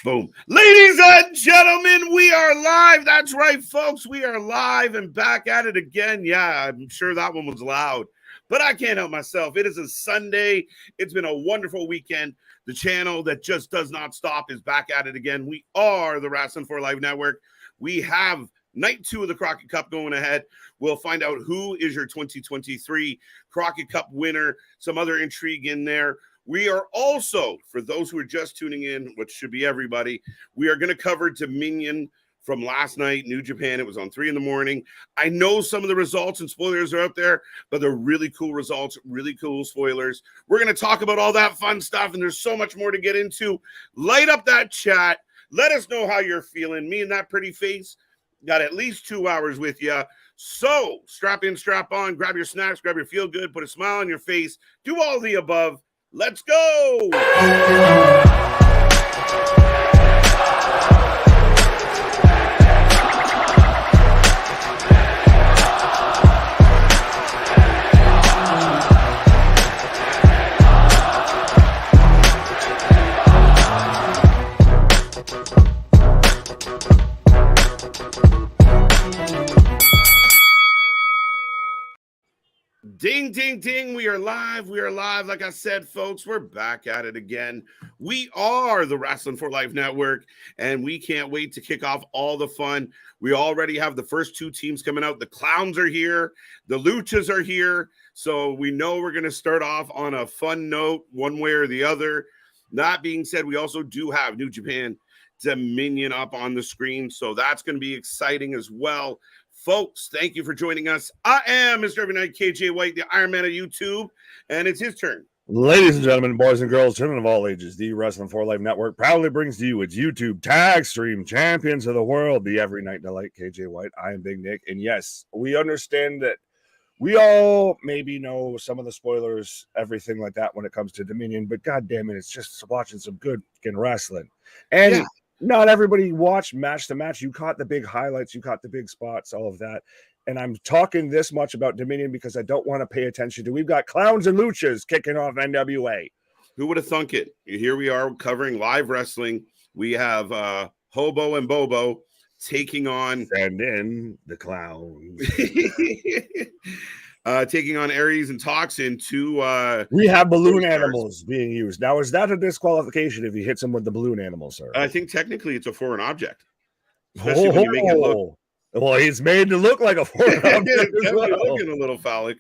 Boom. Ladies and gentlemen, we are live. That's right, folks. We are live and back at it again. Yeah, I'm sure that one was loud, but I can't help myself. It is a Sunday. It's been a wonderful weekend. The channel that just does not stop is back at it again. We are the Wrasslin for Life Network. We have night 2 of the Crockett Cup going ahead. We'll find out who is your 2023 Crockett Cup winner, some other intrigue in there. We are also, for those who are just tuning in, which should be everybody, we are going to cover Dominion from last night, New Japan. It was on 3 in the morning. I know some of the results and spoilers are out there, but they're really cool results, really cool spoilers. We're going to talk about all that fun stuff, and there's so much more to get into. Light up that chat. Let us know how you're feeling. Me and that pretty face got at least 2 hours with you. So strap in, strap on, grab your snacks, grab your feel good, put a smile on your face, do all the above. Let's go! Ding, ding, ding. We are live. We are live. Like I said, folks, we're back at it again. We are the Wrasslin for Life Network, and we can't wait to kick off all the fun. We already have the first 2 teams coming out. The Clowns are here. The Luchas are here. So we know we're going to start off on a fun note, one way or the other. That being said, we also do have New Japan Dominion up on the screen. So that's going to be exciting as well. Folks, thank you for joining us. I am Mr. Every Night KJ White, the Iron Man of YouTube, and it's his turn. Ladies and gentlemen, boys and girls, children of all ages, the Wrasslin for Life Network proudly brings to you its YouTube tag stream champions of the world, the Every Night Delight KJ White. I am Big Nick, and yes, we understand that we all maybe know some of the spoilers, everything like that when it comes to Dominion, but god damn it, it's just watching some good fucking wrestling. And yeah. Not everybody watched match to match. You caught the big highlights. You caught the big spots, all of that. And I'm talking this much about Dominion because I don't want to pay attention to. We've got Clowns and Luchas kicking off NWA. Who would have thunk it? Here we are covering live wrestling. We have Hobo and Bobo taking on... Send in the Clowns. Taking on Aries and Toxin to... we have balloon animals being used. Now, is that a disqualification if he hits him with the balloon animals, sir? I think technically it's a foreign object. Especially when you make it look... Well, he's made to look like a foreign object. It's definitely looking a little phallic.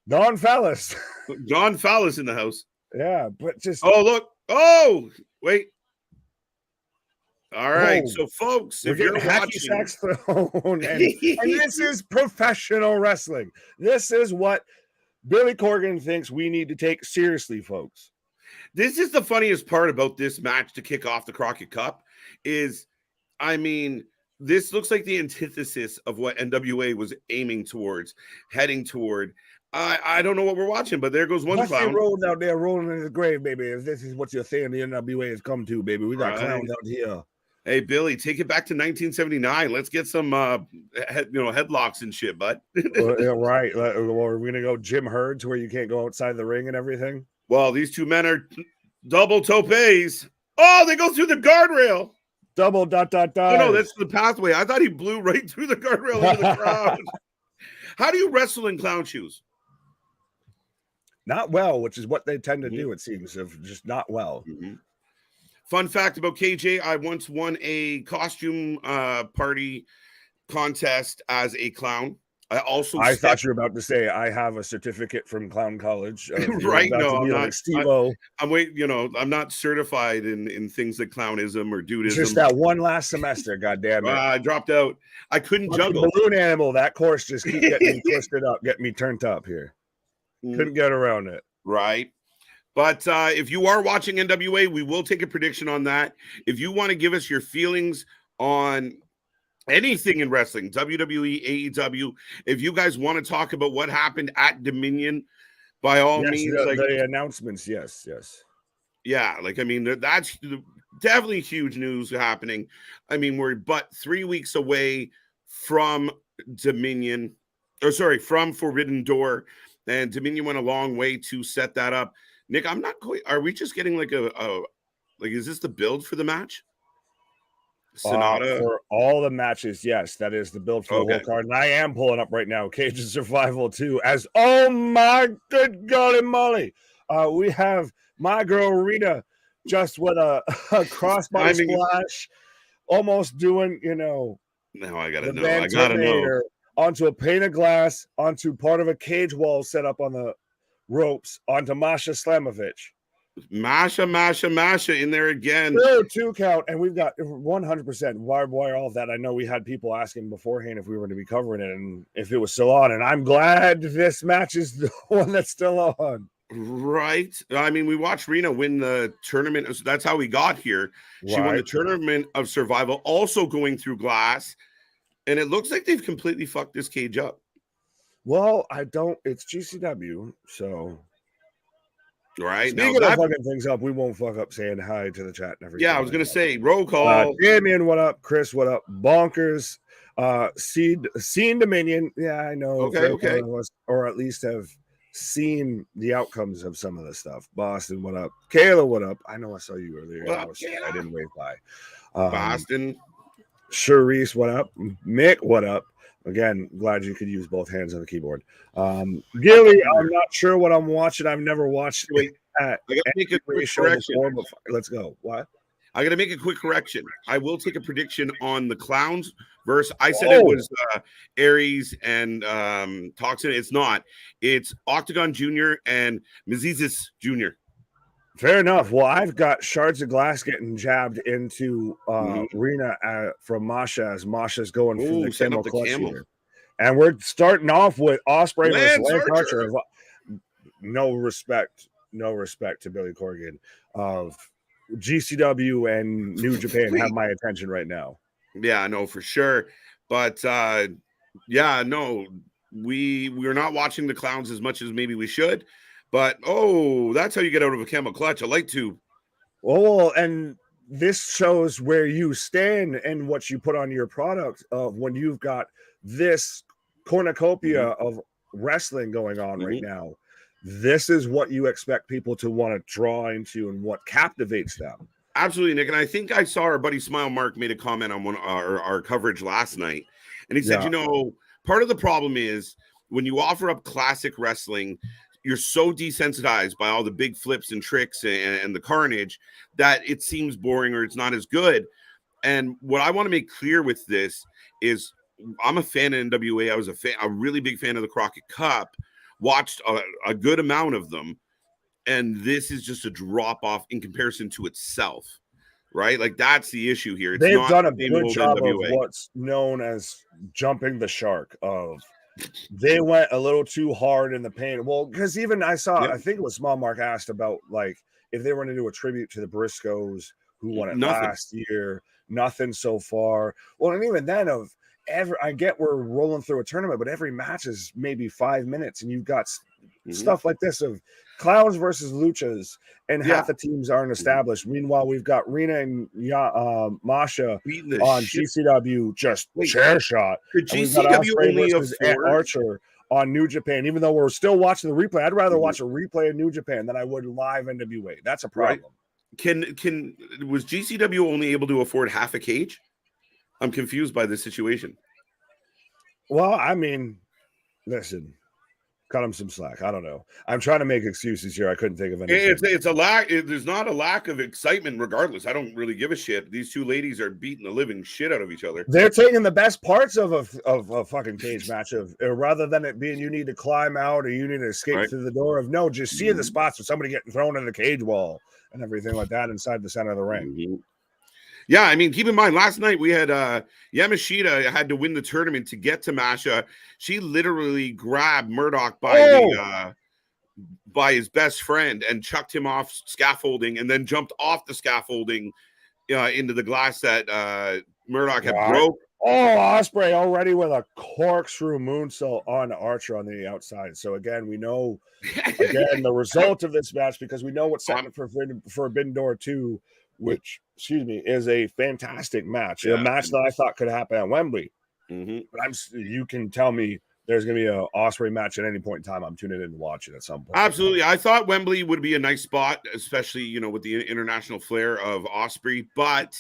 Non-phallus. Non-phallus in the house. Yeah, but just... Oh, look. Oh, wait. All right, so folks, if you're hacky sacks thrown, and this is professional wrestling. This is what Billy Corgan thinks we need to take seriously, folks. This is the funniest part about this match to kick off the Crockett Cup is, I mean, this looks like the antithesis of what NWA was aiming towards, heading toward. I don't know what we're watching, but there goes one clown. Rolling out there, rolling in the grave, baby. If this is what you're saying the NWA has come to, baby. We got clowns out here. Hey, Billy, take it back to 1979. Let's get some, headlocks and shit, bud. Well, yeah, right. We're going to go Jim Herd to where you can't go outside the ring and everything. Well, these 2 men are double topes. Oh, they go through the guardrail. Double ... Oh, no, that's the pathway. I thought he blew right through the guardrail into the crowd. How do you wrestle in clown shoes? Not well, which is what they tend to do, it seems, just not well. Mm-hmm. Fun fact about KJ, I once won a costume party contest as a clown. I thought you were about to say I have a certificate from Clown College. Right? No, I'm not. Steve-O. I'm not certified in things like clownism or dudism. Just that one last semester, goddamn it! I dropped out. I couldn't juggle. Balloon animal. That course just keep getting me twisted up, getting me turned up here. Couldn't get around it. Right. But if you are watching NWA, we will take a prediction on that. If you want to give us your feelings on anything in wrestling, WWE, AEW, if you guys want to talk about what happened at Dominion, by all means. The announcements, yes. Yeah, that's definitely huge news happening. I mean, we're but 3 weeks away from from Forbidden Door, and Dominion went a long way to set that up. Nick, I'm not quite. Are we just getting like a Like, is this the build for the match? Sonata for all the matches, yes, that is the build for the whole card. And I am pulling up right now Cage of Survival 2 as oh my good golly molly. We have my girl Rita just with a crossbody splash, almost doing, Now I gotta know. I gotta know. Onto a pane of glass, onto part of a cage wall set up on the ropes, onto Masha Slamovich. Masha in there again. 2 count, and we've got 100% barbed wire, all of that. I know we had people asking beforehand if we were going to be covering it and if it was still on, and I'm glad this match is the one that's still on. Right. I mean, we watched Rena win the tournament. That's how we got here. She won the tournament of survival, also going through glass, and it looks like they've completely fucked this cage up. Well, it's GCW, so... Right. Speaking of fucking things up, we won't fuck up saying hi to the chat and everything. Yeah, I was going to say, roll call. Damien, what up? Chris, what up? Bonkers. Seen Dominion. Yeah, I know. Okay. Or at least have seen the outcomes of some of the stuff. Boston, what up? Kayla, what up? I know I saw you earlier. I didn't wave by. Boston. Charisse, what up? Mick, what up? Again, glad you could use both hands on the keyboard. Gilly, I'm not sure what I'm watching. I've never watched. Wait, I gotta make a quick correction. Before, let's go. What? I gotta make a quick correction. I will take a prediction on the Clowns verse. I said it was Aries and Toxin. It's not. It's Octagon Jr. and Mizizis Jr. Fair enough. Well, I've got shards of glass getting jabbed into Rena from Masha as Masha's going for the camel clutch here. And we're starting off with Ospreay versus Lance Archer. No respect to Billy Corgan of GCW and New Japan have my attention right now. Yeah, no, for sure. But we're not watching the Clowns as much as maybe we should. But, that's how you get out of a camel clutch, a light tube. Well, and this shows where you stand and what you put on your product of when you've got this cornucopia of wrestling going on right now. This is what you expect people to want to draw into and what captivates them. Absolutely, Nick. And I think I saw our buddy Smile Mark made a comment on one our coverage last night. And he said, part of the problem is when you offer up classic wrestling, you're so desensitized by all the big flips and tricks and the carnage that it seems boring or it's not as good. And what I want to make clear with this is I'm a fan of NWA. I was a really big fan of the Crockett Cup, watched a good amount of them. And this is just a drop off in comparison to itself, right? Like that's the issue here. They've done a good job of what's known as jumping the shark of they went a little too hard in the paint. Well, because even I saw, I think it was Small Mark asked about like if they were going to do a tribute to the Briscoes who won it last year. Nothing so far. Well, and even then I get we're rolling through a tournament, but every match is maybe 5 minutes, and you've got stuff like this of Clowns versus Luchas, and half the teams aren't established. Meanwhile, we've got Rena and Masha on GCW, just chair shot. The GCW only versus Archer on New Japan. Even though we're still watching the replay, I'd rather watch a replay of New Japan than I would live NWA. That's a problem. Right. Was GCW only able to afford half a cage? I'm confused by this situation. Well, I mean, listen. Cut him some slack. I don't know. I'm trying to make excuses here. I couldn't think of anything. It's a lack. There's not a lack of excitement. Regardless, I don't really give a shit. These two ladies are beating the living shit out of each other. They're taking the best parts of a fucking cage match rather than it being you need to climb out or you need to escape through the door. Just seeing the spots of somebody getting thrown in the cage wall and everything like that inside the center of the ring. Yeah, I mean, keep in mind, last night we had Yamashita had to win the tournament to get to Masha. She literally grabbed Murdoch by his best friend and chucked him off scaffolding and then jumped off the scaffolding into the glass that Murdoch had broke. Ospreay already with a corkscrew moonsault on Archer on the outside. So again, we know the result of this match because we know what's set for Forbidden Door 2. Which, is a fantastic match. A match that I thought could happen at Wembley. But you can tell me there's going to be a Ospreay match at any point in time, I'm tuning in to watch it at some point. Absolutely. I thought Wembley would be a nice spot, especially, you know, with the international flair of Ospreay, but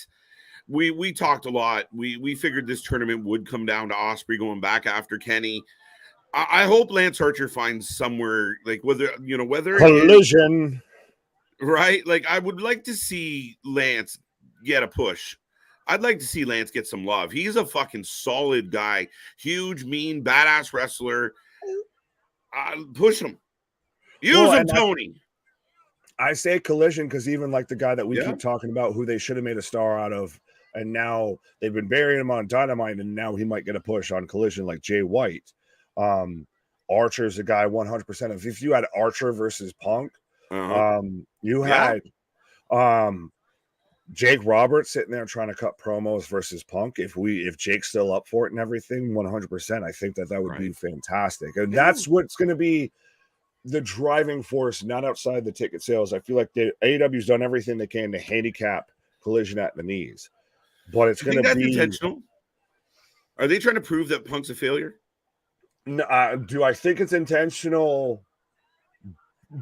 we talked a lot. We figured this tournament would come down to Ospreay going back after Kenny. I hope Lance Archer finds somewhere, like, whether Collision. Right? Like, I would like to see Lance get a push. I'd like to see Lance get some love. He's a fucking solid guy. Huge, mean, badass wrestler. Push him. Use him, Tony. I say Collision because even like the guy that we keep talking about who they should have made a star out of, and now they've been burying him on Dynamite, and now he might get a push on Collision like Jay White. Archer's a guy 100% of. If you had Archer versus Punk, you had Jake Roberts sitting there trying to cut promos versus Punk. If Jake's still up for it and everything, 100%, I think that would be fantastic. And that's what's going to be the driving force, not outside the ticket sales. I feel like AEW's done everything they can to handicap Collision at the knees, but it's going to be intentional. Are they trying to prove that Punk's a failure? No, do I think it's intentional?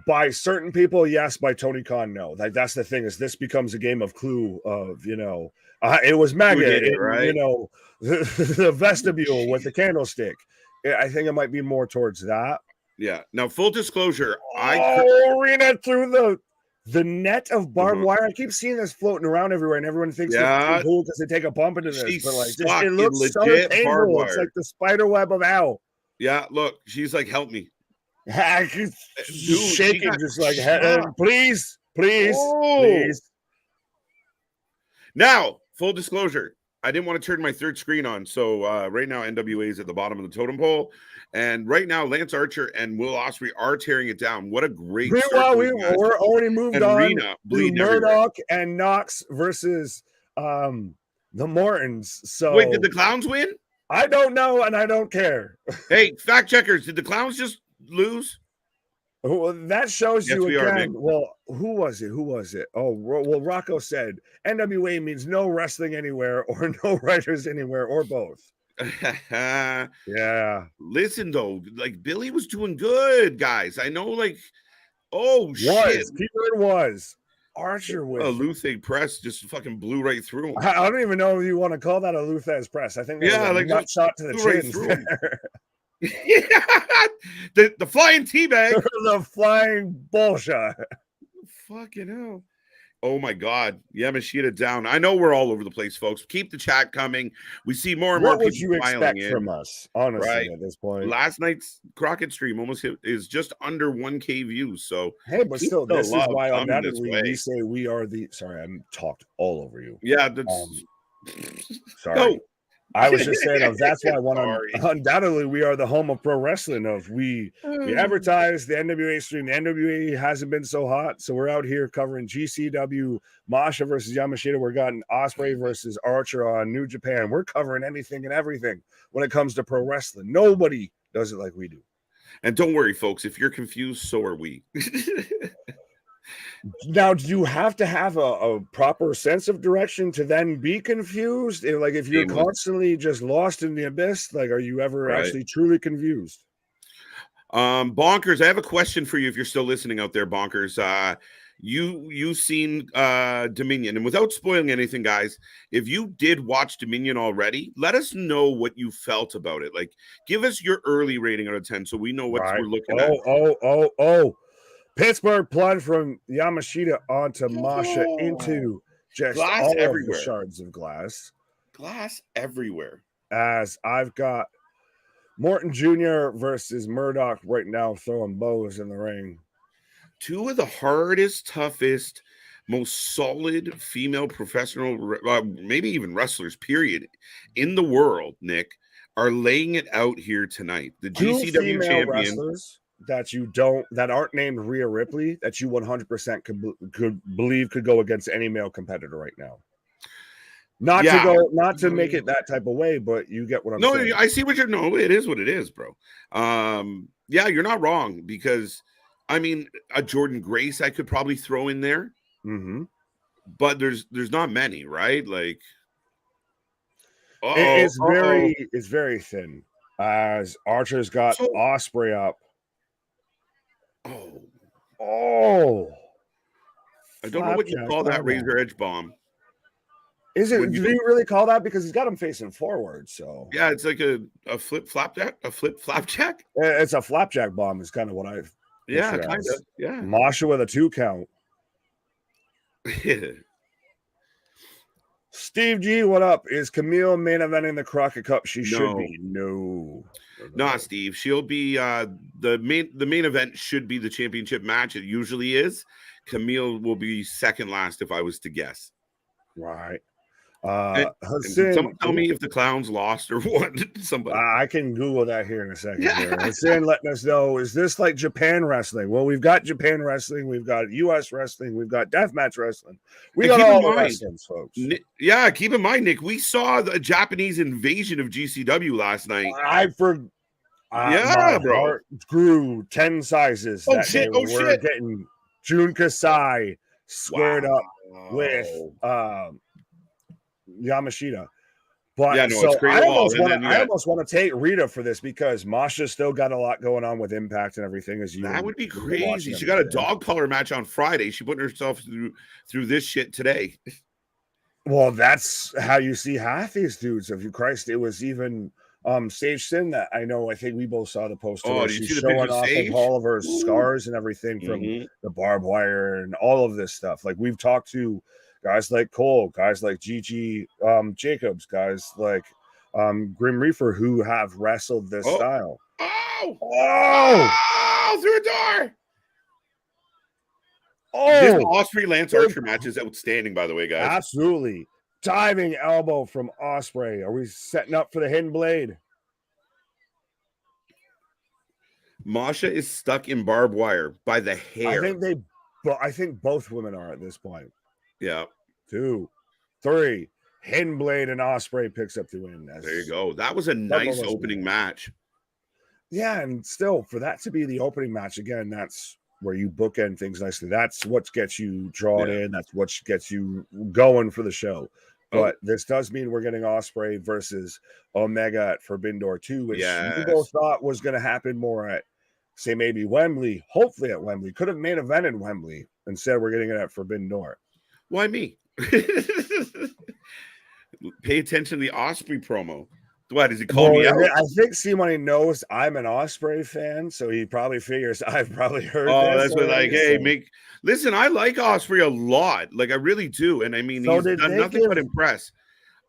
By certain people, yes. By Tony Khan, no. That's the thing, is this becomes a game of Clue of, it was Maggot, right? You know, the vestibule with the candlestick. I think it might be more towards that. Yeah. Now, full disclosure, Arena through the net of barbed wire. I keep seeing this floating around everywhere, and everyone thinks it's cool because they take a bump into this. But like, it looks so painful. It's like the spider web of hell. Yeah, look, she's like, help me. Dude, shaking, just like, please. Now, full disclosure, I didn't want to turn my third screen on. So right now, NWA is at the bottom of the totem pole. And right now, Lance Archer and Will Ospreay are tearing it down. What a great start. We're already moved on to Murdoch and Knox versus the Mortons. So wait, did the Clowns win? I don't know, and I don't care. Hey, fact checkers, did the Clowns just lose? Well, that shows you again. Well, who was it? Oh, well, Rocco said NWA means no wrestling anywhere or no writers anywhere or both. Yeah. Listen, though, like, Billy was doing good, guys. I know, like, shit. Keyword was. Archer with a Luthe press just fucking blew right through him. I don't even know if you want to call that a Luthez press. I think that was a nut shot to the chin. Right the flying teabag. The flying bullshit. Fucking hell. Oh my God. Yamashita down. I know we're all over the place, folks. Keep the chat coming. We see more and more people. What would you expect from us, honestly, at this point? Last night's Crockett stream is just under 1K views. So hey, but still, this is why undoubtedly we say we are the. Sorry, I'm talked all over you. Yeah, that's sorry. No. I was just saying that's why undoubtedly we are the home of pro wrestling. We advertise the NWA stream. The NWA hasn't been so hot, so we're out here covering GCW, Masha versus Yamashita. We're gotten Ospreay versus Archer on New Japan. We're covering anything and everything when it comes to pro wrestling. Nobody does it like we do. And don't worry, folks. If you're confused, so are we. Now, do you have to have a proper sense of direction to then be confused? Like, if you're constantly just lost in the abyss, like, are you ever actually truly confused? Bonkers, I have a question for you if you're still listening out there, Bonkers. You've seen Dominion, and without spoiling anything, guys, if you did watch Dominion already, let us know what you felt about it. Like, give us your early rating out of 10 so we know what we're looking at. Pittsburgh plunged from Yamashita onto Masha into just glass all everywhere. Of the shards of glass. Glass everywhere. As I've got Morton Jr. versus Murdoch right now throwing bows in the ring. Two of the hardest, toughest, most solid female professional, maybe even wrestlers, period, in the world, Nick, are laying it out here tonight. The GCW champion. Wrestlers that aren't named Rhea Ripley that you 100% could believe could go against any male competitor right now. Not to make it that type of way, but you get what I'm saying. No, I see what you're. No, it is what it is, bro. Yeah, you're not wrong because I mean a Jordan Grace I could probably throw in there, but there's not many, right? Like, it's very thin. as Archer's got Osprey up. Oh. Oh. I don't know what you call that razor edge bomb. Is it? Do you really call that? Because he's got him facing forward. So yeah, it's like a flip flapjack. It's a flapjack bomb. Is kind of what I. Yeah, kind of. Yeah. Masha with a 2 count. Steve G, what up? Is Camille main eventing the Crockett Cup? She should be. No. Nah, Steve. She'll be the main event should be the championship match. It usually is. Camille will be second last if I was to guess. Right. Someone tell me if the clowns lost or what. Somebody. I can Google that here in a second. Hassan letting us know, is this like Japan wrestling? Well, we've got Japan wrestling, we've got US wrestling, we've got deathmatch wrestling. We got all the wrestlings, folks. Yeah, keep in mind, Nick, we saw the Japanese invasion of GCW last night. Bro. My heart grew 10 sizes. Oh, shit. We're getting Jun Kasai squared up with Yamashita. But yeah, no, it's great. I almost want to take Rita for this because Masha's still got a lot going on with Impact and everything. That would be crazy. She got a dog collar match on Friday. She put herself through this shit today. Well, that's how you see half these dudes. If you Christ, it was even Sage Sin that I think we both saw the poster. Oh, she's showing off of all of her scars and everything from the barbed wire and all of this stuff. Like we've talked to guys like Cole, guys like Gigi Jacobs, guys like Grim Reaper who have wrestled this style. Oh, through a door. This Osprey Lance Archer match is outstanding, by the way, guys. Absolutely. Diving elbow from Osprey. Are we setting up for the hidden blade? Masha is stuck in barbed wire by the hair. I think both women are at this point. Yeah. 2, 3. Hidden blade and Osprey picks up the win. There you go. That was a nice opening match. Yeah, and still for that to be the opening match again, that's where you bookend things nicely. That's what gets you drawn in. That's what gets you going for the show. But this does mean we're getting Osprey versus Omega at Forbidden Door 2, which we both thought was going to happen more at, say, maybe Wembley. Hopefully at Wembley. Could have main evented Wembley. Instead, we're getting it at Forbidden Door. Why me? Pay attention to the Osprey promo. What does he call me out? I think C-Money knows I'm an Osprey fan, so he probably figures I've probably heard. That's what listen, I like Osprey a lot. Like I really do. And I mean, he's done nothing but impress.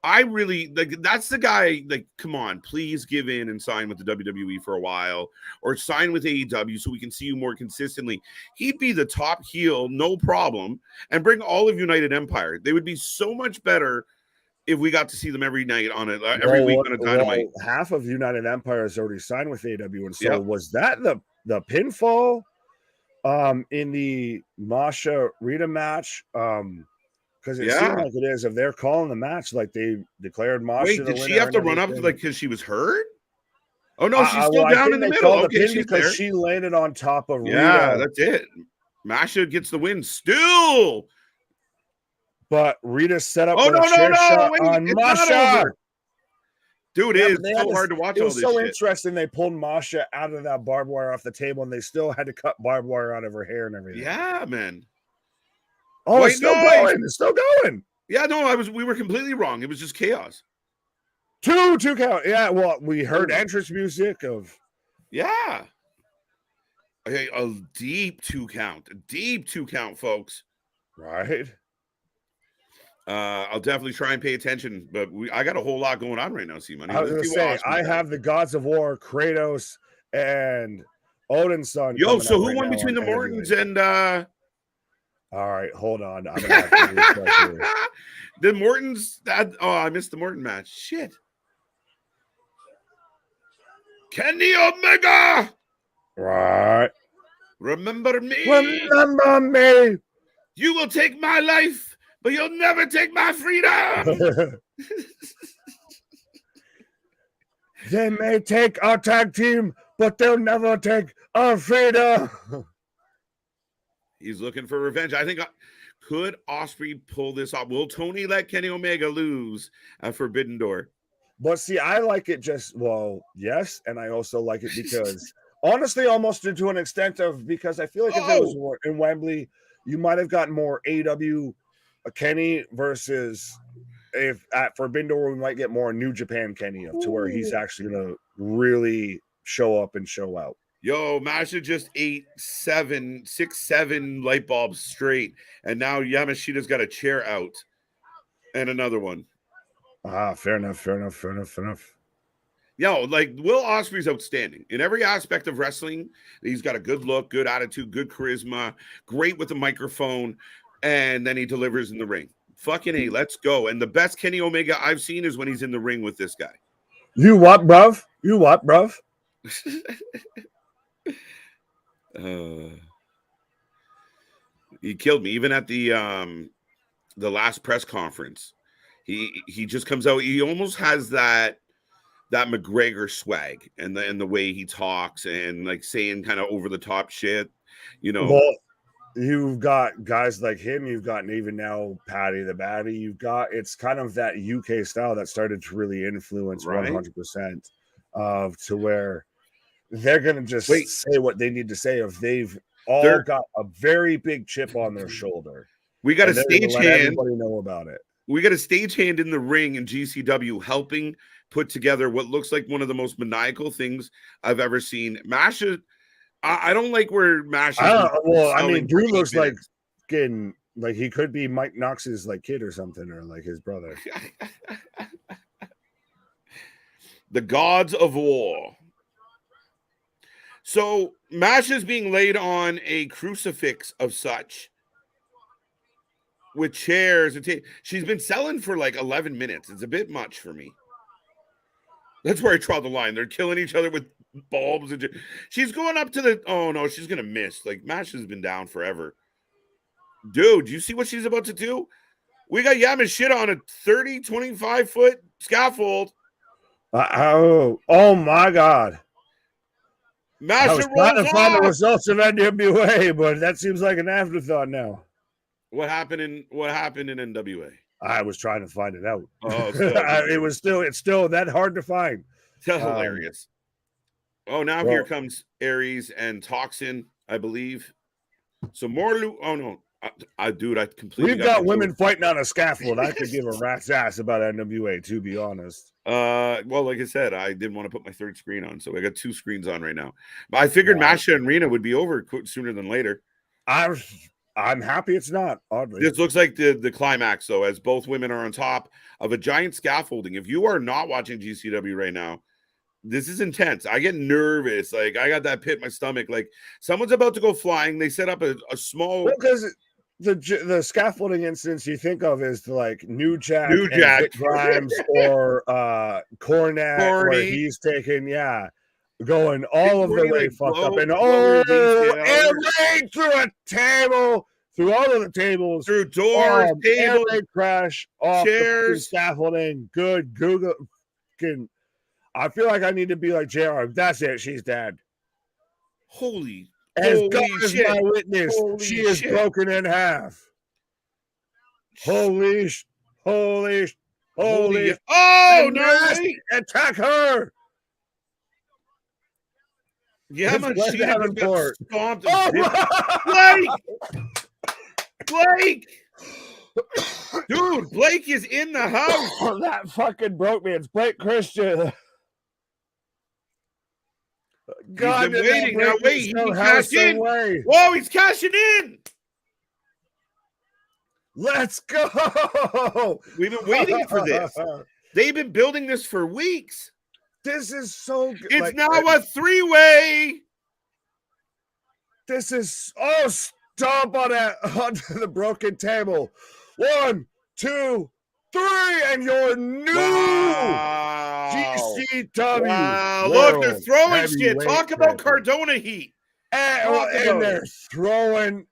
I really like that's the guy. Like, come on, please give in and sign with the WWE for a while, or sign with AEW so we can see you more consistently. He'd be the top heel, no problem, and bring all of United Empire. They would be so much better if we got to see them every night on it, every week on a Dynamite. Half of United Empire is already signed with AEW, and so was that the pinfall in the Masha Rita match? Because it seemed like it is. If they're calling the match, like they declared Masha. Wait, did she have to run up because she was hurt? Oh no, she's still down in the middle. Okay, she's because there. She landed on top of Rita. Yeah, that's it. Masha gets the win still. But Rita set up shot on Masha. Dude, it's so hard to watch all this shit. It was so interesting. They pulled Masha out of that barbed wire off the table, and they still had to cut barbed wire out of her hair and everything. Yeah, man. Oh, it's still going. It's still going. Yeah, no, we were completely wrong. It was just chaos. Two count. Yeah, well, we heard entrance music of. Yeah. Okay, a deep 2 count. A deep 2 count, folks. Right. I'll definitely try and pay attention, but I got a whole lot going on right now, C-Money. I was going to say, I have the Gods of War, Kratos, and Odin's son. Yo, so who won between the Mortons and... All right, hold on. I'm gonna have to refresh here. The Mortons... I missed the Morton match. Shit. Kenny Omega! Right. Remember me. Remember me. You will take my life, but you'll never take my freedom. They may take our tag team, but they'll never take our freedom. He's looking for revenge. I think could Osprey pull this off? Will Tony let Kenny Omega lose at Forbidden Door? But see, I like it yes, and I also like it because honestly, almost to an extent of because I feel like if it was in Wembley, you might have gotten more AW Kenny versus if at Forbidden Door we might get more New Japan Kenny up to where he's actually gonna really show up and show out. Yo, Masha just ate 7 light bulbs straight, and now Yamashita's got a chair out and another one. Fair enough. Yo, like Will Ospreay's outstanding in every aspect of wrestling. He's got a good look, good attitude, good charisma, great with the microphone, and then he delivers in the ring. Fucking A, let's go. And the best Kenny Omega I've seen is when he's in the ring with this guy. You what, bruv? He killed me. Even at the last press conference, he just comes out. He almost has that McGregor swag and the way he talks and like saying kind of over the top shit. You know, well, you've got guys like him. You've got even now Paddy the Baddy. You've got it's kind of that UK style that started to really influence 100% to where they're gonna just say what they need to say if they've all got a very big chip on their shoulder. We got a stagehand. Everybody know about it. We got a stagehand in the ring in GCW helping put together what looks like one of the most maniacal things I've ever seen. Masha, I don't like where Masha. Drew looks like getting like he could be Mike Knox's like kid or something, or like his brother. The gods of war. So Masha's being laid on a crucifix of such with chairs and she's been selling for like 11 minutes. It's a bit much for me. That's where I draw the line. They're killing each other with bulbs and she's going up to the she's gonna miss. Like Masha's been down forever. Dude, you see what she's about to do? We got Yamashita on a 25 foot scaffold. Oh my god. Masha I was trying to find the results of NWA, but that seems like an afterthought now. What happened in NWA? I was trying to find it out. Oh, it's still that hard to find. Hilarious. Here comes Aries and Toxin, I believe. So more I completely. We've got women fighting on a scaffold. I could give a rat's ass about NWA, to be honest. Well, like I said, I didn't want to put my third screen on, so I got 2 screens on right now. But I figured Masha and Rena would be over sooner than later. I'm happy it's not. Oddly, this looks like the climax, though, as both women are on top of a giant scaffolding. If you are not watching GCW right now, this is intense. I get nervous. Like I got that pit in my stomach. Like someone's about to go flying. They set up a small because the scaffolding instance you think of is like New Jack Grimes or Cornette, where he's taken going all of the way fucked up and right through a table, through all of the tables, through doors, tables, crash off chairs, scaffolding. Good Google. I feel like I need to be like JR. That's it. She's dead. Holy As God is my witness, she is broken in half. Holy. Oh, no! Attack her! Yeah, man, she got stomped. Blake! Dude, Blake is in the house. Oh, that fucking broke me. It's Blake Christian. God, he's been waiting. Now wait, he can cash in. Whoa, he's cashing in. Let's go. We've been waiting for this. They've been building this for weeks. This is so good. It's now a 3-way. This is stomp onto the broken table. 1, 2, 3, and your new GCW. Wow, look, they're throwing shit. Talk about Cardona heat. And they're throwing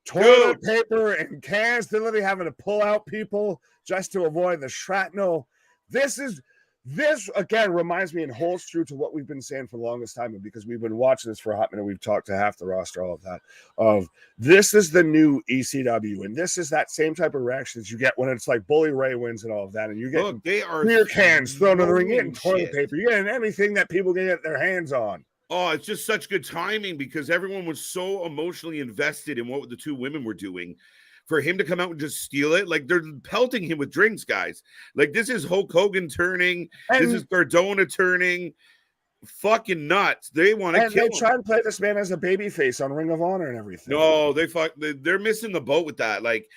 toilet paper and cans. They're literally having to pull out people just to avoid the shrapnel. This is This again reminds me and holds true to what we've been saying for the longest time, and because we've been watching this for a hot minute, we've talked to half the roster, all of that. Of this is the new ECW, and this is that same type of reaction that you get when it's like Bully Ray wins and all of that, and you get they are beer cans thrown in the ring, throwing getting toilet paper, you're getting anything that people can get their hands on. Oh, it's just such good timing because everyone was so emotionally invested in what the two women were doing. For him to come out and just steal it, like they're pelting him with drinks, guys. Like this is Hulk Hogan turning, this is Cardona turning, fucking nuts. They want to kill him. They try and play this man as a babyface on Ring of Honor and everything. No, they're missing the boat with that. Like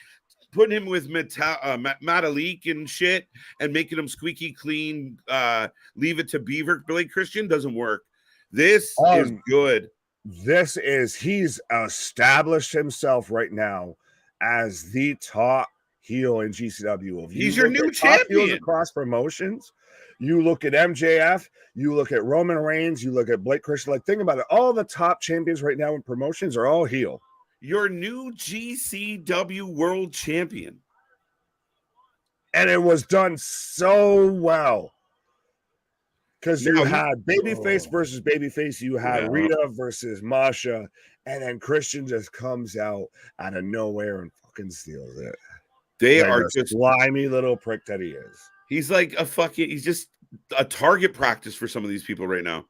putting him with Metalik and shit and making him squeaky clean, leave it to Beaver. Blake Christian doesn't work. This is good. He's established himself right now as the top heel in GCW. He's your new champion across promotions. You look at MJF, you look at Roman Reigns, you look at Blake Christian. Like, think about it. All the top champions right now in promotions are all heel. Your new GCW world champion. And it was done so well. Because you had babyface versus babyface, you had Rita versus Masha, and then Christian just comes out of nowhere and fucking steals it. They are just slimy little prick that he is. He's like he's just a target practice for some of these people right now.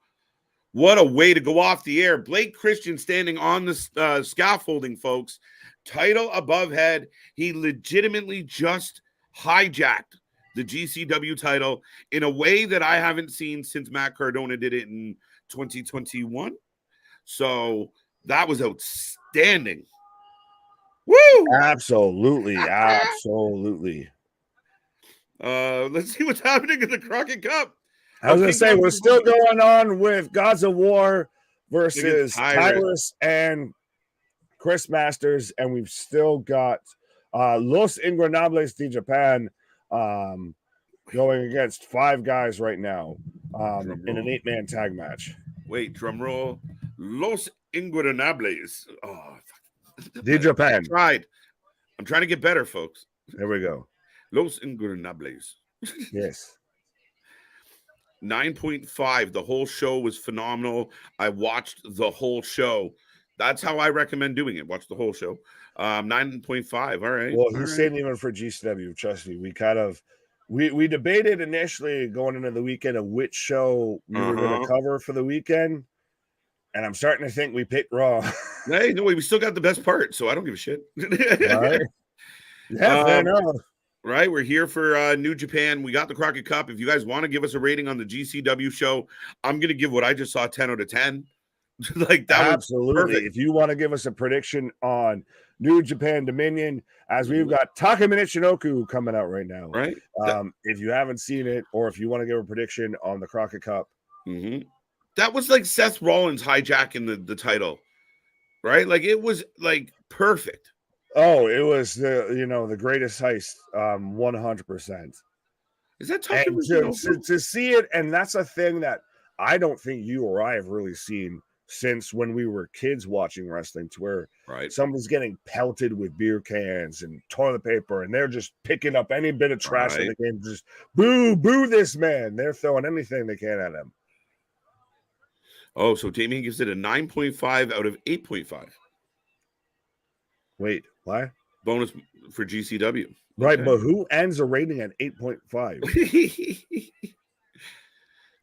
What a way to go off the air. Blake Christian standing on the scaffolding, folks. Title above head. He legitimately just hijacked the GCW title in a way that I haven't seen since Matt Cardona did it in 2021. So that was outstanding. Woo! Absolutely. Absolutely. Let's see what's happening in the Crockett Cup. I was going to say, we're still going on with Gods of War versus Tyrus and Chris Masters, and we've still got Los Ingobernables de Japan going against 5 guys right now in an 8-man tag match. Wait, drum roll. Los Ingobernables. Oh, de Japan. I'm trying to get better, folks. There we go. Los Ingobernables. Yes. 9.5. The whole show was phenomenal. I watched the whole show. That's how I recommend doing it. Watch the whole show. 9.5. All right. Well, he's saying even for GCW, trust me, we debated initially going into the weekend of which show we were going to cover for the weekend. And I'm starting to think we picked wrong. Hey, no way. We still got the best part, so I don't give a shit. All right. Yeah, fair enough. Right, we're here for New Japan. We got the Crockett Cup. If you guys want to give us a rating on the GCW show, I'm going to give what I just saw 10 out of 10. Like that. Absolutely. If you want to give us a prediction on New Japan Dominion, as we've got Taka Michinoku coming out right now. Right. If you haven't seen it, or if you want to give a prediction on the Crockett Cup. That was like Seth Rollins hijacking the title. Right? Like it was like perfect. Oh, it was the greatest heist, 100%. Is that Taka Michinoku? To see it, and that's a thing that I don't think you or I have really seen since when we were kids watching wrestling, to where somebody's getting pelted with beer cans and toilet paper, and they're just picking up any bit of trash that they can. Just boo this man. They're throwing anything they can at him. Oh, so Damien gives it a 9.5 out of 8.5. Wait, why? Bonus for GCW. Right, but who ends a rating at 8.5?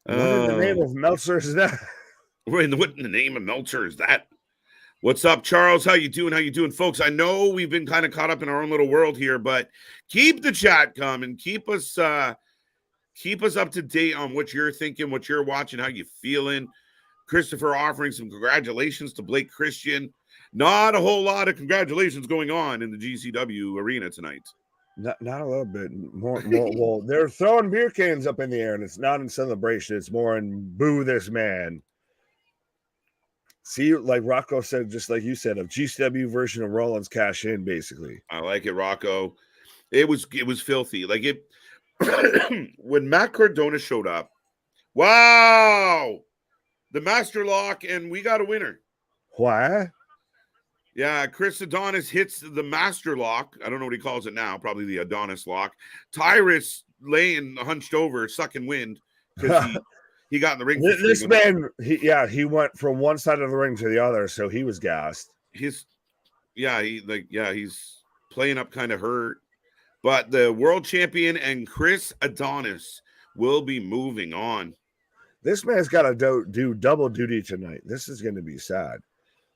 What in the name of Meltzer is that? What in the name of Meltzer is that? What's up, Charles? How you doing, folks? I know we've been kind of caught up in our own little world here, but keep the chat coming. Keep us up to date on what you're thinking, what you're watching, how you feeling. Christopher offering some congratulations to Blake Christian. Not a whole lot of congratulations going on in the GCW arena tonight. Not a little bit more. Well, they're throwing beer cans up in the air, and it's not in celebration. It's more in boo this man. See, like Rocco said, just like you said, a GCW version of Rollins cash in, basically. I like it, Rocco. It was filthy. Like it when Matt Cardona showed up. Wow, the master lock, and we got a winner. What? Yeah, Chris Adonis hits the master lock. I don't know what he calls it now. Probably the Adonis lock. Tyrus laying hunched over, sucking wind. because he got in the ring. This man, he went from one side of the ring to the other, so he was gassed. He's playing up kind of hurt. But the world champion and Chris Adonis will be moving on. This man's got to do double duty tonight. This is going to be sad.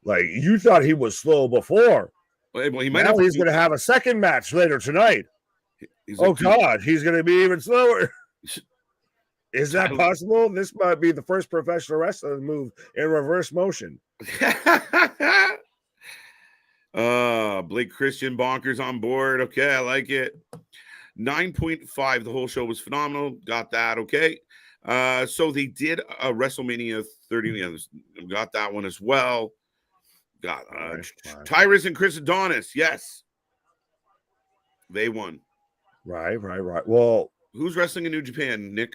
Like, you thought he was slow before. Well, he might he's going to have a second match later tonight. God, he's going to be even slower. Is that possible? This might be the first professional wrestler to move in reverse motion. Blake Christian bonkers on board. Okay, I like it. 9.5. The whole show was phenomenal. Got that. Okay. So they did a WrestleMania 30. Got that one as well. Got Tyrus and Chris Adonis. Yes. They won. Right. Well, who's wrestling in New Japan, Nick?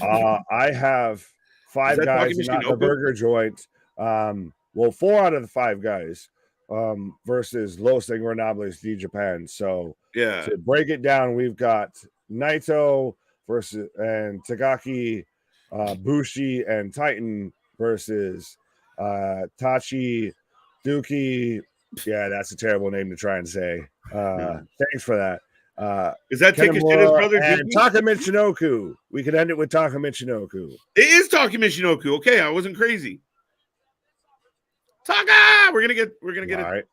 I have 5 guys not the burger joint. 4 out of the 5 guys versus Los Ingobernables de Japan. So to break it down, we've got Naito versus and Tagaki, Bushi and Titan versus Tachi, Duki. Yeah, that's a terrible name to try and say. Thanks for that. Is that Takeshita's brother? And Taka Michinoku. We could end it with Taka Michinoku. It is Taka Michinoku. Okay, I wasn't crazy. Taka, we're gonna get a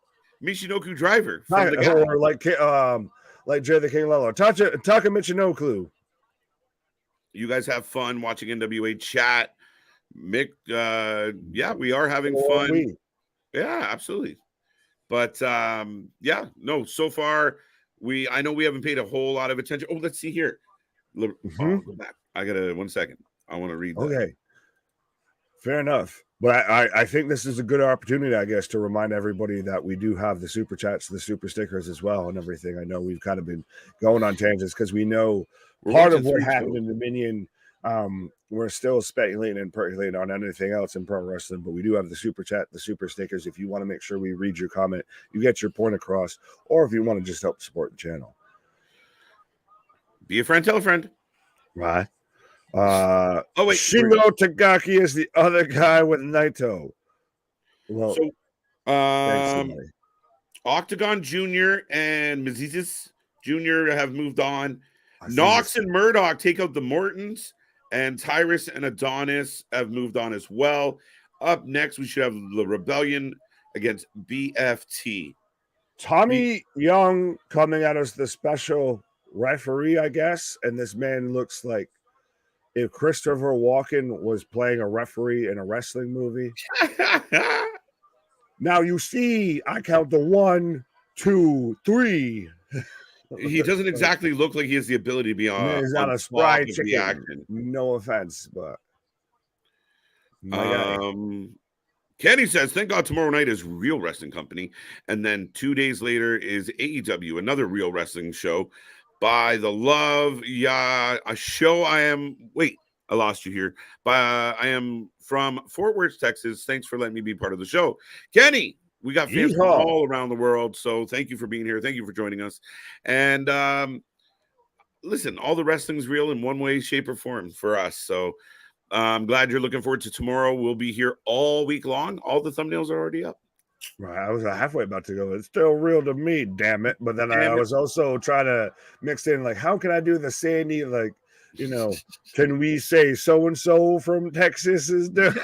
Michinoku driver from the guy. Or like Jay the King Lolo. Taka Michinoku. You guys have fun watching NWA chat. Mick, we are having fun. Yeah, absolutely. But so far I know we haven't paid a whole lot of attention. Oh, let's see here. Go back. I gotta 1 second. I want to read that. Okay. Fair enough. But I think this is a good opportunity, I guess, to remind everybody that we do have the super chats, the super stickers as well, and everything. I know we've kind of been going on tangents because we know part of what happened in Dominion. We're still speculating and percolating on anything else in pro wrestling, but we do have the super chat, the super stickers. If you want to make sure we read your comment, you get your point across, or if you want to just help support the channel, be a friend, tell a friend. Right. Shingo Tagaki is the other guy with Naito. Well, thanks, Octagon Jr. and Mizizis Jr. have moved on. Knox and Murdoch take out the Mortons, and Tyrus and Adonis have moved on as well. Up next, we should have the Rebellion against BFT. Tommy Young coming out as the special referee, I guess, and this man looks like if Christopher Walken was playing a referee in a wrestling movie. Now you see, I count the 1, 2, 3. He doesn't exactly look like he has the ability to be on. He's not a spry chicken. No offense, but Kenny says, "Thank God tomorrow night is Real Wrestling Company, and then 2 days later is AEW, another real wrestling show." By the love, a show I lost you here. I am from Fort Worth, Texas. Thanks for letting me be part of the show. Kenny, we got fans from all around the world, so thank you for being here. Thank you for joining us. And listen, all the wrestling's real in one way, shape, or form for us. So I'm glad you're looking forward to tomorrow. We'll be here all week long. All the thumbnails are already up. Right, I was halfway about to go. It's still real to me, damn it. But then I was also trying to mix in, like, how can I do the Sandy? Like, can we say so and so from Texas is there?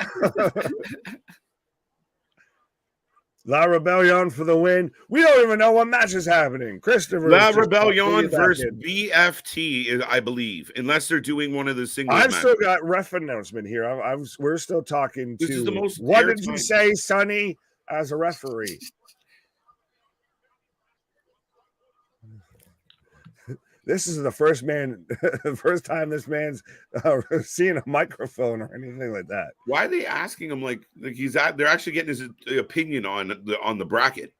La Rebellion for the win. We don't even know what match is happening. Christopher. La Rebellion versus BFT, is, I believe, unless they're doing one of the singles. I've still got ref announcement here. We're still talking to. This is the most. What did you say, Sonny? As a referee, this is the first time this man's seeing a microphone or anything like that. Why are they asking him like he's at? They're actually getting his opinion on the bracket.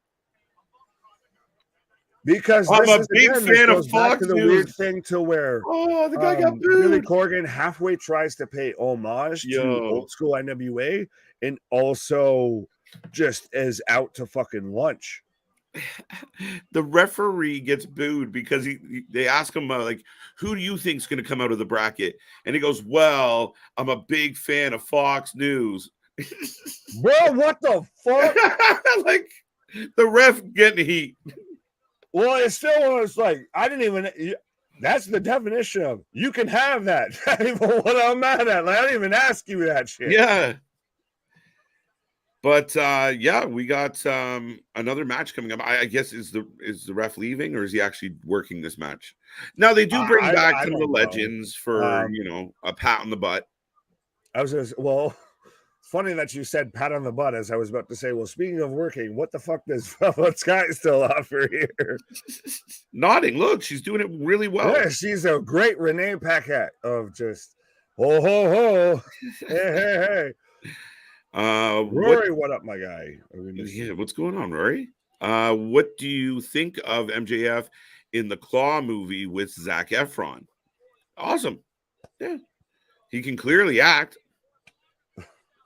Because I'm a big fan of Fox News. The weird thing to where the guy got booed. Billy Corgan halfway tries to pay homage to old school NWA and also just is out to fucking lunch. the referee gets booed because they ask him like, who do you think's going to come out of the bracket? And he goes, well, I'm a big fan of Fox News. Bro, what the fuck? Like the ref getting heat. Well, it's still was like, I didn't even. That's the definition of you can have that. That's even what I'm mad at. Like, I didn't even ask you that shit. Yeah. But yeah, we got another match coming up. I guess is the ref leaving, or is he actually working this match? Now they do bring back some of the legends for a pat on the butt. I was gonna say, well, it's funny that you said pat on the butt, as I was about to say, well, speaking of working, what the fuck does Sky still offer here? Nodding. Look, she's doing it really well. Yeah, she's a great Renee Paquette of just ho ho ho. Hey. Rory, what up, my guy? Yeah, what's going on, Rory? What do you think of MJF in the Claw movie with Zac Efron? Awesome. Yeah. He can clearly act.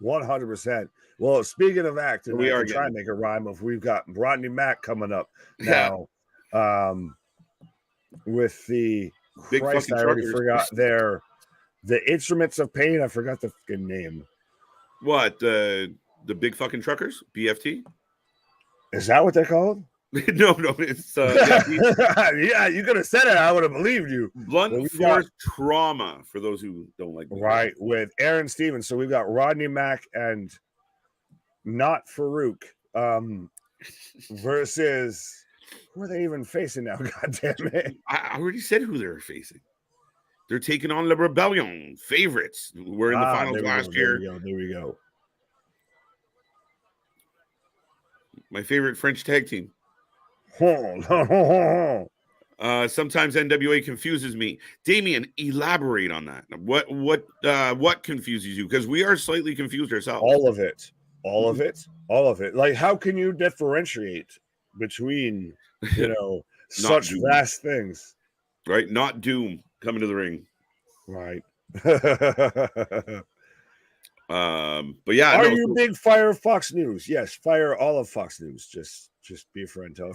100%. Well, speaking of acting, we are trying to make a rhyme of we've got Rodney Mack coming up now. Yeah. With the big Christ, fucking I already truckers. forgot the Instruments of Pain. I forgot the fucking name. What the big fucking truckers? BFT? Is that what they're called? No, it's yeah, you could have said it. I would have believed you. Blunt force trauma for those who don't like right with Aaron Stevens. So we've got Rodney Mack and not Farouk versus who are they even facing now? God damn it! I already said who they're facing. They're taking on the Rebellion favorites. We're in the finals last year. There we go. My favorite French tag team. Sometimes NWA confuses me. Damien, elaborate on that. What confuses you? Because we are slightly confused ourselves. All of it. Like, how can you differentiate between such vast things? Right, not Doom coming to the ring. Right. But yeah, are you big fire Fox News? Yes, fire all of Fox News. Just be a friend. Tell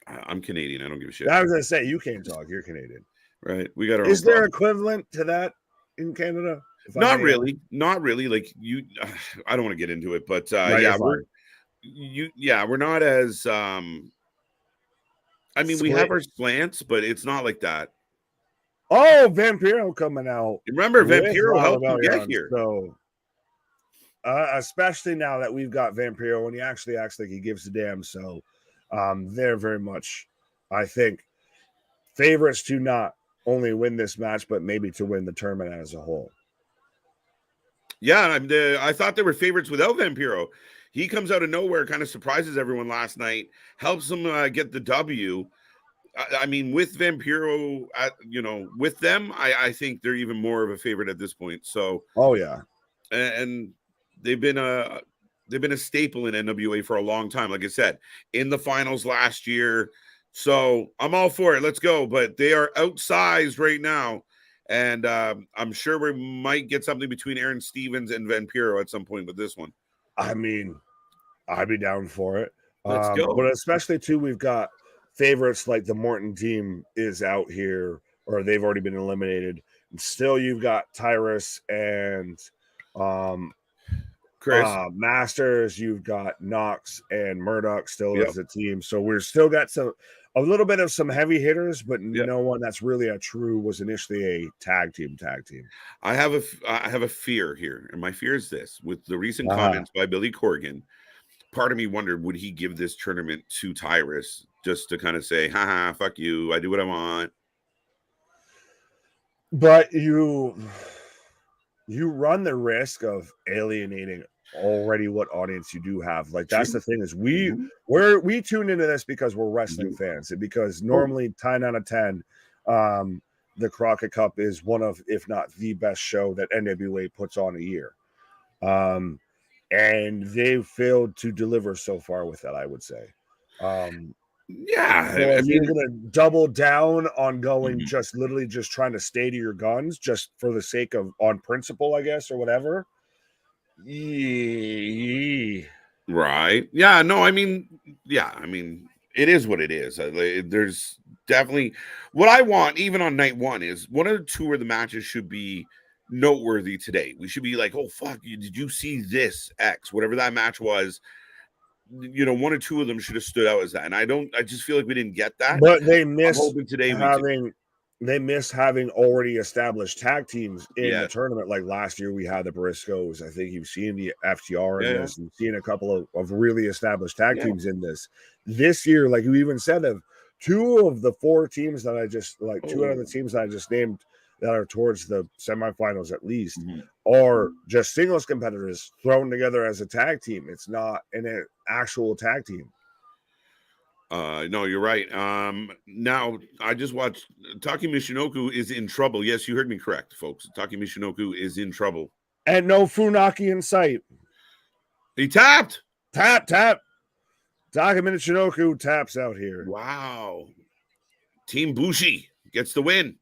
I'm Canadian. I don't give a shit. I was gonna say you can't talk. You're Canadian, right? We got our. Is there equivalent to that in Canada? Not really. Like you, I don't want to get into it, but we're not as. I mean, we have our slants, but it's not like that. Oh, Vampiro coming out. Remember, Vampiro helped you get here. So, especially now that we've got Vampiro, when he actually acts like he gives a damn. So, they're very much, I think, favorites to not only win this match, but maybe to win the tournament as a whole. Yeah, I thought they were favorites without Vampiro. He comes out of nowhere, kind of surprises everyone last night, helps them get the W. I mean, with Vampiro, with them, I think they're even more of a favorite at this point. So, oh yeah, and they've been a staple in NWA for a long time. Like I said, in the finals last year. So I'm all for it. Let's go. But they are outsized right now, and I'm sure we might get something between Aaron Stevens and Vampiro at some point with this one. I mean, I'd be down for it. Let's go. But especially too, we've got favorites like the Morton team is out here, or they've already been eliminated. And still, you've got Tyrus and Chris Masters. You've got Knox and Murdoch still as a team. So we're still got a little bit of some heavy hitters, but no one that's really was initially a tag team. I have a fear here, and my fear is this: with the recent comments by Billy Corgan, part of me wondered, would he give this tournament to Tyrus just to kind of say, haha, fuck you, I do what I want? But you run the risk of alienating already what audience you do have. Like, that's the thing is we tune into this because we're wrestling fans, and because normally 10 out of 10 the Crockett Cup is one of, if not the best show that NWA puts on a year. And they've failed to deliver so far with that, I would say. Yeah, so if you're gonna double down on going just literally just trying to stay to your guns just for the sake of on principle, I guess, or whatever. Right. Yeah. No, I mean, it is what it is. There's definitely what I want, even on night one, is one of the two of the matches should be noteworthy today. We should be like, oh, fuck, did you see this X? Whatever that match was, one or two of them should have stood out as that. And I just feel like we didn't get that. But I'm hoping today we do. they miss having already established tag teams in the Yeah. tournament. Like last year, we had the Briscoes. I think you've seen the FTR in Yeah. this. You've seen a couple of really established tag Yeah. teams in this. This year, like you even said, of two of the four teams that I just two out of the teams that I just named that are towards the semifinals at least are just singles competitors thrown together as a tag team. It's not an actual tag team. No, you're right. Now I just watched Taki Michinoku is in trouble. Yes, you heard me correct, folks. Taki Michinoku is in trouble. And no Funaki in sight. He tapped. Tap. Taki Michinoku taps out here. Wow. Team Bushi gets the win.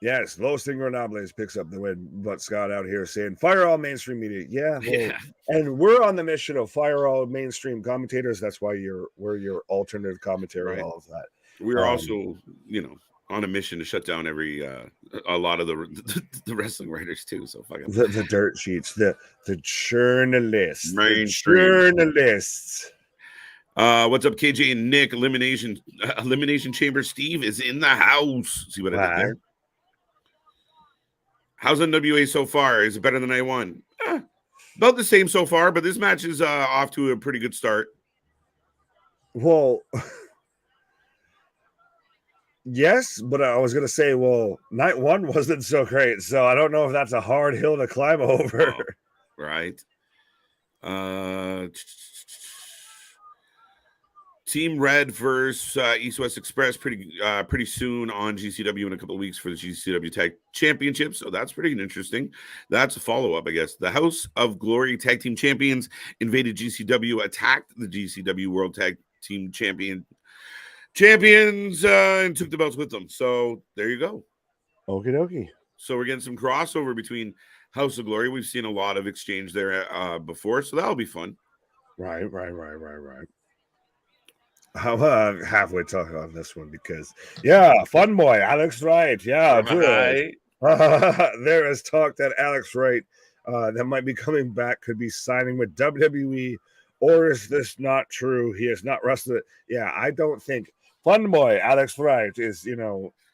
Yes, Los Ingobernables picks up the win, but Scott out here saying, fire all mainstream media. Yeah, well, and we're on the mission of fire all mainstream commentators. That's why we're your alternative commentary, all of that. We're also, on a mission to shut down a lot of the wrestling writers too. So fucking the dirt sheets, the journalists, mainstream. Journalists. What's up, KJ and Nick? Elimination Chamber Steve is in the house. See what I did there? How's NWA so far? Is it better than I won? About the same so far, but this match is off to a pretty good start. Well, yes, but I was going to say, well, night one wasn't so great, so I don't know if that's a hard hill to climb over. Oh, right. Team Red versus East West Express pretty soon on GCW in a couple of weeks for the GCW Tag Championship. So that's pretty interesting. That's a follow-up, I guess. The House of Glory Tag Team Champions invaded GCW, attacked the GCW World Tag Team Champions, and took the belts with them. So there you go. Okie dokie. So we're getting some crossover between House of Glory. We've seen a lot of exchange there before, so that'll be fun. Right. I'm halfway talking on this one because, Fun Boy, Alex Wright. Yeah, right. There is talk that Alex Wright that might be coming back could be signing with WWE, or is this not true? He has not wrestled. Yeah, I don't think Fun Boy, Alex Wright is,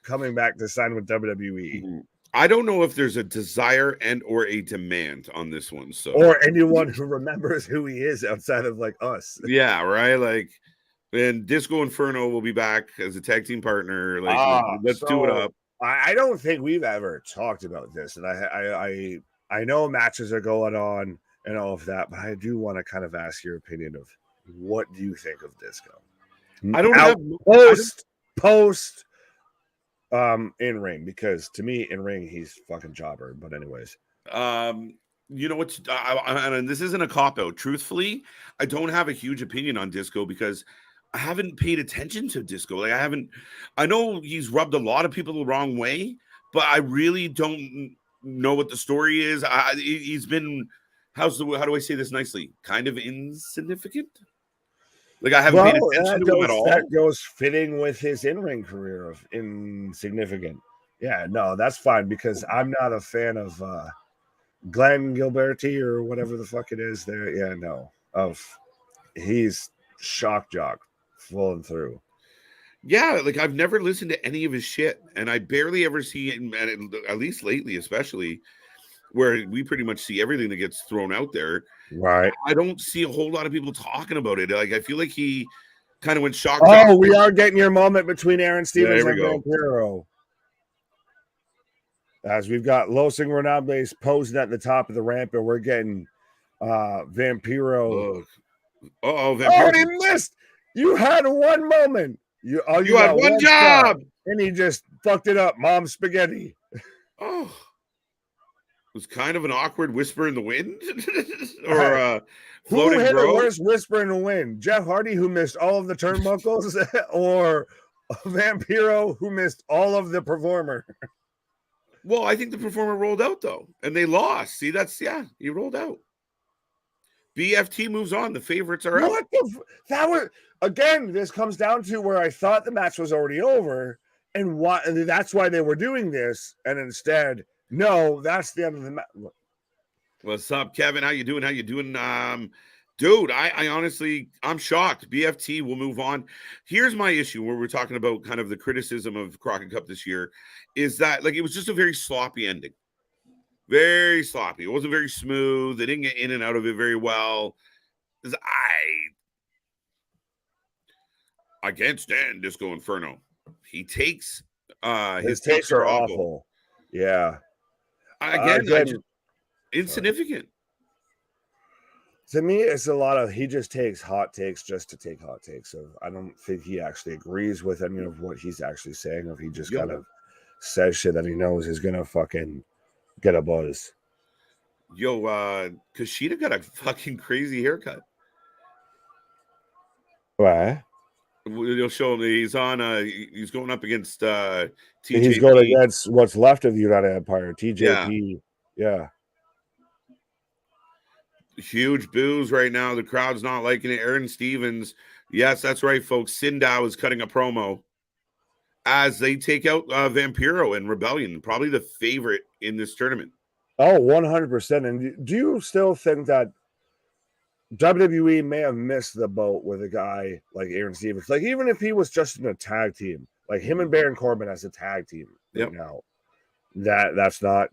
coming back to sign with WWE. I don't know if there's a desire and or a demand on this one. So, or anyone who remembers who he is outside of like us. Yeah, right. Like, and Disco Inferno will be back as a tag team partner. Like, let's do it up. I don't think we've ever talked about this, and I know matches are going on and all of that, but I do want to kind of ask your opinion of what do you think of Disco? I don't have post in ring, because to me in ring he's fucking jobber. But anyways, you know what's and this isn't a cop out. Truthfully, I don't have a huge opinion on Disco because I haven't paid attention to Disco. Like I know he's rubbed a lot of people the wrong way, but I really don't know what the story is. He's been, how do I say this nicely? Kind of insignificant. Like I haven't paid attention to him at all. That goes fitting with his in-ring career of insignificant. Yeah, no, that's fine because I'm not a fan of Glenn Gilberti or whatever the fuck it is there. Yeah, no. He's shock jock full and through. Yeah, like I've never listened to any of his shit, and I barely ever see it, and at least lately, especially where we pretty much see everything that gets thrown out there. Right. I don't see a whole lot of people talking about it. Like I feel like he kind of went shock. Oh, we are getting your moment between Aaron Stevens and Vampiro. As we've got Los Ingobernables posing at the top of the ramp, and we're getting Vampiro. Vampiro. Oh, he missed. You had one moment. You had one job. And he just fucked it up. Mom spaghetti. Oh. It was kind of an awkward whisper in the wind. Or floating who hit bro? A worse whisper in the wind? Jeff Hardy, who missed all of the turnbuckles, or Vampiro, who missed all of the performer? Well, I think the performer rolled out, though, and they lost. See, he rolled out. BFT moves on. The favorites are out. What that was again? This comes down to where I thought the match was already over, and that's why they were doing this, and instead, no, that's the end of the match. What's up, Kevin? How you doing? Dude, I honestly, I'm shocked. BFT will move on. Here's my issue where we're talking about kind of the criticism of Crockett Cup this year is that, like, it was just a very sloppy ending. Very sloppy. It wasn't very smooth. They didn't get in and out of it very well. I can't stand Disco Inferno. He takes his takes are awful. Yeah. Again, insignificant. To me, it's a lot of he just takes hot takes just to take hot takes. So I don't think he actually agrees with any of what he's actually saying. If he just kind of says shit that he knows is gonna fucking get a buzz. Yo, Kushida got a fucking crazy haircut. What? You'll show him. He's on. He's going up against TJP. He's going against what's left of the United Empire. TJP. Yeah. Huge boos right now. The crowd's not liking it. Aaron Stevens. Yes, that's right, folks. Sindow is cutting a promo as they take out Vampiro and Rebellion. Probably the favorite in this tournament. Oh, 100%. And do you still think that WWE may have missed the boat with a guy like Aaron Stevens? Like, even if he was just in a tag team, like him and Baron Corbin as a tag team right now, that's not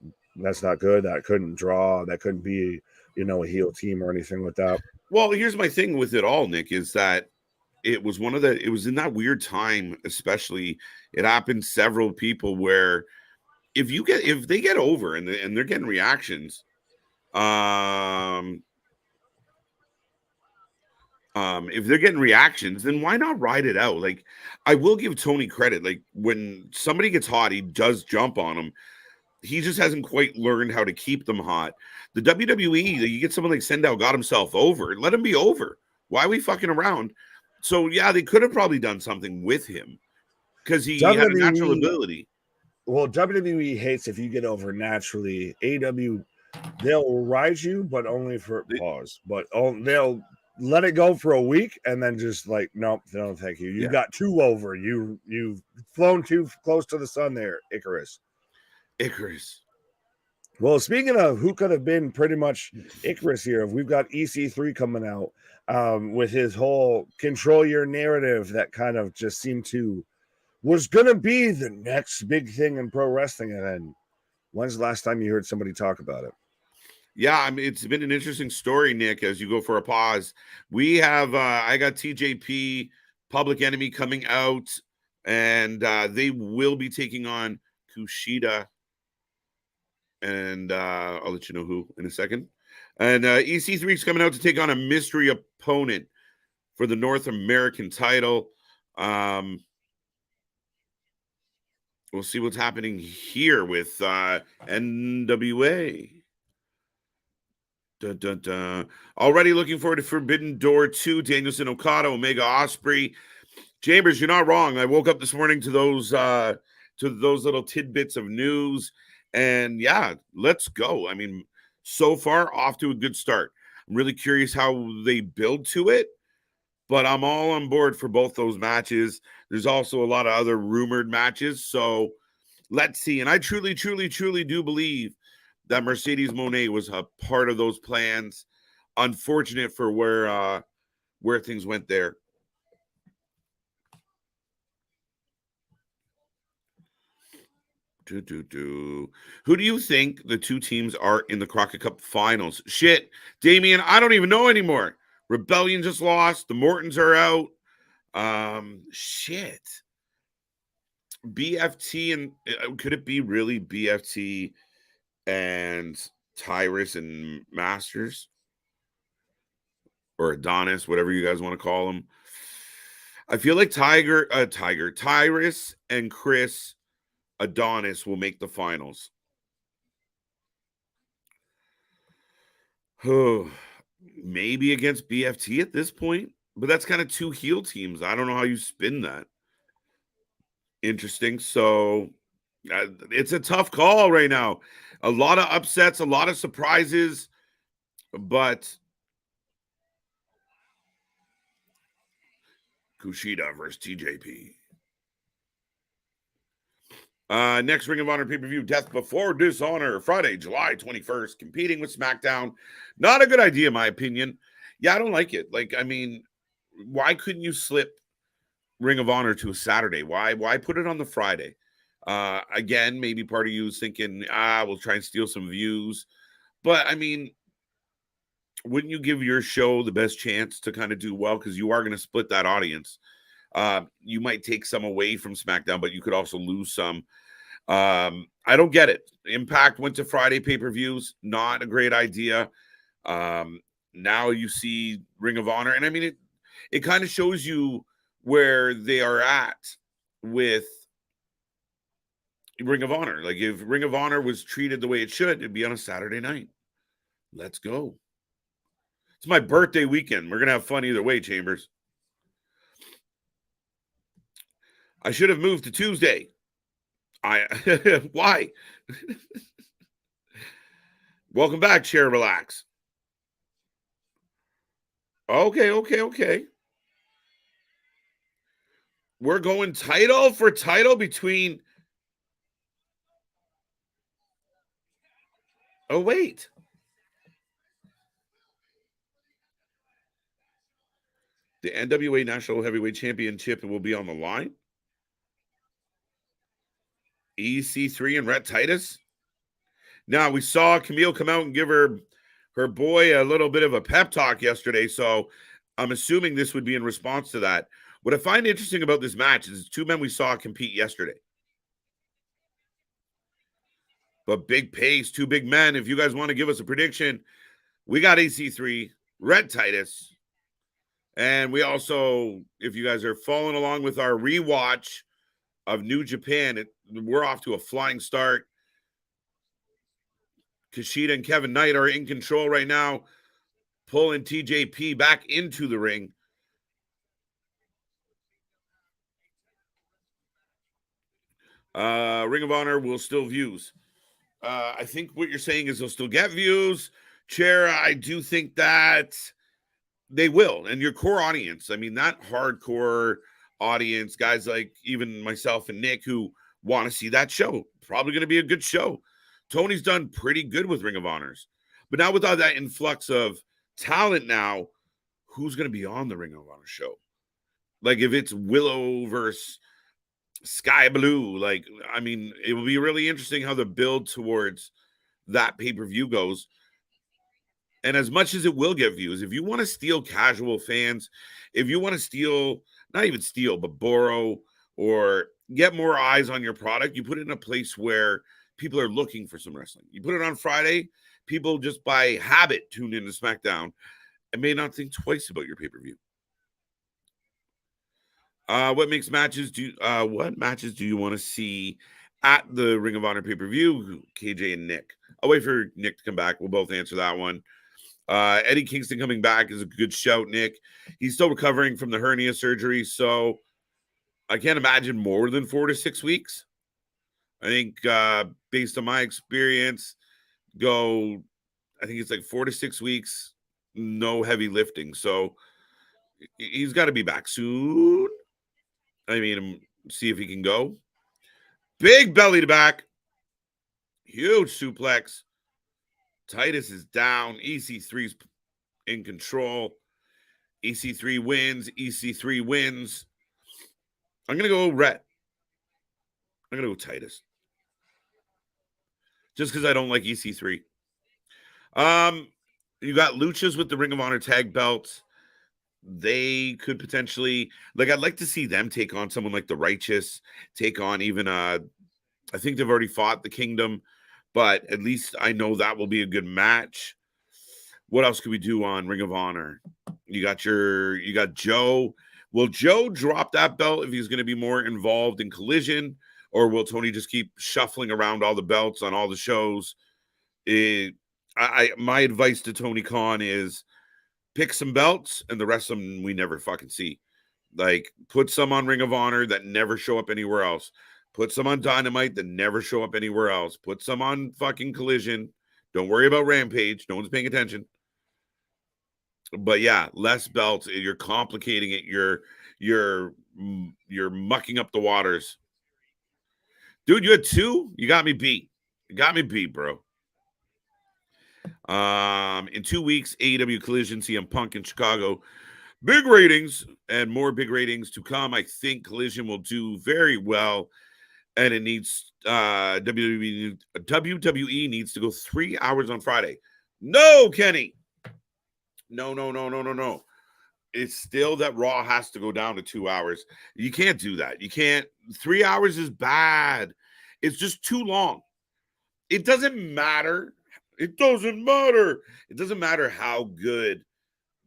good. That couldn't draw. That couldn't be, a heel team or anything like that. Well, here's my thing with it all, Nick, is that it was in that weird time, especially. It happened several people where if they get over and they're getting reactions, if they're getting reactions, then why not ride it out? Like, I will give Tony credit. Like, when somebody gets hot, he does jump on them. He just hasn't quite learned how to keep them hot. The WWE, you get someone like Sindow got himself over. Let him be over. Why are we fucking around? So, yeah, they could have probably done something with him because he had a natural ability. Well, WWE hates if you get over naturally. AW, they'll ride you, but only for pause. But they'll let it go for a week and then just like, nope, no, thank you. You got too over. You've flown too close to the sun there, Icarus. Well, speaking of who could have been pretty much Icarus here, we've got EC3 coming out with his whole control your narrative that kind of just seemed to was going to be the next big thing in pro wrestling. And then when's the last time you heard somebody talk about it? Yeah, I mean, it's been an interesting story, Nick, as you go for a pause. We have, I got TJP, Public Enemy coming out, and they will be taking on Kushida. And I'll let you know who in a second. And EC3 is coming out to take on a mystery opponent for the North American title. We'll see what's happening here with NWA. Dun, dun, dun. Already looking forward to Forbidden Door 2, Danielson Okada, Omega Ospreay. Chambers, you're not wrong. I woke up this morning to those little tidbits of news. And yeah, let's go. I mean, so far off to a good start. I'm really curious how they build to it, but I'm all on board for both those matches. There's also a lot of other rumored matches. So let's see. And I truly, truly, truly do believe that Mercedes Moné was a part of those plans. Unfortunate for where things went there. Who do you think the two teams are in the Crockett Cup finals? Shit, Damien, I don't even know anymore. Rebellion just lost. The Mortons are out. Shit. BFT and could it be really BFT and Tyrus and Masters? Or Adonis, whatever you guys want to call them. I feel like Tyrus and Chris Adonis will make the finals. Maybe against BFT at this point, but that's kind of two heel teams. I don't know how you spin that. Interesting. So it's a tough call right now. A lot of upsets, a lot of surprises, but Kushida versus TJP. Next Ring of Honor pay-per-view, Death Before Dishonor, Friday, July 21st, competing with SmackDown. Not a good idea, in my opinion. Yeah, I don't like it. Like, I mean, why couldn't you slip Ring of Honor to a Saturday? Why put it on the Friday? Again, maybe part of you is thinking, we'll try and steal some views. But, I mean, wouldn't you give your show the best chance to kind of do well? Because you are going to split that audience. You might take some away from SmackDown, but you could also lose some. I don't get it. Impact went to Friday pay-per-views. Not a great idea. Now you see Ring of Honor. And I mean, it kind of shows you where they are at with Ring of Honor. Like, if Ring of Honor was treated the way it should, it'd be on a Saturday night. Let's go. It's my birthday weekend. We're going to have fun either way, Chambers. I should have moved to Tuesday. Why? Welcome back, Share Relax. Okay. We're going title for title between... Oh, wait. The NWA National Heavyweight Championship will be on the line. EC3 and Rhett Titus. Now, we saw Camille come out and give her boy a little bit of a pep talk yesterday, so I'm assuming this would be in response to that. What I find interesting about this match is two men we saw compete yesterday. But big pace, two big men. If you guys want to give us a prediction, we got EC3, Rhett Titus, and we also, if you guys are following along with our rewatch of New Japan, we're off to a flying start. Kushida and Kevin Knight are in control right now, pulling TJP back into the ring. Ring of Honor will still views. I think what you're saying is they'll still get views. Chair, I do think that they will. And your core audience, I mean, that hardcore audience, guys like even myself and Nick who want to see that show, probably going to be a good show. Tony's done pretty good with Ring of Honors. But now with all that influx of talent now, who's going to be on the Ring of Honor show? Like if it's Willow versus Sky Blue, like, I mean, it will be really interesting how the build towards that pay-per-view goes. And as much as it will get views, if you want to steal casual fans, if you want to steal, not even steal, but borrow or get more eyes on your product, you put it in a place where people are looking for some wrestling. You put it on Friday, people just by habit tune into SmackDown and may not think twice about your pay-per-view. What matches do you want to see at the Ring of Honor pay-per-view? KJ and Nick. I'll wait for Nick to come back. We'll both answer that one. Eddie Kingston coming back is a good shout, Nick. He's still recovering from the hernia surgery, so I can't imagine more than 4 to 6 weeks. I think based on my experience, I think it's like 4 to 6 weeks, no heavy lifting. So he's got to be back soon. I mean, see if he can go. Big belly to back. Huge suplex. Titus is down. EC3's in control. EC3 wins. EC3 wins. I'm going to go Rhett. I'm going to go Titus. Just because I don't like EC3. You got Luchas with the Ring of Honor tag belts. They could potentially, like, I'd like to see them take on someone like the Righteous, take on even, I think they've already fought the Kingdom, but at least I know that will be a good match. What else could we do on Ring of Honor? You got Joe. Will Joe drop that belt if he's going to be more involved in Collision, or will Tony just keep shuffling around all the belts on all the shows? My advice to Tony Khan is pick some belts and the rest of them we never fucking see. Like, put some on Ring of Honor that never show up anywhere else. Put some on Dynamite that never show up anywhere else. Put some on fucking Collision. Don't worry about Rampage. No one's paying attention. But yeah, less belts. You're complicating it. You're you're mucking up the waters. Dude, you had 2? You got me beat. You got me beat, bro. In 2 weeks, AEW Collision, CM Punk in Chicago. Big ratings and more big ratings to come. I think Collision will do very well, and it needs WWE needs to go 3 hours on Friday. No, Kenny. No. It's still that Raw has to go down to 2 hours. You can't do that. You can't. 3 hours is bad. It's just too long. It doesn't matter. It doesn't matter. It doesn't matter how good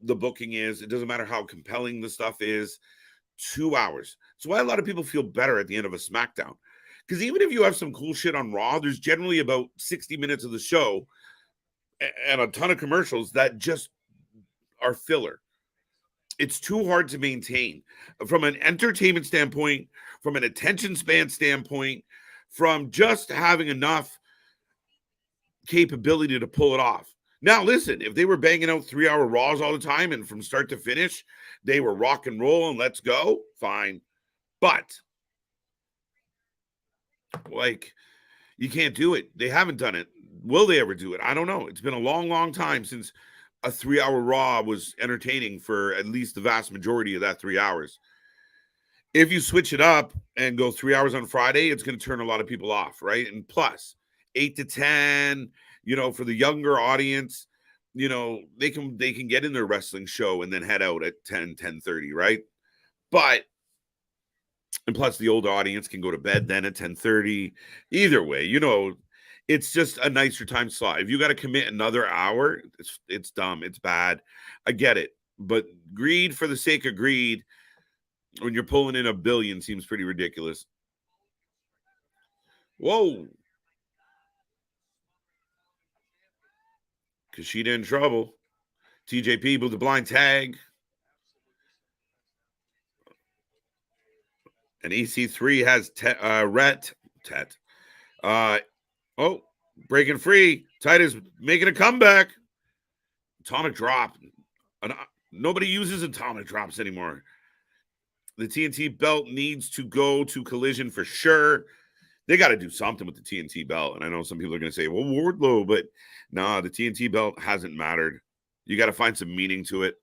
the booking is. It doesn't matter how compelling the stuff is. 2 hours. That's why a lot of people feel better at the end of a SmackDown. Because even if you have some cool shit on Raw, there's generally about 60 minutes of the show and a ton of commercials that just are filler. It's too hard to maintain from an entertainment standpoint, from an attention span standpoint, from just having enough capability to pull it off. Now, listen, if they were banging out 3-hour Raws all the time and from start to finish, they were rock and roll and let's go, fine. But, like, you can't do it. They haven't done it. Will they ever do it? I don't know. It's been a long, long time since a 3-hour Raw was entertaining for at least the vast majority of that 3 hours. If you switch it up and go 3 hours on Friday, it's going to turn a lot of people off, right? And plus, 8 to 10, for the younger audience, they can get in their wrestling show and then head out at 10:30, right? But, and plus the older audience can go to bed then at 10:30. Either way, it's just a nicer time slot. If you got to commit another hour, it's dumb. It's bad. I get it. But greed for the sake of greed, when you're pulling in $1 billion, seems pretty ridiculous. Whoa. Kushida in trouble. TJP with the blind tag. And EC3 has Tet. Breaking free. Titus making a comeback. Atomic drop. Nobody uses atomic drops anymore. The TNT belt needs to go to Collision for sure. They got to do something with the TNT belt. And I know some people are going to say, well, Wardlow, but no, the TNT belt hasn't mattered. You got to find some meaning to it.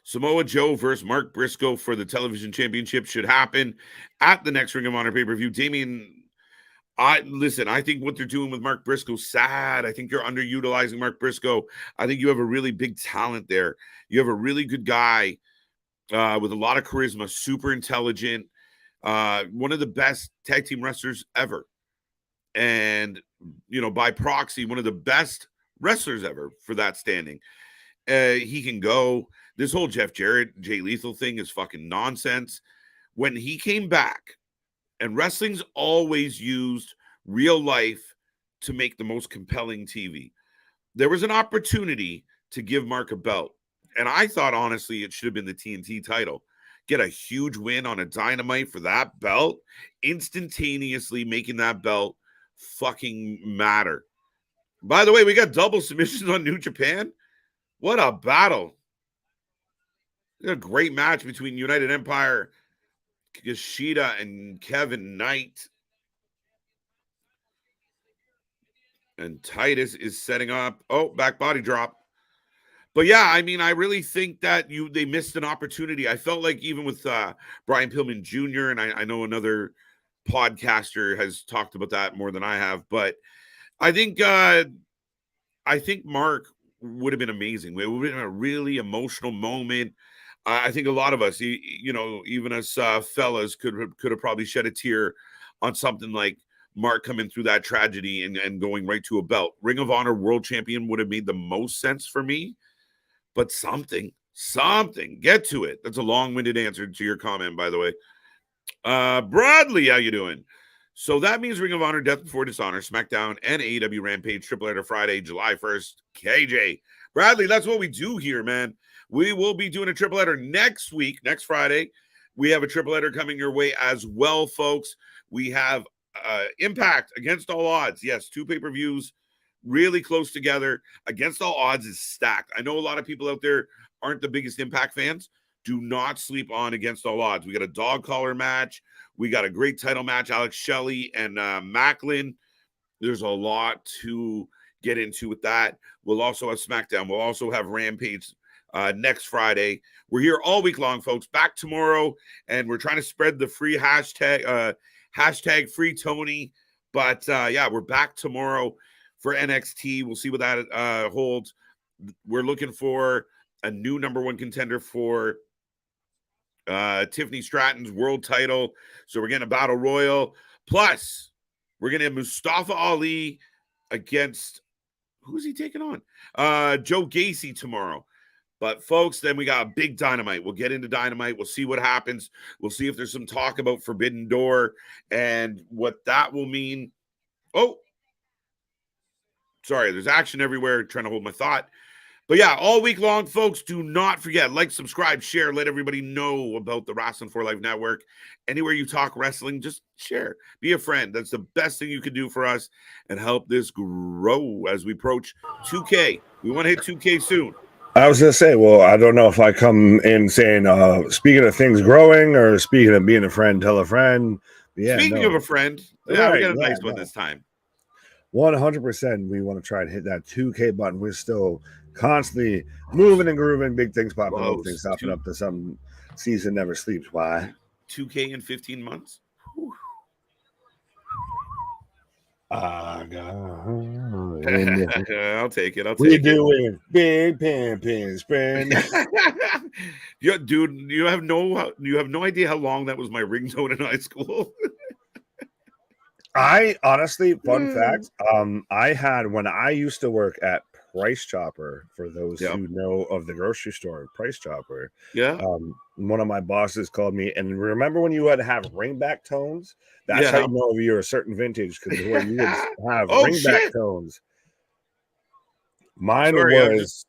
Samoa Joe versus Mark Briscoe for the television championship should happen at the next Ring of Honor pay-per-view. Damien, I think what they're doing with Mark Briscoe's sad. I think you're underutilizing Mark Briscoe. I think you have a really big talent there. You have a really good guy with a lot of charisma, super intelligent, one of the best tag team wrestlers ever. And, by proxy, one of the best wrestlers ever for that standing. He can go. This whole Jeff Jarrett, Jay Lethal thing is fucking nonsense. When he came back, and wrestling's always used real life to make the most compelling TV. There was an opportunity to give Mark a belt. And I thought, honestly, it should have been the TNT title. Get a huge win on a Dynamite for that belt, instantaneously making that belt fucking matter. By the way, we got double submissions on New Japan. What a battle. A great match between United Empire, Kushida, and Kevin Knight. And Titus is setting up. Back body drop. But yeah, I really think that they missed an opportunity. I felt like even with Brian Pillman Jr., and I know another podcaster has talked about that more than I have, but I think Mark would have been amazing. It would have been a really emotional moment. I think a lot of us, even us fellas, could have probably shed a tear on something like Mark coming through that tragedy and going right to a belt. Ring of Honor World Champion would have made the most sense for me. But something, get to it. That's a long-winded answer to your comment, by the way. Bradley, how you doing? So that means Ring of Honor, Death Before Dishonor, SmackDown, and AEW Rampage Triple Header Friday, July 1st. KJ. Bradley, that's what we do here, man. We will be doing a triple header next week, next Friday. We have a triple header coming your way as well, folks. We have Impact Against All Odds. Yes, 2 pay-per-views really close together. Against All Odds is stacked. I know a lot of people out there aren't the biggest Impact fans. Do not sleep on Against All Odds. We got a dog collar match. We got a great title match, Alex Shelley and Macklin. There's a lot to get into with that. We'll also have SmackDown. We'll also have Rampage next Friday. We're here all week long, folks. Back tomorrow, and we're trying to spread the free hashtag free Tony. But yeah, we're back tomorrow for NXT. We'll see what that holds. We're looking for a new number one contender for Tiffany Stratton's world title. So we're getting a battle royal. Plus, we're going to have Mustafa Ali against, who's he taking on? Joe Gacy tomorrow. But folks, then we got a big Dynamite. We'll get into Dynamite. We'll see what happens. We'll see if there's some talk about Forbidden Door and what that will mean. Oh, sorry. There's action everywhere. Trying to hold my thought. But yeah, all week long, folks, do not forget, like, subscribe, share, let everybody know about the Wrasslin for Life Network. Anywhere you talk wrestling, just share. Be a friend. That's the best thing you can do for us and help this grow as we approach 2K. We want to hit 2K soon. I was going to say, well, I don't know if I come in saying, speaking of things growing or speaking of being a friend, tell a friend. Yeah, speaking of a friend, yeah, we got a nice one this time. 100%. We want to try and hit that 2K button. We're still constantly moving and grooving, big things popping, little things popping up to some season never sleeps. Why? 2K in 15 months? I'll take it. We're doing big pin sprint. Yeah, dude, you have no idea how long that was my ringtone in high school. I honestly, fun fact, I had, when I used to work at Price Chopper, for those who know of the grocery store, Price Chopper. Yeah. One of my bosses called me, and remember when you would have ringback tones? That's how you know if you're a certain vintage, because the way you would have ringback tones. Mine was.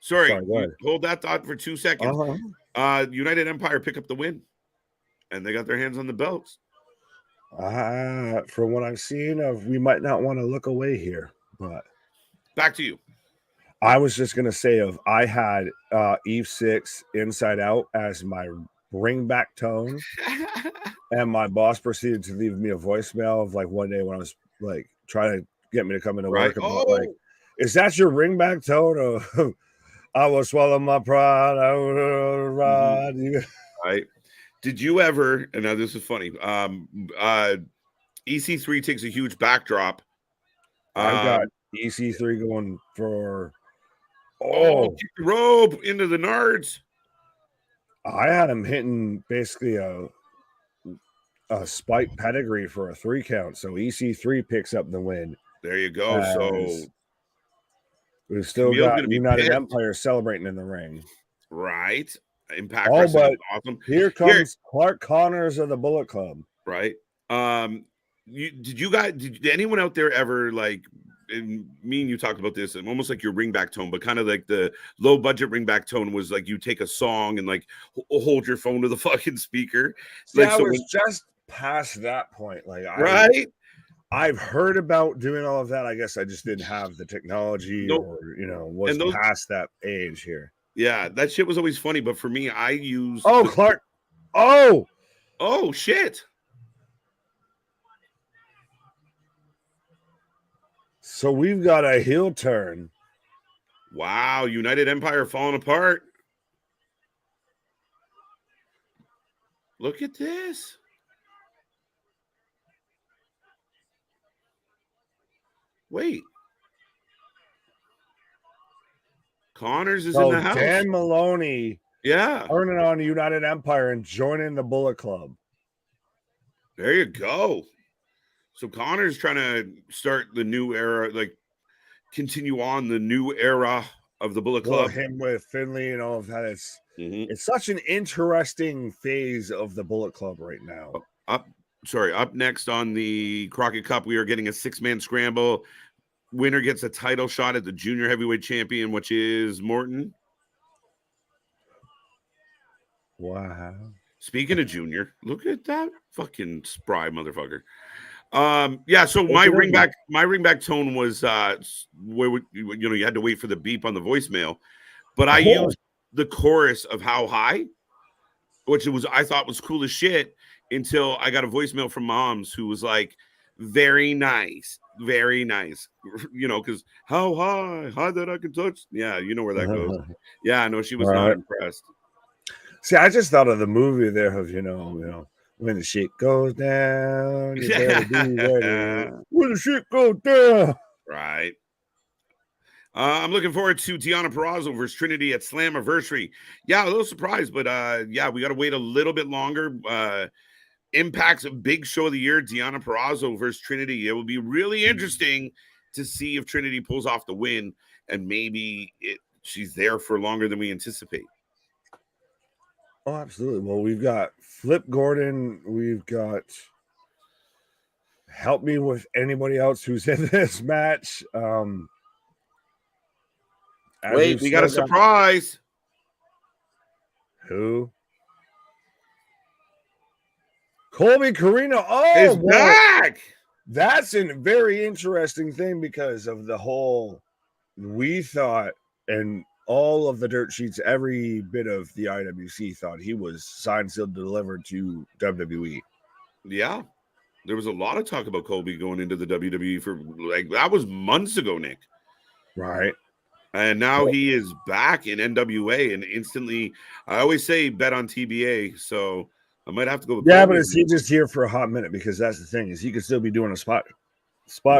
Sorry, hold that thought for 2 seconds. United Empire pick up the win, and they got their hands on the belts. From what I've seen, we might not want to look away here, but back to you. I was just gonna say, I had Eve 6 Inside Out as my ringback tone, and my boss proceeded to leave me a voicemail of like one day when I was like trying to get me to come into work about like, is that your ringback tone? Or I will swallow my pride. I will ride. Right. Did you ever? And now this is funny. EC3 takes a huge backdrop. I got EC3 going for kick the rope into the nards. I had him hitting basically a spike pedigree for a 3 count, so EC3 picks up the win. There you go. So we've still got United Empire celebrating in the ring, right? Impact Wrestling is awesome. Here comes Clark Connors of the Bullet Club, right? Did anyone out there ever, like, and me and you talked about this, and almost like your ringback tone, but kind of like the low budget ringback tone was like you take a song and like hold your phone to the fucking speaker. Like, I was just past that point. Like, I've heard about doing all of that. I guess I just didn't have the technology, or was past that age here. Yeah, that shit was always funny, but for me, I used Clark. Oh shit. So we've got a heel turn. Wow, United Empire falling apart. Look at this. Wait. Connors is in the house. Dan Maloney. Turning on United Empire and joining the Bullet Club. There you go. So Connor's trying to start the new era, like continue on the new era of the Bullet Club. Him with Finley and all of that. It's such an interesting phase of the Bullet Club right now. Up next on the Crockett Cup, we are getting a 6-man scramble. Winner gets a title shot at the junior heavyweight champion, which is Morton. Wow. Speaking of junior, look at that fucking spry motherfucker. Yeah, so my ringback tone was where you had to wait for the beep on the voicemail, but I used the chorus of How High, which I thought was cool as shit until I got a voicemail from Moms who was like, very nice, because how high that I can touch. Yeah, you know where that goes. Yeah, no, she was not impressed. See, I just thought of the movie there of, when the shit goes down, you better be ready. When the shit goes down. Right. I'm looking forward to Deonna Purrazzo versus Trinity at Slammiversary. Yeah, a little surprised, but yeah, we got to wait a little bit longer. Impact's a big show of the year. Deonna Purrazzo versus Trinity. It will be really interesting to see if Trinity pulls off the win, and maybe she's there for longer than we anticipate. Oh, absolutely. Well, we've got Flip Gordon. We've got help me with anybody else who's in this match. Wait, we got a surprise. Who? Colby Corino. Oh, is back. That's a very interesting thing because of the whole, we thought, and all of the dirt sheets, every bit of the IWC thought he was signed, sealed, delivered to WWE. Yeah. There was a lot of talk about Colby going into the WWE for that was months ago, Nick. Right. And now he is back in NWA and instantly, I always say bet on TBA. So I might have to go with Colby. But is he just here for a hot minute? Because that's the thing, is he could still be doing a spot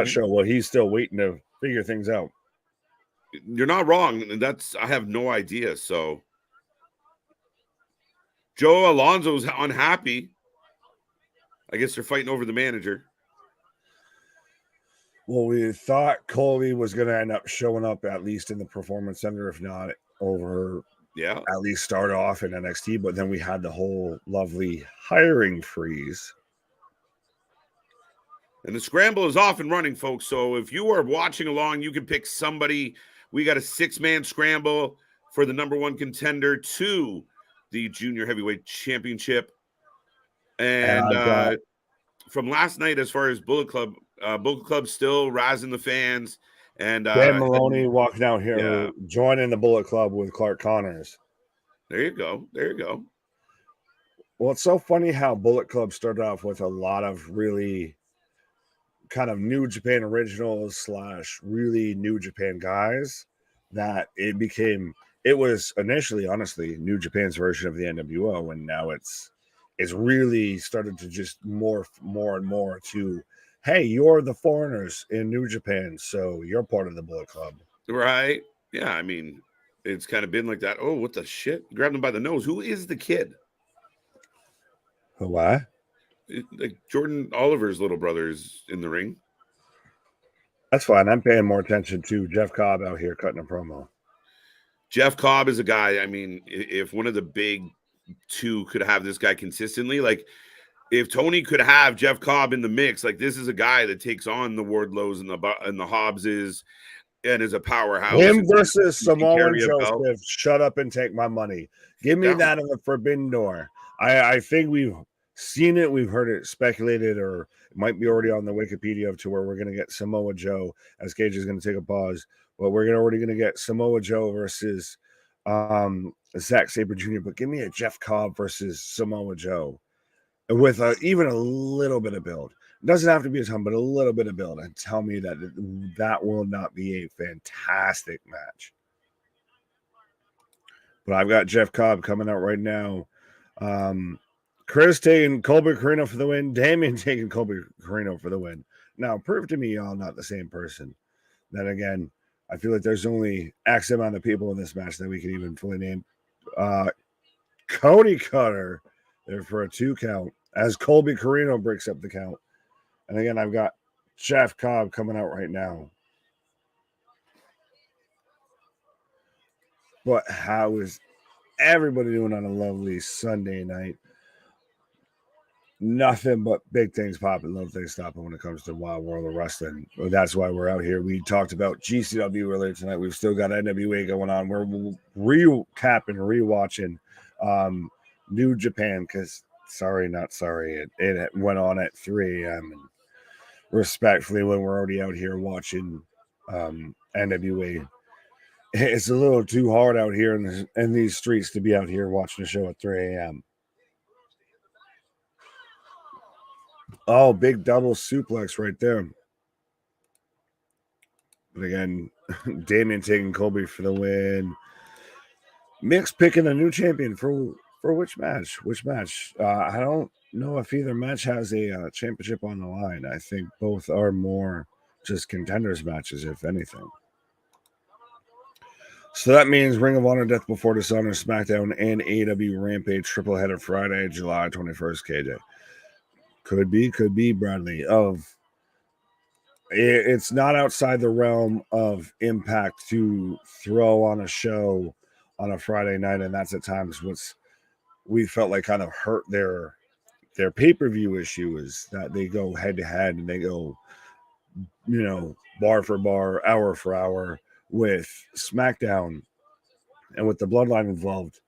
show while he's still waiting to figure things out. You're not wrong. I have no idea. So Joe Alonso's unhappy. I guess they're fighting over the manager. Well, we thought Colby was going to end up showing up at least in the Performance Center, if not over. Yeah. At least start off in NXT, but then we had the whole lovely hiring freeze. And the scramble is off and running, folks. So if you are watching along, you can pick somebody. We got a 6-man scramble for the number 1 contender to the Junior Heavyweight Championship. And from last night, as far as Bullet Club still razzing the fans. And Dan Maloney walking out here, joining the Bullet Club with Clark Connors. There you go. Well, it's so funny how Bullet Club started off with a lot of really kind of New Japan originals / really New Japan guys, that it was initially, honestly, New Japan's version of the NWO, and now it's really started to just morph more and more to, hey, you're the foreigners in New Japan, so you're part of the Bullet Club. Right. Yeah, I mean, it's kind of been like that. Oh, what the shit? Grabbed him by the nose. Who is the kid? Why? Like Jordan Oliver's little brother is in the ring. That's fine. I'm paying more attention to Jeff Cobb out here cutting a promo. Jeff Cobb is a guy, I mean, if one of the big 2 could have this guy consistently, like if Tony could have Jeff Cobb in the mix, like this is a guy that takes on the Wardlows and the Hobbses and is a powerhouse. Him versus Samoa Joseph. Shut up and take my money. Give me that in the Forbidden Door. I think we've seen it. We've heard it speculated, or it might be already on the Wikipedia to where we're going to get Samoa Joe, as Cage is going to take a pause. But we're already going to get Samoa Joe versus Zack Sabre Jr. But give me a Jeff Cobb versus Samoa Joe with even a little bit of build. It doesn't have to be a ton, but a little bit of build. And tell me that will not be a fantastic match. But I've got Jeff Cobb coming out right now. Chris taking Colby Corino for the win. Damien taking Colby Corino for the win. Now, prove to me y'all not the same person. Then again, I feel like there's only X amount of people in this match that we can even fully name. Cody Cutter there for a 2 count as Colby Corino breaks up the count. And again, I've got Jeff Cobb coming out right now. But how is everybody doing on a lovely Sunday night? Nothing but big things popping, little things stopping when it comes to Wild World of Wrestling. Well, that's why we're out here. We talked about GCW earlier tonight. We've still got NWA going on. We're recapping, rewatching New Japan because, sorry, not sorry, it went on at 3 a.m. respectfully, when we're already out here watching NWA. It's a little too hard out here in these streets to be out here watching a show at 3 a.m. Oh, big double suplex right there. But again, Damien taking Colby for the win. Mix picking a new champion for which match? Which match? I don't know if either match has a championship on the line. I think both are more just contenders matches, if anything. So that means Ring of Honor, Death Before Dishonor, SmackDown, and AEW Rampage triple header Friday, July 21st, KJ. Could be, Bradley. It's not outside the realm of Impact to throw on a show on a Friday night, and that's at times what's we felt like kind of hurt their pay-per-view issue is that they go head-to-head and they go, bar for bar, hour for hour with SmackDown, and with the Bloodline involved,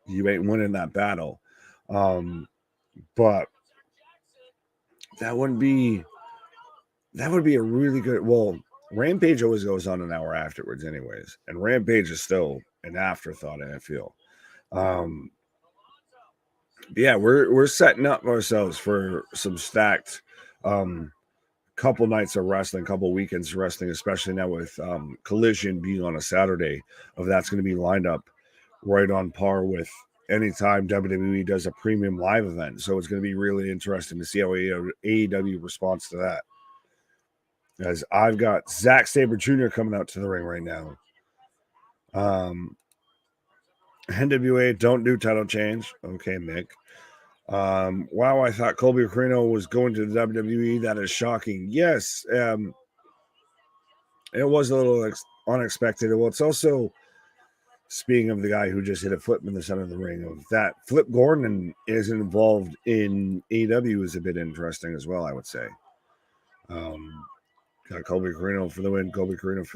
you ain't winning that battle. But that would be a really good. Well, Rampage always goes on an hour afterwards, anyways, and Rampage is still an afterthought. I feel. Yeah, we're setting up ourselves for some stacked couple nights of wrestling, couple weekends of wrestling, especially now with Collision being on a Saturday. That's going to be lined up right on par with anytime WWE does a premium live event. So it's going to be really interesting to see how AEW responds to that. As I've got Zack Sabre Jr. coming out to the ring right now. NWA, don't do title change. Okay, Mick. Wow, I thought Colby Corino was going to the WWE. That is shocking. Yes, it was a little unexpected. Well, it's also, speaking of the guy who just hit a flip in the center of the ring, of that Flip Gordon is involved in AEW is a bit interesting as well, I would say. Got Colby Corino for the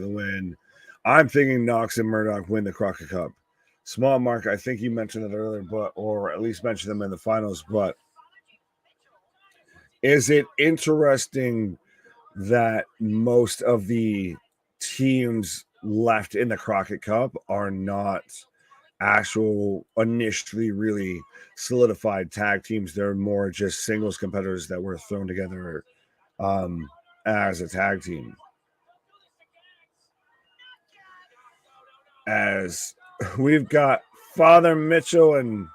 win. I'm thinking Knox and Murdoch win the Crockett Cup. Small mark, I think you mentioned it earlier, or at least mentioned them in the finals, but is it interesting that most of the teams left in the Crockett Cup are not actual initially really solidified tag teams? They're more just singles competitors that were thrown together as a tag team. As we've got Father Mitchell and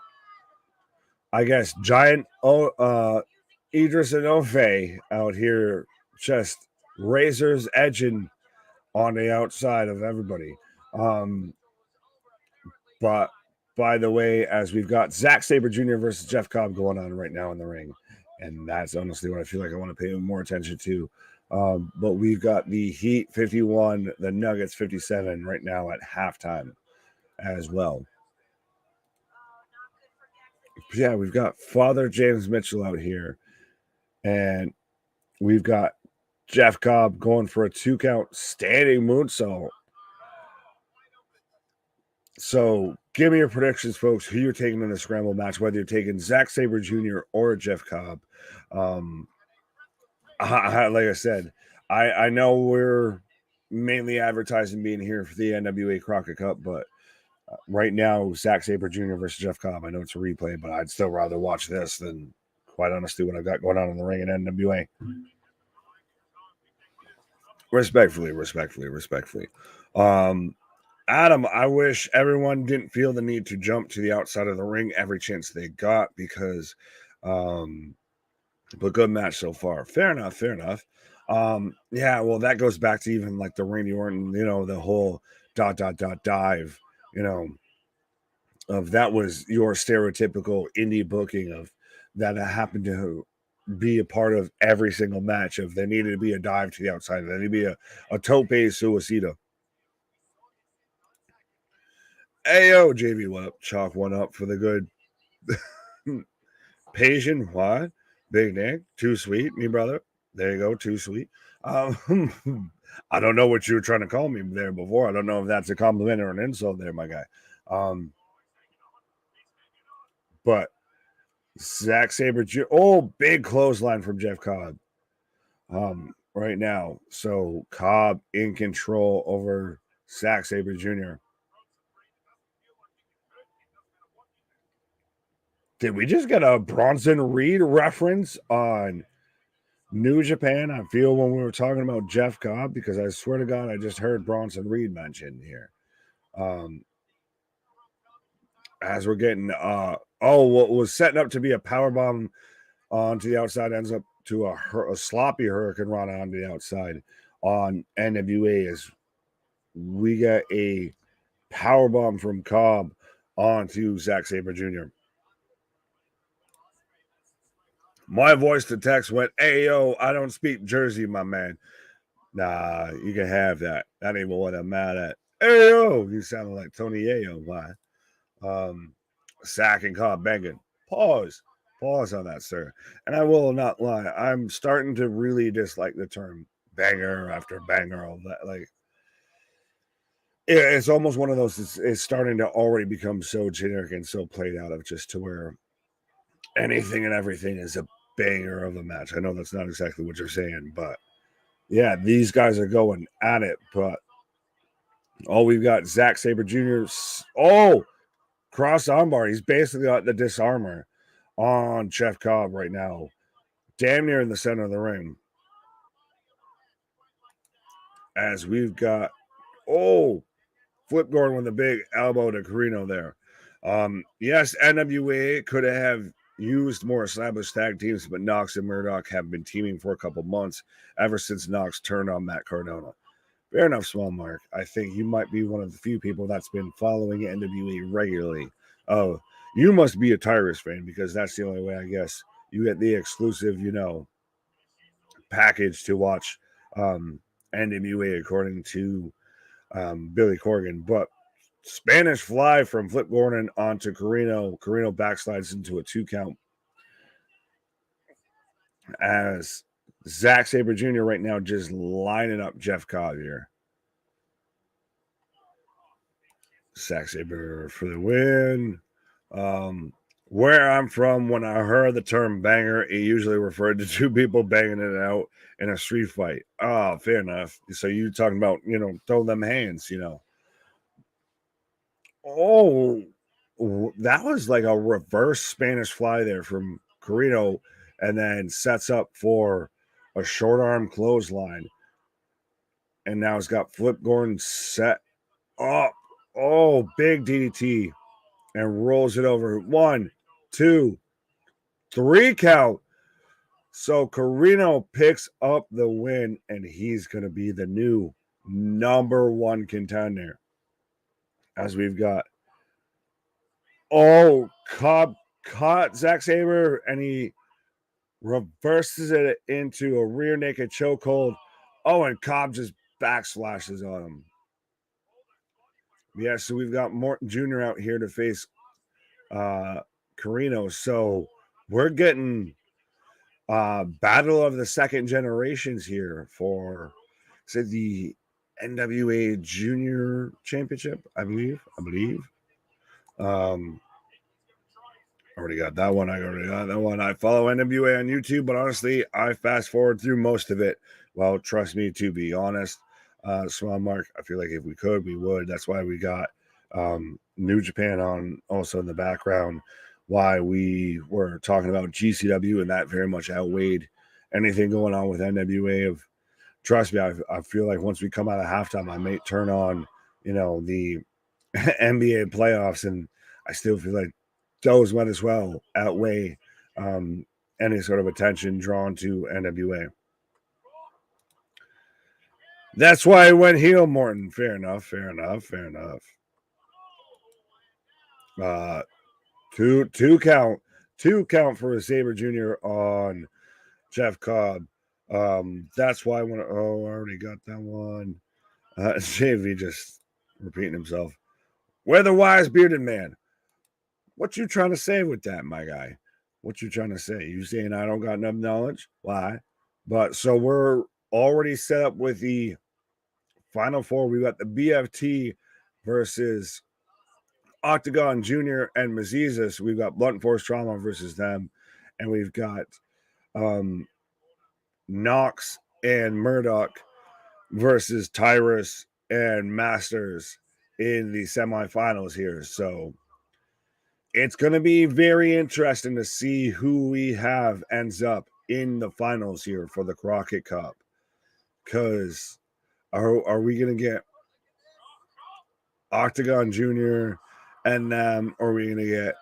I guess Giant Idris and Ofe out here just razors edging on the outside of everybody. But by the way, as we've got Zack Sabre Jr. versus Jeff Cobb going on right now in the ring, and that's honestly what I feel like I want to pay more attention to. But we've got the Heat 51, the Nuggets 57 right now at halftime as well. Yeah, we've got Father James Mitchell out here, and we've got Jeff Cobb going for a 2-count standing moonsault. So give me your predictions, folks, who you're taking in the scramble match, whether you're taking Zack Sabre Jr. or Jeff Cobb. Like I said, I know we're mainly advertising being here for the NWA Crockett Cup, but right now, Zack Sabre Jr. versus Jeff Cobb. I know it's a replay, but I'd still rather watch this than, quite honestly, what I've got going on in the ring in NWA. Respectfully. Adam, I wish everyone didn't feel the need to jump to the outside of the ring every chance they got because, but good match so far. Fair enough. Yeah, well, that goes back to even like the Randy Orton, the whole ... dive, of that was your stereotypical indie booking of that happened to be a part of every single match of there needed to be a dive to the outside. There needed to be a tope suicida. Ayo, JV, what up? Chalk one up for the good. Patience, what? Big Nick, too sweet, me brother. There you go, too sweet. I don't know what you were trying to call me there before. I don't know if that's a compliment or an insult there, my guy. But Zack Sabre Jr. Oh, big clothesline from Jeff Cobb. right now. So Cobb in control over Zack Sabre Jr. Did we just get a Bronson Reed reference on New Japan? I feel when we were talking about Jeff Cobb, because I swear to God, I just heard Bronson Reed mentioned here. As we're getting, what was setting up to be a powerbomb onto the outside ends up to a sloppy Hurricane Rana on the outside on NWA as we get a powerbomb from Cobb onto Zack Sabre Jr. My voice to text went, "Hey, yo, I don't speak Jersey, my man." Nah, you can have that. That ain't what I'm mad at. Hey, yo, you sound like Tony Yayo. Why? Sack and Cobb banging. Pause on that, sir. And I will not lie, I'm starting to really dislike the term banger after banger. All that, like, it's almost one of those. It's starting to already become so generic and so played out of just to where anything and everything is a banger of a match. I know that's not exactly what you're saying, but yeah, these guys are going at it. But we've got Zack Sabre Jr. Cross armbar. He's basically got the disarmor on Jeff Cobb right now, damn near in the center of the ring. As we've got, Flip Gordon with a big elbow to Carino there. Yes, NWA could have used more established tag teams, but Knox and Murdoch have been teaming for a couple months ever since Knox turned on Matt Cardona. Fair enough, Small Mark. I think you might be one of the few people that's been following NWA regularly. Oh, you must be a Tyrus fan, because that's the only way, I guess, you get the exclusive, package to watch NWA, according to Billy Corgan. But Spanish fly from Flip Gordon onto Carino. Carino backslides into a 2 count. As Zack Sabre Jr. right now just lining up Jeff Cobb here. Zack Sabre for the win. Where I'm from, when I heard the term banger, it usually referred to two people banging it out in a street fight. Oh, fair enough. So you talking about, throw them hands, Oh, that was like a reverse Spanish fly there from Carino, and then sets up for a short arm clothesline. And now it's got Flip Gordon set up. Oh, big DDT. And rolls it over. 1, 2, 3 count. So Carino picks up the win, and he's going to be the new number 1 contender. As we've got, Cobb caught Zack Sabre, and he reverses it into a rear naked chokehold. And Cobb just backslashes on him. Yeah, so we've got Morton Jr. out here to face Carino. So we're getting battle of the second generations here for the NWA Junior Championship, I believe. Already got that one. I follow NWA on YouTube, but honestly, I fast forward through most of it. Well, trust me, to be honest, Small Mark, I feel like if we could, we would. That's why we got New Japan on also in the background. Why we were talking about GCW, and that very much outweighed anything going on with NWA. Trust me, I feel like once we come out of halftime, I may turn on, the NBA playoffs, and I still feel like those might as well outweigh any sort of attention drawn to NWA. That's why I went heel, Morton. Fair enough. Two count for a Sabre Jr. on Jeff Cobb. That's why I went. I already got that one. JV just repeating himself. We're the wise bearded man. What you trying to say with that, my guy? What you trying to say? You saying I don't got enough knowledge? Why? But so we're already set up with the Final 4. We got the BFT versus Octagon Jr. and Mazizus. We've got Blunt Force Trauma versus them. And we've got Knox and Murdoch versus Tyrus and Masters in the semifinals here. So it's going to be very interesting to see who we have ends up in the finals here for the Crockett Cup. Because are we going to get Octagon Jr. and them, or are we going to get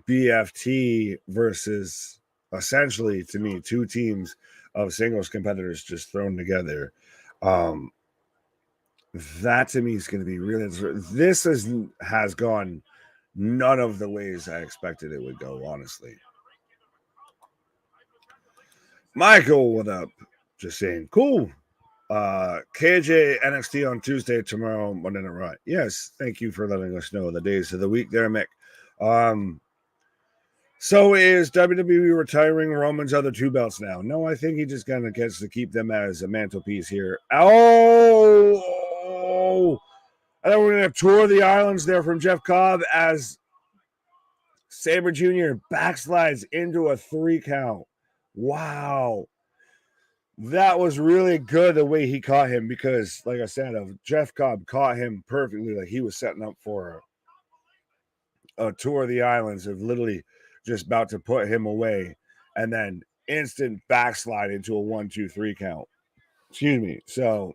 BFT versus essentially, to me, two teams of singles competitors just thrown together? That to me is going to be really interesting. This has gone none of the ways I expected it would go, honestly. Michael, what up? Just saying, cool. KJ NXT on Tuesday, tomorrow, Monday Night Raw. Yes, thank you for letting us know the days of the week there, Mick. So is WWE retiring Roman's other two belts now? No, I think he just kind of gets to keep them as a mantelpiece here. Oh, I thought we were going to tour the islands there from Jeff Cobb as Sabre Jr. backslides into a 3 count. Wow. That was really good the way he caught him because, like I said, Jeff Cobb caught him perfectly. Like he was setting up for a tour of the islands of literally just about to put him away and then instant backslide into a 1-2-3 count. Excuse me. So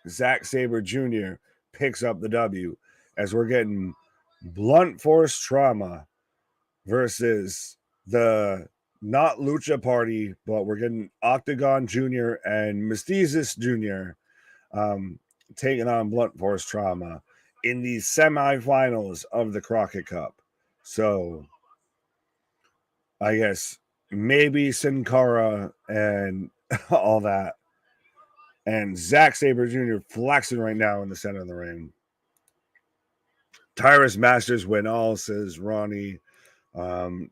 Zack Sabre Jr. picks up the W as we're getting blunt force trauma versus the not Lucha Party, but we're getting Octagon Jr. and Mestizos Jr. Taking on blunt force trauma in the semifinals of the Crockett Cup. So I guess maybe Sin Cara and all that. And Zack Sabre Jr. flexing right now in the center of the ring. Tyrus Masters win all, says Ronnie.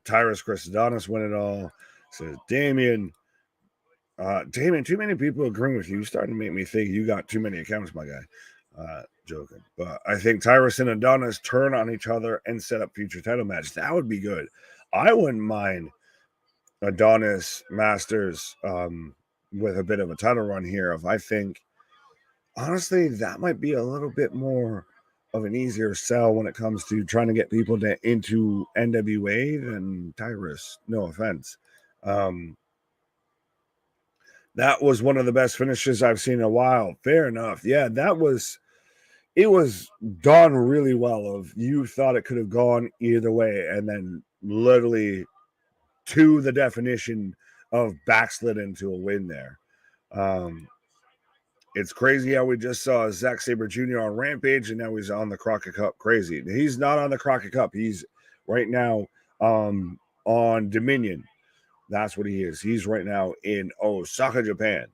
Tyrus Chris Adonis win it all, says Damien. Damien, too many people agreeing with you. You're starting to make me think you got too many accounts, my guy. Joking. But I think Tyrus and Adonis turn on each other and set up future title match. That would be good. I wouldn't mind Adonis Masters with a bit of a title run here. If I think, honestly, that might be a little bit more of an easier sell when it comes to trying to get people into NWA than Tyrus. No offense. That was one of the best finishes I've seen in a while. Fair enough. Yeah, it was done really well. Of you thought it could have gone either way, and then literally to the definition of backslid into a win there. It's crazy how we just saw Zack Sabre Jr. on Rampage, and now he's on the Crockett Cup. Crazy. He's not on the Crockett Cup. He's right now on Dominion. That's what he is. He's right now in Osaka, Japan.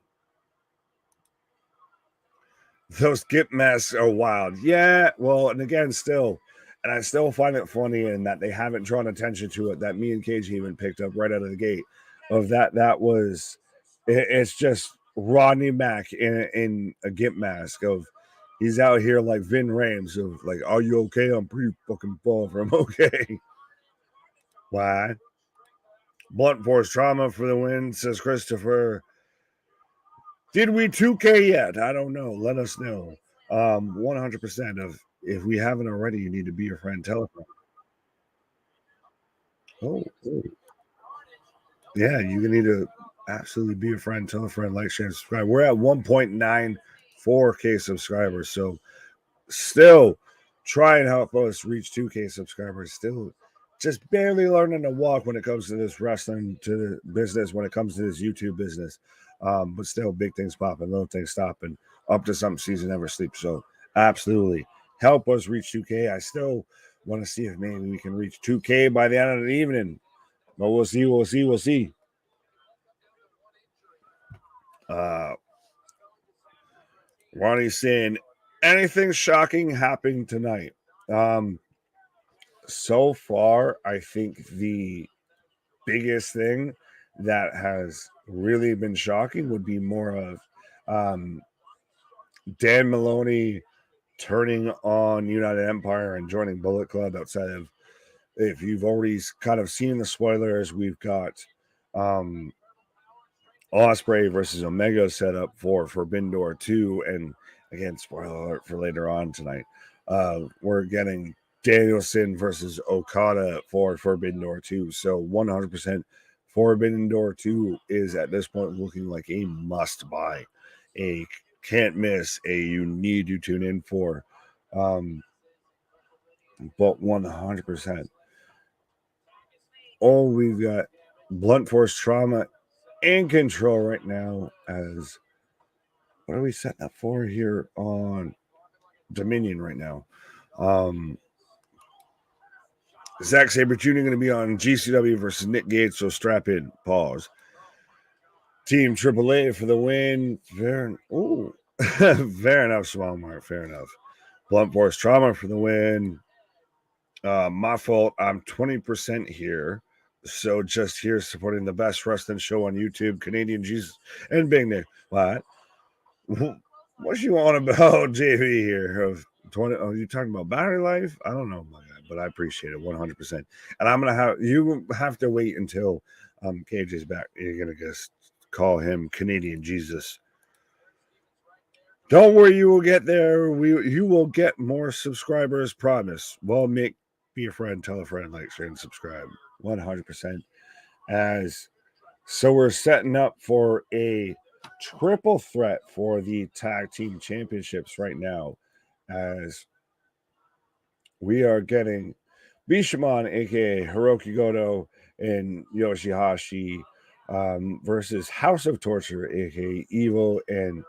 Those skip masks are wild. Yeah, well, and again, still, and I still find it funny in that they haven't drawn attention to it, that me and KG even picked up right out of the gate of that was, it's just Rodney Mack in a gimp mask of, he's out here like Vin Rhames of like, are you okay? I'm pretty fucking far from okay. Why? Blunt force trauma for the win, says Christopher. Did we 2K yet? I don't know. Let us know. 100% of, if we haven't already, you need to be a friend. Tell a friend. Oh. Yeah, you need to absolutely be a friend. Tell a friend, like, share, and subscribe. We're at 1.94K subscribers. So still try and help us reach 2K subscribers. Still just barely learning to walk when it comes to this wrestling, to the business, when it comes to this YouTube business. But still, big things popping, little things stopping, up to something season never sleeps. So absolutely help us reach 2K. I still want to see if maybe we can reach 2K by the end of the evening. But we'll see. Ronnie's saying, anything shocking happening tonight? So far, I think the biggest thing that has really been shocking would be more of Dan Maloney turning on United Empire and joining Bullet Club. Outside of, if you've already kind of seen the spoilers, we've got a Ospreay versus Omega set up for Forbidden Door 2. And again, spoiler alert for later on tonight. We're getting Danielson versus Okada for Forbidden Door 2. So 100% Forbidden Door 2 is at this point looking like a must buy, a can't miss, a you need to tune in for. But 100%. Oh, we've got Blunt Force Trauma in control right now. As what are we setting up for here on Dominion right now? Zack Sabre Jr. going to be on GCW versus Nick Gates, so strap in. Pause. Team AAA for the win. Fair enough, Small Mark. Fair enough. Blunt Force Trauma for the win. My fault. I'm 20% here. So just here supporting the best wrestling show on YouTube, Canadian Jesus and Big Nick. What you want about JV here? Of 20? Oh, you talking about battery life? I don't know, my guy, but I appreciate it 100%. And I'm gonna have to wait until KJ's back. You're gonna just call him Canadian Jesus. Don't worry, you will get there. You will get more subscribers, promise. Well, Mick, be a friend, tell a friend, like, share, and subscribe. 100%. So we're setting up for a triple threat for the tag team championships right now, as we are getting Bishamon, aka Hiroki Goto, and Yoshihashi versus House of Torture, aka Evil and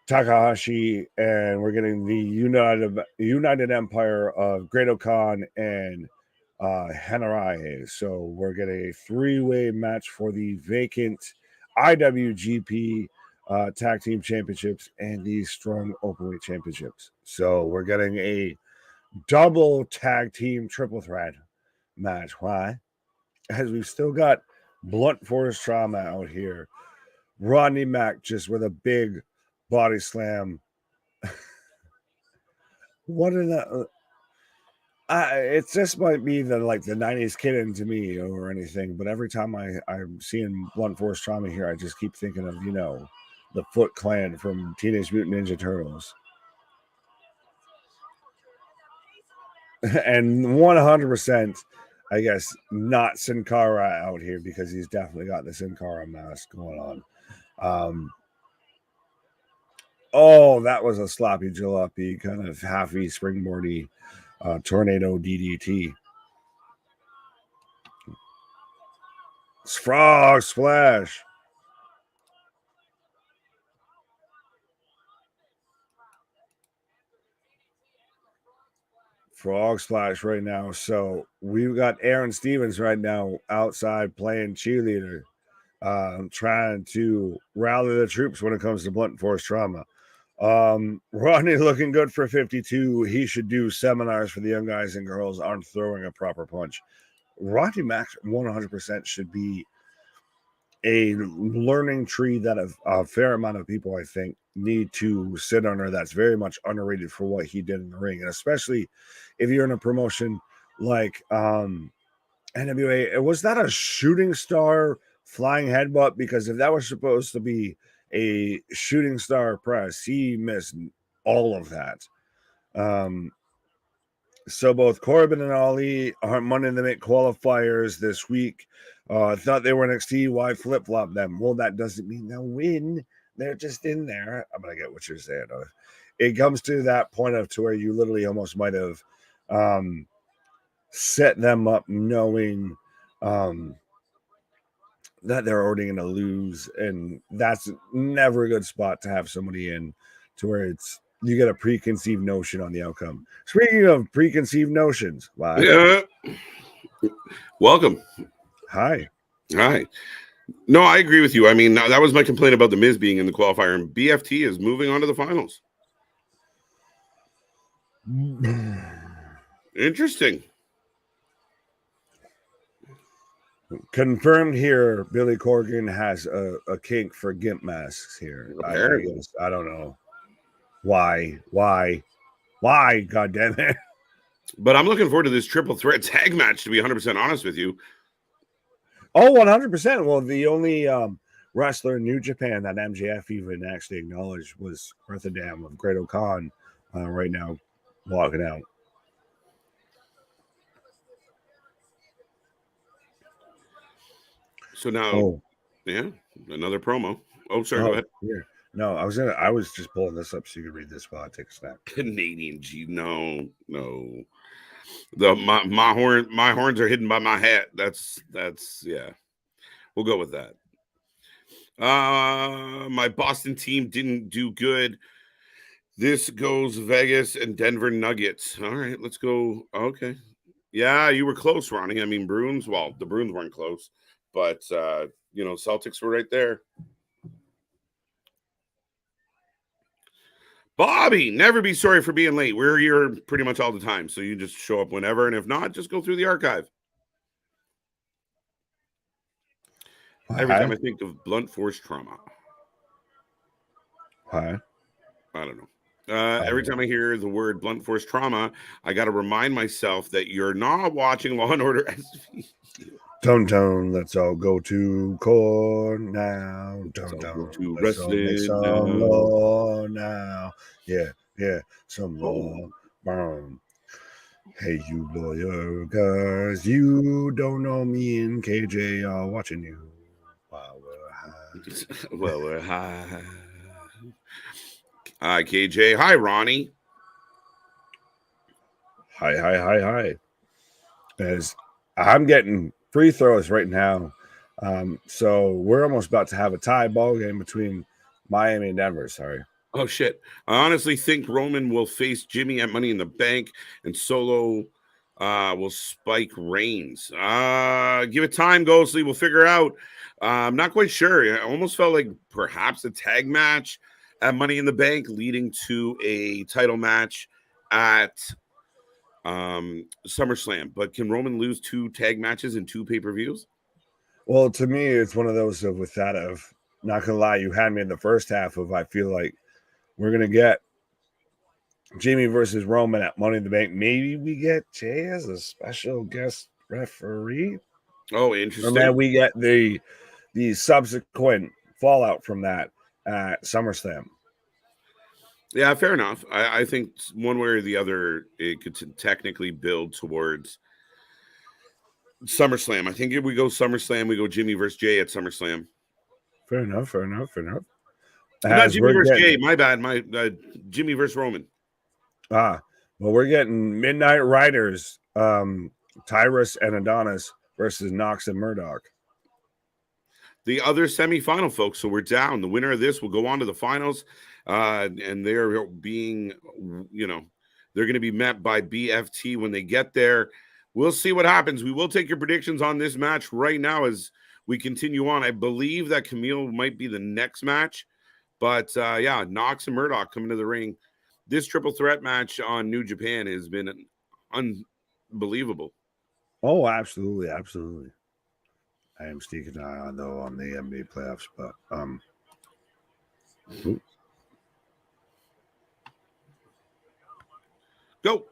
Takahashi, and we're getting the United Empire of Great-O-Khan and Hanarai. So we're getting a three-way match for the vacant IWGP Tag Team Championships and the Strong Openweight Championships. So we're getting a double tag team triple threat match. Why? As we've still got Blunt Force Trauma out here. Rodney Mack just with a big body slam. What in the it just might be the 90s kid into me or anything, but every time I'm seeing Blunt Force Trauma here, I just keep thinking of the Foot Clan from Teenage Mutant Ninja Turtles. And 100%, I guess, not Sin Cara out here, because he's definitely got the Sin Cara mask going on. Oh, that was a sloppy jalopy, kind of halfy springboardy tornado DDT. Frog splash. Frog splash right now. So we've got Aaron Stevens right now outside playing cheerleader, trying to rally the troops when it comes to Blunt Force Trauma. Rodney looking good for 52. He should do seminars for the young guys and girls on throwing a proper punch. Rodney Max 100% should be a learning tree that a fair amount of people, I think, need to sit under. That's very much underrated for what he did in the ring. And especially if you're in a promotion like NWA, was that a shooting star flying headbutt? Because if that was supposed to be a shooting star press, he missed all of that. So both Corbin and Ali are Money in the Bank qualifiers this week. Thought they were NXT. Why flip-flop them? Well, that doesn't mean they'll win. They're just in there. I'm going to get what you're saying. It comes to that point to where you literally almost might have set them up knowing that they're already going to lose. And that's never a good spot to have somebody in, to where you get a preconceived notion on the outcome. Speaking of preconceived notions, wow. Yeah. Welcome. Hi. No, I agree with you. I mean, that was my complaint about The Miz being in the qualifier, and BFT is moving on to the finals. Interesting. Confirmed here, Billy Corgan has a kink for GIMP masks here. I don't know. Why? God damn it. But I'm looking forward to this triple threat tag match, to be 100% honest with you. Oh, 100%. Well, the only wrestler in New Japan that MJF even actually acknowledged was Rotterdam of Great Khan right now walking out. So now, yeah, another promo. Oh, sorry, go ahead. Yeah. No, I was just pulling this up so you could read this while I take a snap. Canadian G. No. My horns are hidden by my hat. That's yeah. We'll go with that. My Boston team didn't do good. This goes Vegas and Denver Nuggets. All right, let's go. Okay. Yeah, you were close, Ronnie. I mean, Bruins, well, the Bruins weren't close, but Celtics were right there. Bobby, never be sorry for being late. We're here pretty much all the time, so you just show up whenever, and if not, just go through the archive. Every time I think of blunt force trauma. Hi. I don't know. Every time I hear the word blunt force trauma, I got to remind myself that you're not watching Law and Order SVU. Tone, let's all go to court now. Tone, go to let's all make Wrasslin some now. law now. Yeah, some law. Boom. Hey, you lawyer, cause you don't know me and KJ are watching you while we're high. Well, we're high. Hi, KJ. Hi, Ronnie. Hi. As I'm getting free throws right now. So we're almost about to have a tie ball game between Miami and Denver. Sorry. Oh, shit. I honestly think Roman will face Jimmy at Money in the Bank and Solo will spike Reigns. Give it time, Ghostly. We'll figure out. I'm not quite sure. I almost felt like perhaps a tag match at Money in the Bank leading to a title match at SummerSlam. But can Roman lose 2 tag matches in 2 pay-per-views? Well, to me, it's one of those with that of, not gonna lie, you had me in the first half of, I feel like we're gonna get Jimmy versus Roman at Money in the Bank. Maybe we get Jay as a special guest referee. Oh, interesting. And then we get the subsequent fallout from that at SummerSlam. Yeah, fair enough. I think one way or the other, it could technically build towards SummerSlam. I think if we go SummerSlam, we go Jimmy versus Jay at SummerSlam. Fair enough. Not Jimmy versus Jay. My bad. My Jimmy versus Roman. Well, we're getting Midnight Riders, Tyrus and Adonis versus Knox and Murdoch. The other semifinal, folks. So we're down. The winner of this will go on to the finals, and they're being, they're going to be met by BFT when they get there. We'll see what happens. We will take your predictions on this match right now as we continue on. I believe that Camille might be the next match, but Knox and Murdoch coming to the ring. This triple threat match on New Japan has been unbelievable. Oh, absolutely. I am sneaking an eye on the NBA playoffs, but go.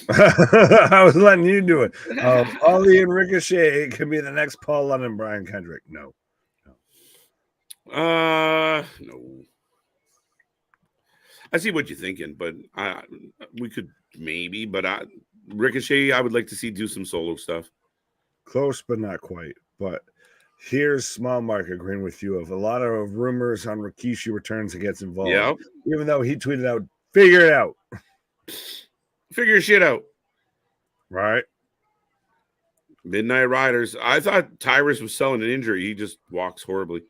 I was letting you do it. Ollie and Ricochet can be the next Paul London, Brian Kendrick. No. No. I see what you're thinking, but we could maybe. But Ricochet, I would like to see do some solo stuff. Close, but not quite. But here's Small Mark agreeing with you of a lot of rumors on Rikishi returns and gets involved. Yep. Even though he tweeted out, figure it out. Figure shit out. Right. Midnight Riders. I thought Tyrus was selling an injury. He just walks horribly.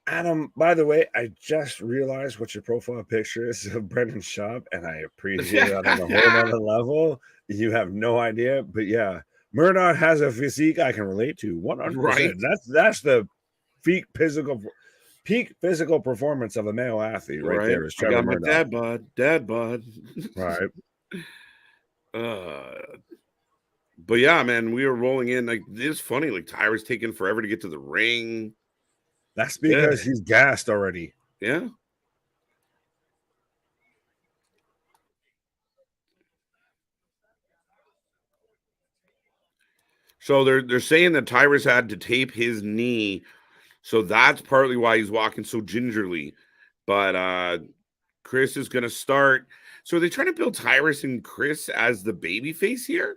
Adam, by the way, I just realized what your profile picture is of Brendan Schaub, and I appreciate it on a whole other level. You have no idea, but yeah, Murdoch has a physique I can relate to 100%. Right. That's the peak physical performance of a male athlete right there. Is Trevor Murdoch. Dad bod. Right. But yeah, man, we were rolling in. Like, it's funny. Like, Tyrus taking forever to get to the ring. That's because he's gassed already. Yeah. So they're saying that Tyrus had to tape his knee, so that's partly why he's walking so gingerly. But Chris is gonna start. So are they trying to build Tyrus and Chris as the baby face here?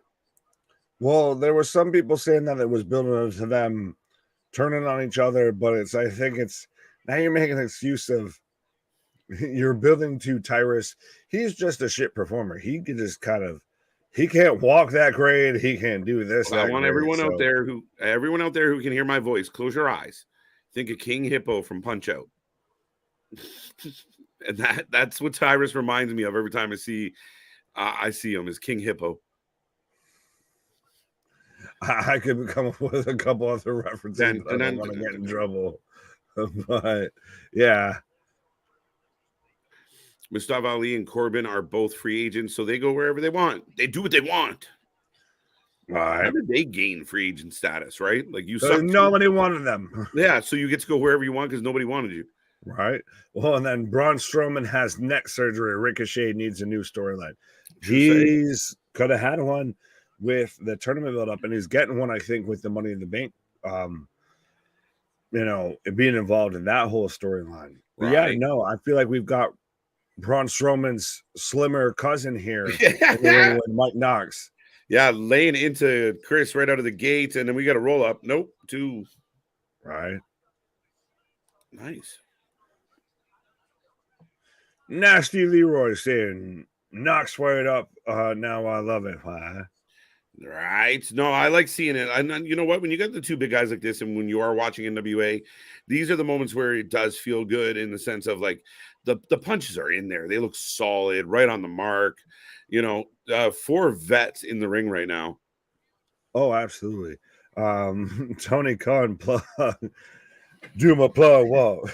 Well, there were some people saying that it was building to them turning on each other, but I think it's now you're making an excuse of you're building to Tyrus. He's just a shit performer. He can just he can't walk that great. He can't do this. Well, I that want great, everyone out there who can hear my voice, close your eyes. Think of King Hippo from Punch Out. And that's what Tyrus reminds me of every time I see him as King Hippo. I could come up with a couple other references, but I don't want to get in trouble. But yeah. Mustafa Ali and Corbin are both free agents, so they go wherever they want. They do what they want. Right. How did they gain free agent status, right? Like nobody wanted them. Yeah, so you get to go wherever you want because nobody wanted you. Right. Well, and then Braun Strowman has neck surgery. Ricochet needs a new storyline. He's could have had one with the tournament build up, and he's getting one, I think, with the Money in the Bank. Being involved in that whole storyline. Right. Yeah, no, I feel like we've got Braun Strowman's slimmer cousin here, with Mike Knox. Yeah, laying into Chris right out of the gate, and then we got to roll up. Nope, 2. Right. Nice. Nasty Leroy saying, Knox fired up. Now I love it. Right. No, I like seeing it. And you know what? When you got the two big guys like this, and when you are watching NWA, these are the moments where it does feel good in the sense of like the punches are in there. They look solid, right on the mark. 4 vets in the ring right now. Oh, absolutely. Tony Khan plug. Do my plug. Whoa.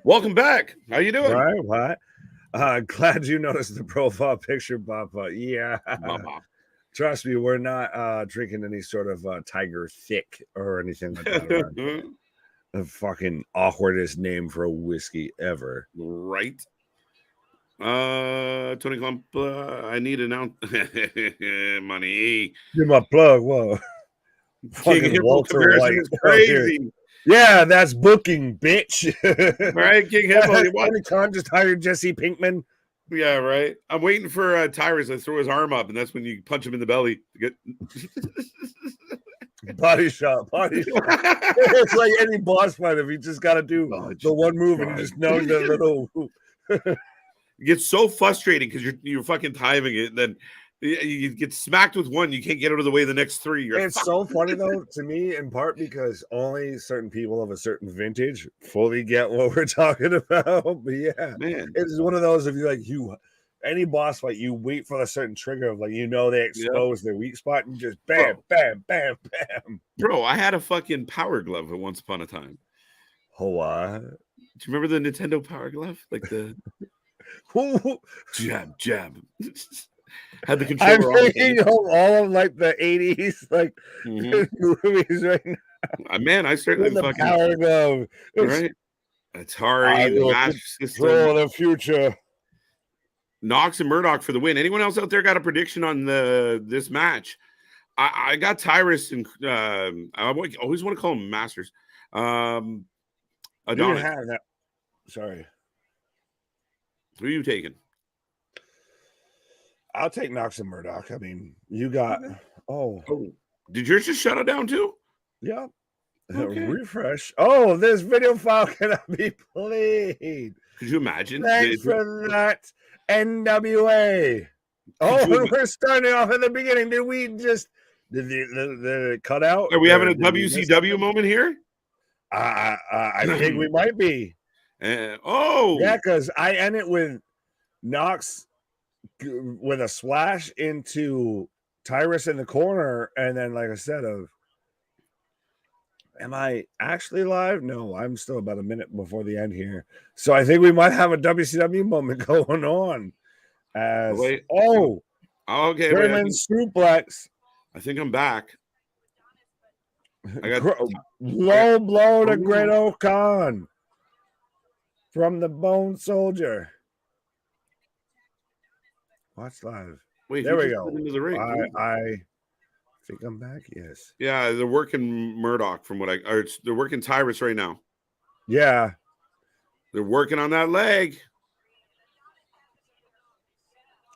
Welcome back. How you doing? Right. What? Glad you noticed the profile picture, Papa. Yeah. Mama. Trust me, we're not drinking any sort of Tiger Thick or anything like that. The fucking awkwardest name for a whiskey ever. Right. Tony Clump, I need an ounce money. Give my plug. Whoa. King Hippo comparison is crazy. Yeah, that's booking, bitch. Right, King Hippo. Tony Khan just hired Jesse Pinkman. Yeah, right. I'm waiting for Tyrus to throw his arm up, and that's when you punch him in the belly to get body shot. It's like any boss fight. If you just got to do the one move and you just know the little. It gets so frustrating because you're fucking timing it, and then you get smacked with one, you can't get out of the way the next 3. It's so funny though to me, in part because only certain people of a certain vintage fully get what we're talking about. But yeah, man, it's one of those if you any boss fight, you wait for a certain trigger of they expose their weak spot and just bam, bam, bam, bam. Bro, I had a fucking power glove at once upon a time. Oh, what? Do you remember the Nintendo Power Glove? Like the jab. Had the controller. I'm thinking of all of the 80s movies right now. Man, I certainly the power glove. Right. It's hard. The match system. The future. Knox and Murdoch for the win. Anyone else out there got a prediction on this match? I got Tyrus and I always want to call him Masters. Adonis. Have that. Sorry. Who are you taking? I'll take Knox and Murdoch. I mean, you got. Oh. Did yours just shut it down too? Yeah. Okay. Refresh. Oh, this video file cannot be played. Could you imagine? Thanks for that, NWA. We're starting off at the beginning. Did we just. Did it cut out? Are we having a WCW moment here? I think we might be. Yeah, because I end it with Knox with a splash into Tyrus in the corner, and then, like I said, am I actually live? No, I'm still about a minute before the end here, so I think we might have a WCW moment going on. Okay, German suplex. I think I'm back. I got low blow to Great O'Con from the Bone Soldier. Watch live. Wait, there we go. Into the ring? I Think I'm back? Yes. Yeah, they're working Murdoch from what they're working Tyrus right now. Yeah. They're working on that leg.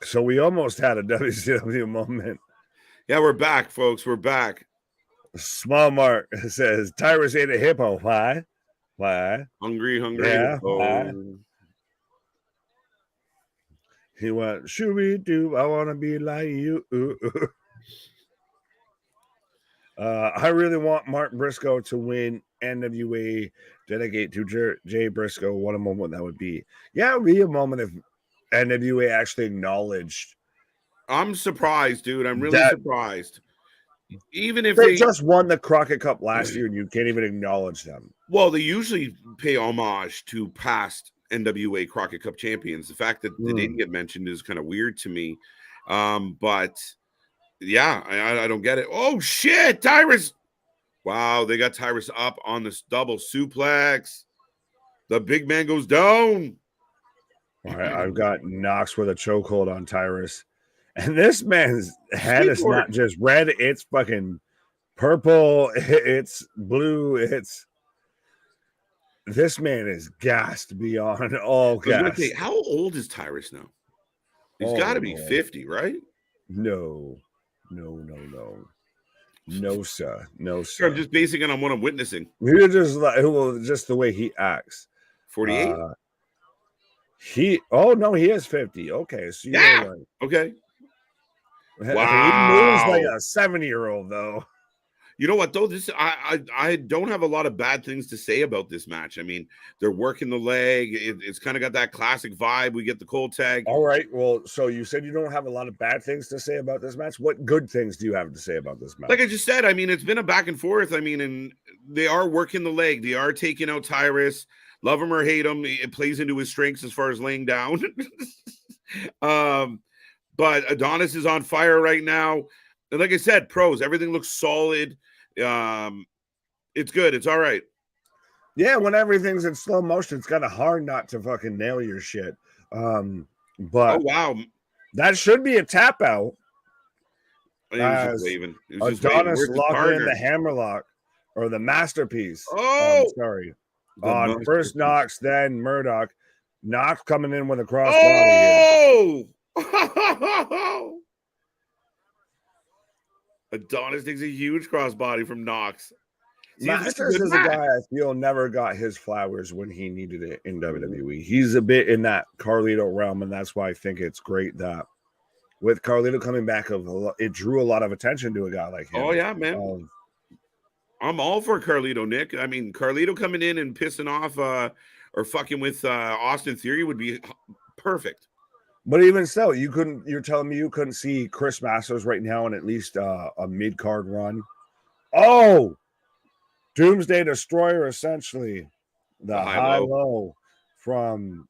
So we almost had a WCW moment. Yeah, we're back, folks. We're back. Small Mark says Tyrus ate a hippo. Why? Why? Hungry Yeah. hippo. Why? He went, shooby doo, I want to be like you. I really want Mark Briscoe to win NWA Dedicate to Jay Briscoe. What a moment that would be. Yeah, it would be a moment if NWA actually acknowledged. I'm surprised, dude. I'm really surprised. Even if they just won the Crockett Cup last year and you can't even acknowledge them. Well, they usually pay homage to past NWA Crockett Cup champions. The fact that they didn't get mentioned is kind of weird to me. But yeah, I don't get it. Oh shit, Tyrus. Wow, they got Tyrus up on this double suplex. The big man goes down. All right, I've got Knox with a chokehold on Tyrus. And this man's head is not just red, it's fucking purple, it's blue, this man is gassed beyond all gas. How old is Tyrus now? He's got to be 50, right? No, sir. I'm just basing it on what I'm witnessing. You're just the way he acts. 48? He is 50. Okay, so yeah. Right. Okay. Wow. He moves like a 70-year-old though. You know what though? I don't have a lot of bad things to say about this match. I mean, they're working the leg. It's kind of got that classic vibe. We get the cold tag. All right. Well, so you said you don't have a lot of bad things to say about this match. What good things do you have to say about this match? Like I just said, I mean, it's been a back and forth. I mean, and they are working the leg. They are taking out Tyrus. Love him or hate him, it plays into his strengths as far as laying down. But Adonis is on fire right now. And like I said, pros, everything looks solid. It's good. It's all right. Yeah, when everything's in slow motion, it's kind of hard not to fucking nail your shit. But oh wow, that should be a tap out. He was just waving. Adonis locking in the hammerlock or the masterpiece. Oh, sorry. On first Knox, then Murdoch. Knox coming in with a crossbody. Oh! Adonis takes a huge crossbody from Knox. Masters is a guy I feel never got his flowers when he needed it in WWE. He's a bit in that Carlito realm, and that's why I think it's great that with Carlito coming back, it drew a lot of attention to a guy like him. Oh, yeah, man. I'm all for Carlito, Nick. I mean, Carlito coming in and pissing off or fucking with Austin Theory would be perfect. But even so, you're telling me you couldn't see Chris Masters right now in at least a mid-card run? Oh! Doomsday Destroyer, essentially. The high-low from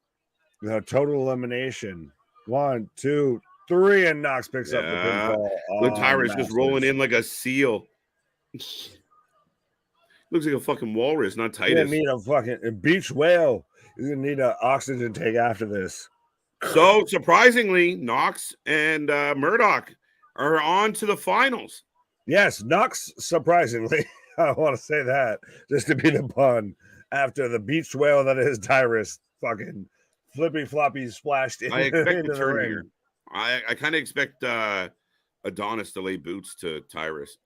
the total elimination. 1, 2, 3, and Knox picks up the pinfall. Look, Tyrus just rolling in like a seal. Looks like a fucking walrus, not Titus. You're gonna need a fucking beach whale. You're gonna need an oxygen tank after this. So surprisingly, Knox and Murdoch are on to the finals. Yes, Knox, surprisingly. I want to say that just to be the pun. After the beach whale that is Tyrus fucking flippy floppy splashed in, I expect into the ring. Here. I kind of expect Adonis to lay boots to Tyrus.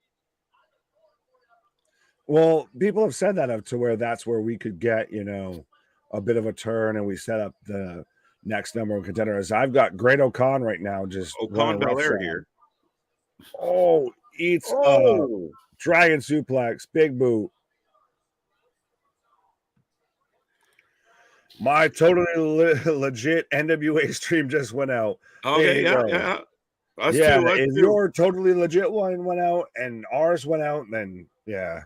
Well, people have said that up to where that's where we could get, a bit of a turn and we set up the next number of contenders. I've got Great O'Con right now. Just O'Con Belair here. Oh, eats dragon suplex, big boot. My totally legit NWA stream just went out. Okay, yeah. If your totally legit one went out and ours went out, then yeah.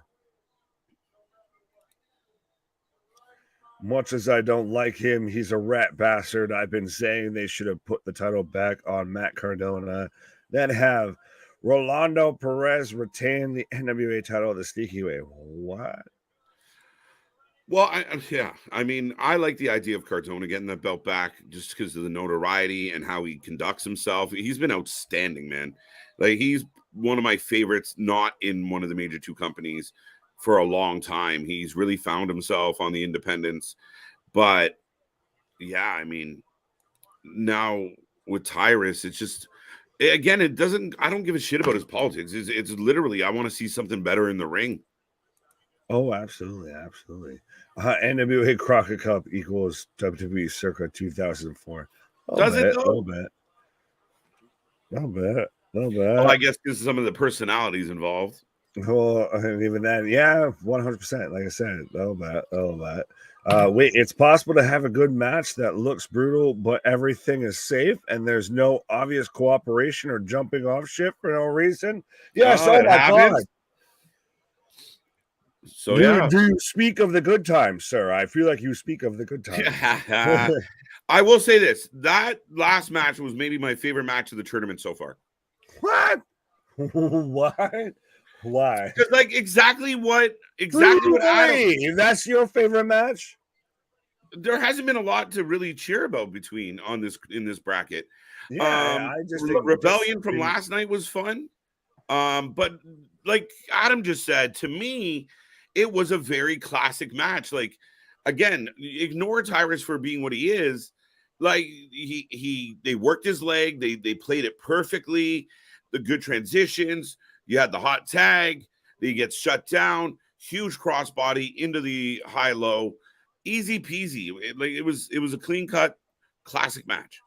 Much as I don't like him, he's a rat bastard. I've been saying they should have put the title back on Matt Cardona, then have Rolando Perez retain the NWA title the sneaky way. What? Well, I mean, I like the idea of Cardona getting that belt back just because of the notoriety and how he conducts himself. He's been outstanding, man. Like, he's one of my favorites, not in one of the major two companies for a long time. He's really found himself on the independents. But yeah, I mean, now with Tyrus, it's just, again, it doesn't, I don't give a shit about his politics. It's literally, I want to see something better in the ring. Oh, absolutely, absolutely. NWA Crockett Cup equals WWE circa 2004. Does it though? Little bit. Oh, I guess because some of the personalities involved. Well, and even then, yeah, 100%. Like I said, little bit. Wait, it's possible to have a good match that looks brutal, but everything is safe and there's no obvious cooperation or jumping off shit for no reason. Yes, oh my God. So do you speak of the good times, sir? I feel like you speak of the good times. I will say this: that last match was maybe my favorite match of the tournament so far. What? What? Why? Because like exactly what Adam, that's your favorite match. There hasn't been a lot to really cheer about in this bracket. Yeah, I just think Rebellion from last night was fun. But like Adam just said, to me, it was a very classic match. Like, again, ignore Tyrus for being what he is. Like, they worked his leg, they played it perfectly, the good transitions. You had the hot tag, he gets shut down, huge crossbody into the high-low, easy peasy. It was a clean-cut classic match.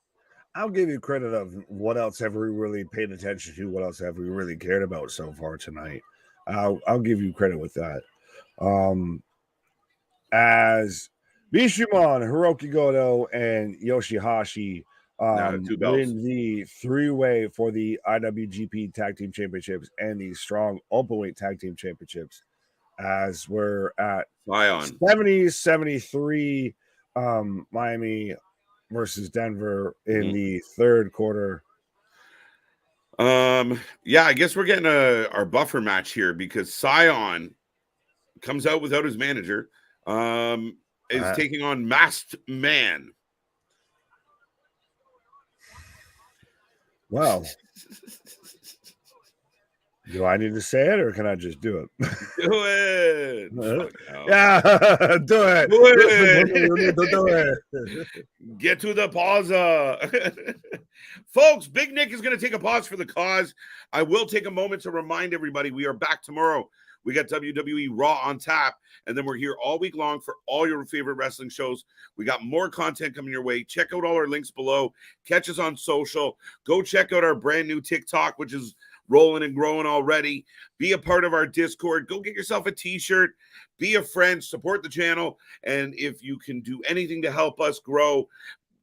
I'll give you credit of what else have we really paid attention to, what else have we really cared about so far tonight. I'll give you credit with that. As Bishamon, Hiroki Goto, and Yoshihashi win the three-way for the IWGP Tag Team Championships and the Strong Openweight Tag Team Championships, as we're at 70-73 Miami versus Denver in the third quarter. Yeah, I guess we're getting our buffer match here because Scion comes out without his manager, is taking on Masked Man. Wow. Do I need to say it or can I just do it? Do it. Yeah, do it. Do it. Get to the pause. Folks, Big Nick is going to take a pause for the cause. I will take a moment to remind everybody we are back tomorrow. We got WWE Raw on tap, and then we're here all week long for all your favorite wrestling shows. We got more content coming your way. Check out all our links below. Catch us on social. Go check out our brand new TikTok, which is rolling and growing already. Be a part of our Discord. Go get yourself a t-shirt. Be a friend. Support the channel. And if you can do anything to help us grow,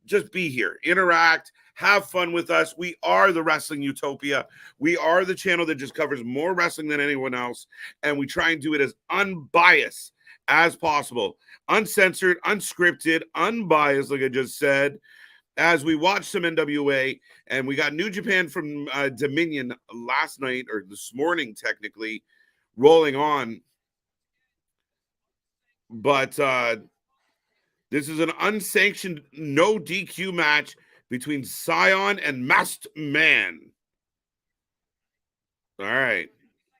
just be here. Interact. Have fun with us. We are the Wrestling Utopia. We are the channel that just covers more wrestling than anyone else. And we try and do it as unbiased as possible. Uncensored, unscripted, unbiased, like I just said. As we watch some NWA, and we got New Japan from Dominion last night, or this morning technically, rolling on. But this is an unsanctioned, no DQ match between Scion and Masked Man. All right.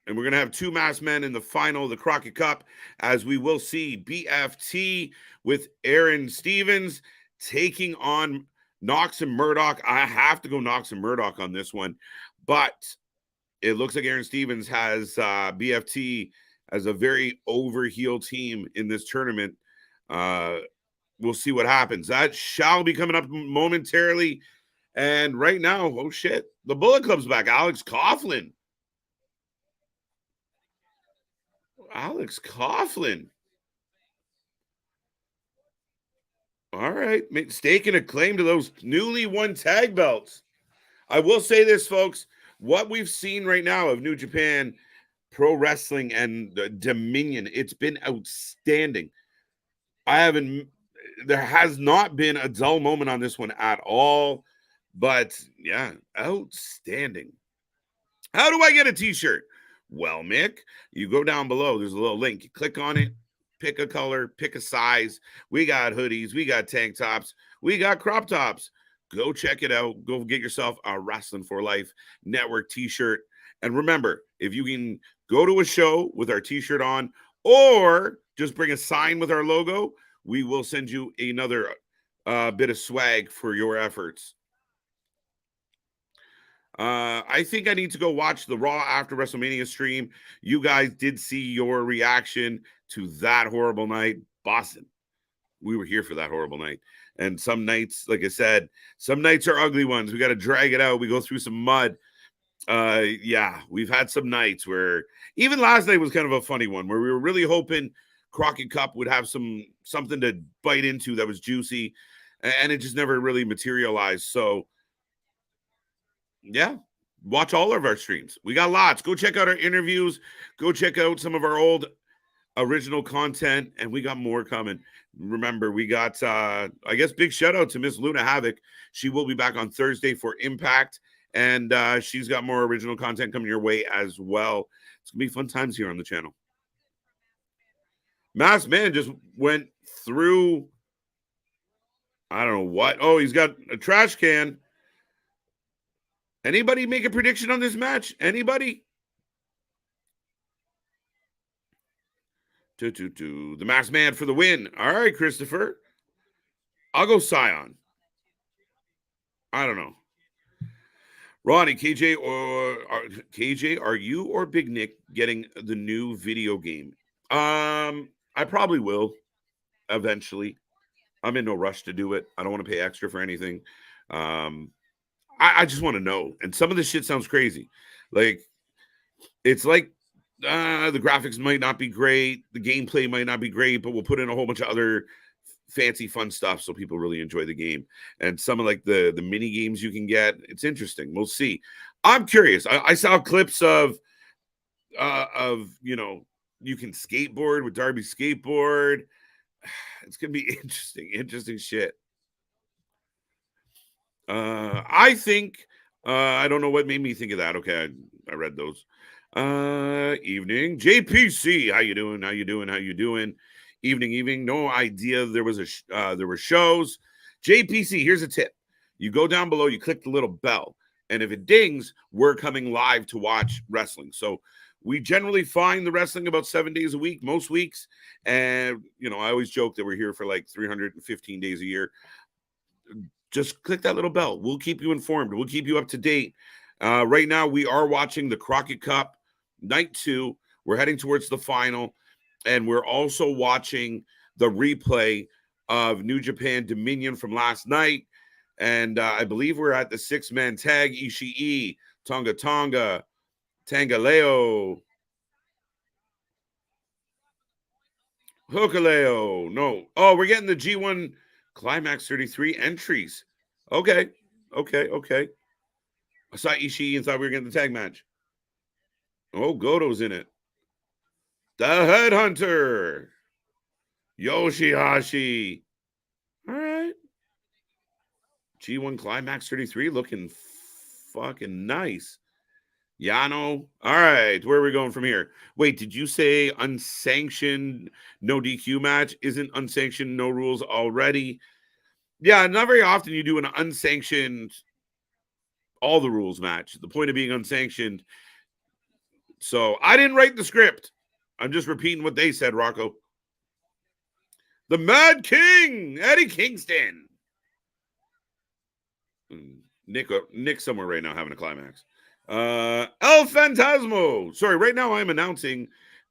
And we're going to have two masked men in the final of the Crockett Cup, as we will see BFT with Aaron Stevens taking on Knox and Murdoch. I have to go Knox and Murdoch on this one, but it looks like Aaron Stevens has BFT as a very over-heel team in this tournament. We'll see what happens. That shall be coming up momentarily. And right now, oh shit, the Bullet Club's back. Alex Coughlin. All right, staking a claim to those newly won tag belts. I will say this, folks. What we've seen right now of New Japan Pro Wrestling and Dominion, it's been outstanding. There has not been a dull moment on this one at all, but yeah, outstanding. How do I get a t-shirt? Well, Mick, you go down below. There's a little link. You click on it, pick a color, pick a size. We got hoodies. We got tank tops. We got crop tops. Go check it out. Go get yourself a Wrasslin for Life Network t-shirt. And remember, if you can go to a show with our t-shirt on or just bring a sign with our logo, we will send you another bit of swag for your efforts. I think I need to go watch the Raw after WrestleMania stream. You guys did see your reaction to that horrible night. Boston, we were here for that horrible night. And some nights, like I said, some nights are ugly ones. We got to drag it out. We go through some mud. Yeah, we've had some nights where even last night was kind of a funny one where we were really hoping Crockett Cup would have something to bite into that was juicy, and it just never really materialized. So yeah, watch all of our streams. We got lots. Go check out our interviews. Go check out some of our old original content, and we got more coming. Remember, we got I guess big shout out to Miss Luna Havoc. She will be back on Thursday for Impact, and she's got more original content coming your way as well. It's gonna be fun times here on the channel. Masked Man just went through, I don't know what. Oh, he's got a trash can. Anybody make a prediction on this match? Anybody? The Masked Man for the win. All right, Christopher. I'll go Scion. I don't know. Ronnie, KJ, are you or Big Nick getting the new video game? I probably will eventually. I'm in no rush to do it. I don't want to pay extra for anything. I just want to know. And some of this shit sounds crazy. Like, it's like the graphics might not be great. The gameplay might not be great, but we'll put in a whole bunch of other fancy fun stuff so people really enjoy the game. And some of like the mini games you can get, it's interesting. We'll see. I'm curious. I saw clips of you know, you can skateboard with Darby's skateboard. It's gonna be interesting shit. I think I don't know what made me think of that. Okay, I read those. Evening, JPC. How you doing? Evening. No idea there was there were shows. JPC, here's a tip. You go down below, you click the little bell, and if it dings, we're coming live to watch wrestling. So we generally find the wrestling about 7 days a week, most weeks. And, you know, I always joke that we're here for like 315 days a year. Just click that little bell. We'll keep you informed. We'll keep you up to date. Right now, we are watching the Crockett Cup Night 2. We're heading towards the final. And we're also watching the replay of New Japan Dominion from last night. And I believe we're at the 6-man tag. Ishii, Tonga, Tangaleo, Hokaleo. No. Oh, we're getting the G1 Climax 33 entries. Okay. I saw Ishii and thought we were getting the tag match. Oh, Goto's in it. The Headhunter. Yoshihashi. All right. G1 Climax 33 looking fucking nice. Yano. All right. Where are we going from here? Wait, did you say unsanctioned no DQ match? Isn't unsanctioned no rules already? Yeah, not very often you do an unsanctioned all the rules match. The point of being unsanctioned. So I didn't write the script. I'm just repeating what they said, Rocco. The Mad King, Eddie Kingston. Nick somewhere right now having a climax. El Phantasmo. Sorry, right now I'm announcing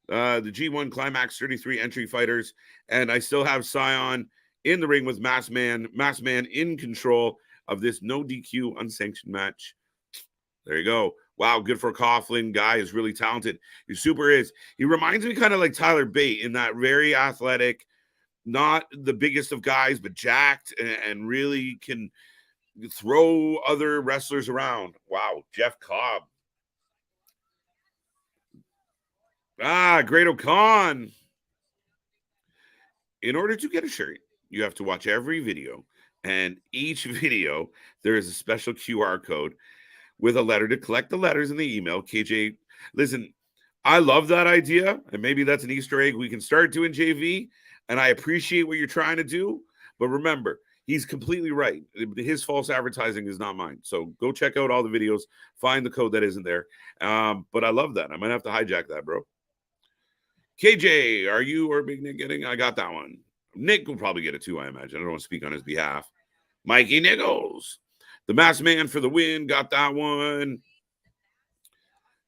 the G1 Climax 33 entry fighters, and I still have Scion in the ring with Masked Man in control of this no DQ unsanctioned match. There you go. Wow, good for Coughlin. Guy is really talented. He super is. He reminds me kind of like Tyler Bate in that very athletic, not the biggest of guys, but jacked and really can throw other wrestlers around. Wow, Jeff Cobb. Great O'Con. In order to get a shirt, you have to watch every video. And each video, there is a special QR code with a letter to collect the letters in the email. KJ, listen, I love that idea. And maybe that's an Easter egg we can start doing, JV. And I appreciate what you're trying to do. But remember, he's completely right. His false advertising is not mine. So go check out all the videos, find the code that isn't there. But I love that. I might have to hijack that, bro. KJ, are you or Big Nick getting? I got that one. Nick will probably get it too, I imagine. I don't want to speak on his behalf. Mikey Nichols, the masked man for the win, got that one.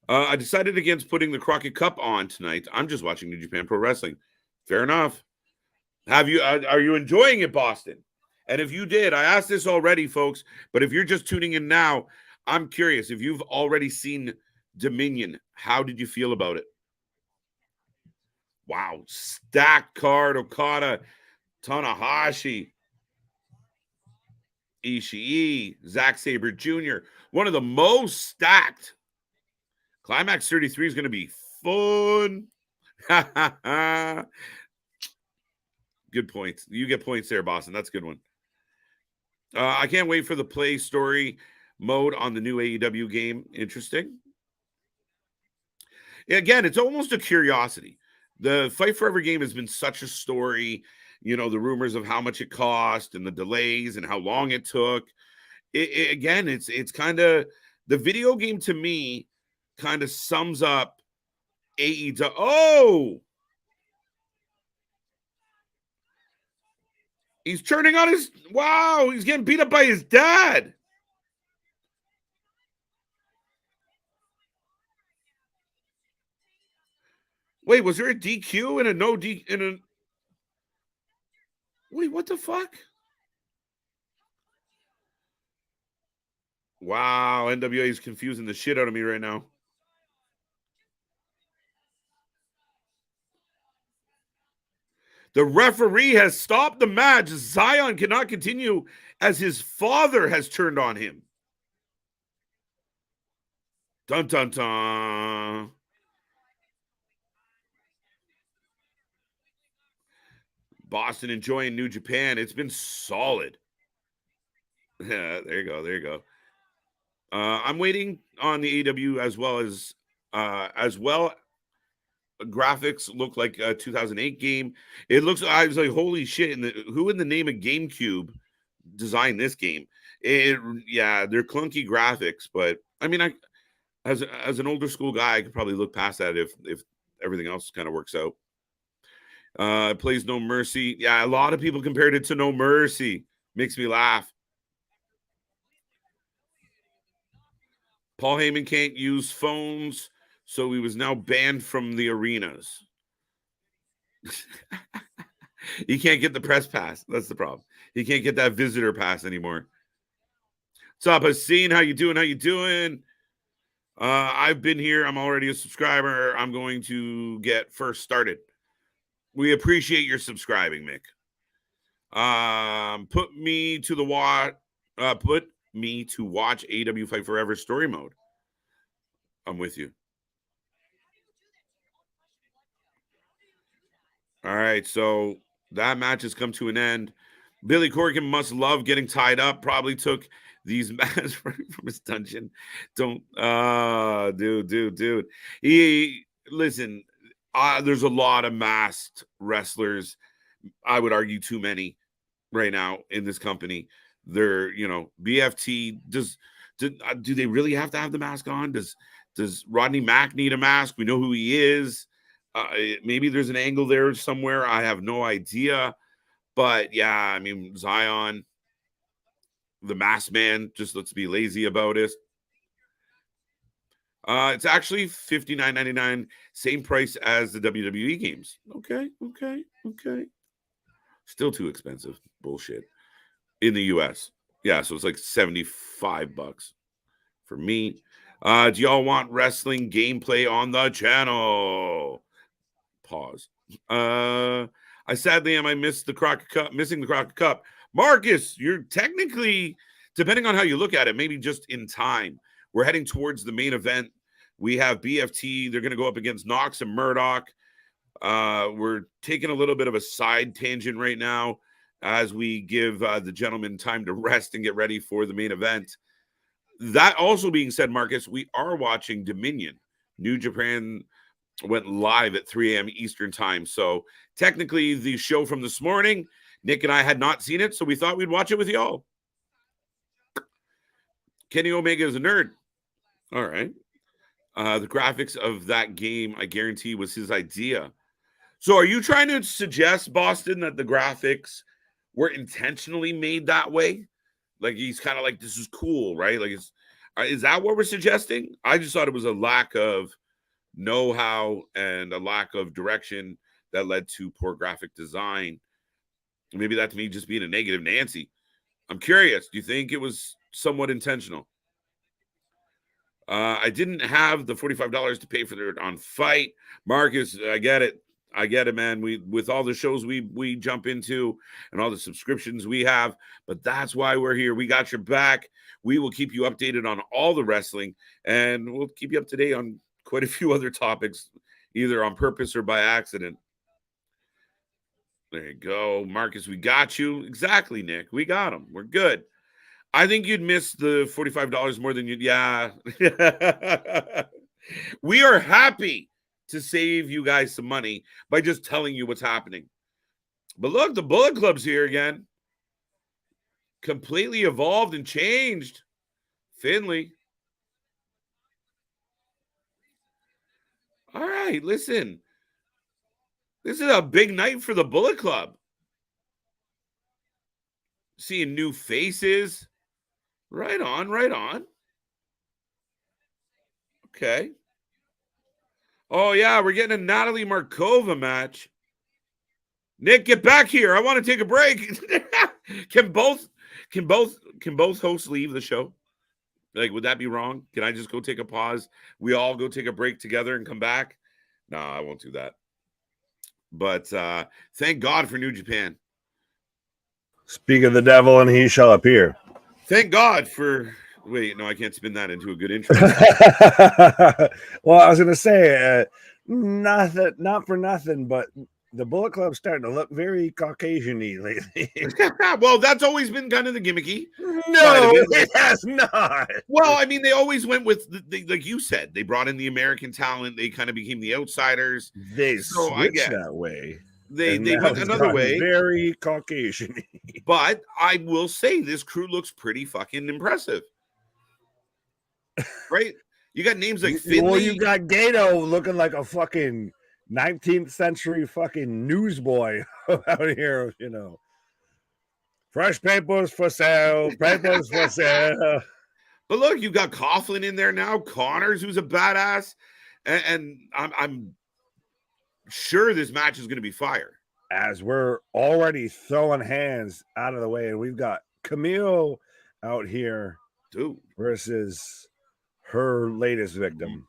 I decided against putting the Crockett Cup on tonight. I'm just watching New Japan Pro Wrestling. Fair enough. Are you enjoying it, Boston? And if you did, I asked this already, folks, but if you're just tuning in now, I'm curious. If you've already seen Dominion, how did you feel about it? Wow. Stacked card, Okada, Tanahashi, Ishii, Zack Sabre Jr. One of the most stacked. Climax 33 is going to be fun. Good points. You get points there, Boston. That's a good one. I can't wait for the play story mode on the new AEW game. Interesting. Again, it's almost a curiosity. The Fight Forever game has been such a story. You know, the rumors of how much it cost and the delays and how long it took. Again, it's kind of the video game to me kind of sums up AEW. Oh, he's turning on his. Wow, he's getting beat up by his dad. Wait, was there a DQ and a no D in a? Wait, what the fuck? Wow, NWA is confusing the shit out of me right now. The referee has stopped the match. Zion cannot continue as his father has turned on him. Dun, dun, dun. Boston enjoying New Japan. It's been solid. Yeah, there you go. There you go. I'm waiting on the AEW as well. Graphics look like a 2008 game. It looks. I was like, holy shit! Who in the name of GameCube designed this game? Yeah, they're clunky graphics, but I mean, as an older school guy, I could probably look past that if everything else kind of works out. It plays No Mercy. Yeah, a lot of people compared it to No Mercy. Makes me laugh. Paul Heyman can't use phones, so he was now banned from the arenas. He can't get the press pass. That's the problem. He can't get that visitor pass anymore. What's up, Haseen? How you doing? How you doing? I've been here. I'm already a subscriber. I'm going to get first started. We appreciate your subscribing, Mick. Put me to watch AEW Fight Forever story mode. I'm with you. All right, so that match has come to an end. Billy Corgan must love getting tied up. Probably took these masks from his dungeon. Don't, dude. Listen, there's a lot of masked wrestlers. I would argue too many right now in this company. They're, BFT. Do they really have to have the mask on? Does Rodney Mack need a mask? We know who he is. Maybe there's an angle there somewhere. I have no idea. But yeah, I mean, Zion, the masked man, just let's be lazy about it. It's actually $59.99, same price as the WWE games. Okay. Still too expensive. Bullshit. In the US. Yeah, so it's like $75 for me. Do y'all want wrestling gameplay on the channel? Pause. I sadly am. I missed the Crockett Cup, missing the Crockett Cup. Marcus, you're technically, depending on how you look at it, maybe just in time. We're heading towards the main event. We have BFT. They're going to go up against Knox and Murdoch. We're taking a little bit of a side tangent right now as we give the gentleman time to rest and get ready for the main event. That also being said, Marcus, we are watching Dominion. New Japan went live at 3 a.m. Eastern time. So technically the show from this morning Nick and I had not seen it, so we thought we'd watch it with y'all. Kenny Omega is a nerd. All right. The graphics of that game, I guarantee, was his idea. So are you trying to suggest, Boston, that the graphics were intentionally made that way? Like he's kind of like, this is cool, right? Like, is that what we're suggesting? I just thought it was a lack of know-how and a lack of direction that led to poor graphic design. Maybe that's me just being a negative Nancy. I'm curious. Do you think it was somewhat intentional? I didn't have the $45 to pay for it on Fight. Marcus, I get it. I get it, man. We with all the shows we jump into and all the subscriptions we have, but that's why we're here. We got your back. We will keep you updated on all the wrestling, and we'll keep you up to date on quite a few other topics, either on purpose or by accident. There you go, Marcus. We got you. Exactly, Nick. We got him. We're good. I think you'd miss the $45 more than you'd. Yeah. We are happy to save you guys some money by just telling you what's happening. But look, the Bullet Club's here again. Completely evolved and changed. Finley. All right, listen. This is a big night for the Bullet Club. Seeing new faces. Right on, right on. Okay. Oh, yeah, we're getting a Natalie Markova match. Nick, get back here. I want to take a break. Can both hosts leave the show? Like, would that be wrong? Can I just go take a pause? We all go take a break together and come back? No, I won't do that. But thank God for New Japan. Speak of the devil and he shall appear. Thank God for... Wait, no, I can't spin that into a good intro. Well, I was going to say, not for nothing, but the Bullet Club's starting to look very Caucasian-y lately. Well, that's always been kind of the gimmicky. No, it has not. Well, I mean, they always went with, like you said, they brought in the American talent. They kind of became the outsiders. They switched that way. They went another way. Very Caucasian. But I will say this crew looks pretty fucking impressive. Right? You got names like Finley. Well, you got Gato looking like a fucking 19th century fucking newsboy out here, you know. Fresh papers for sale. Papers for sale. But look, you got Coughlin in there now. Connors, who's a badass. And I'm sure this match is going to be fire. As we're already throwing hands out of the way, and we've got Camille out here versus her latest victim.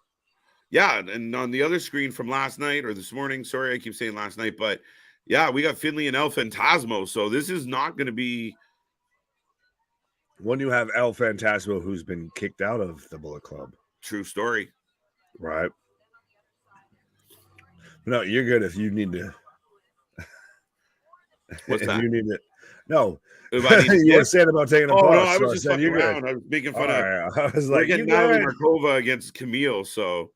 Yeah, and on the other screen from last night or this morning, sorry, I keep saying last night, but yeah, we got Finley and El Phantasmo, so this is not going to be... When you have El Phantasmo, who's been kicked out of the Bullet Club. True story. Right. No, you're good if you need to... What's that? You need it. No. You were saying about taking a pause. No, I was just fucking around. Good. I was making fun of. I was like, we're getting Natalie Markova against Camille, so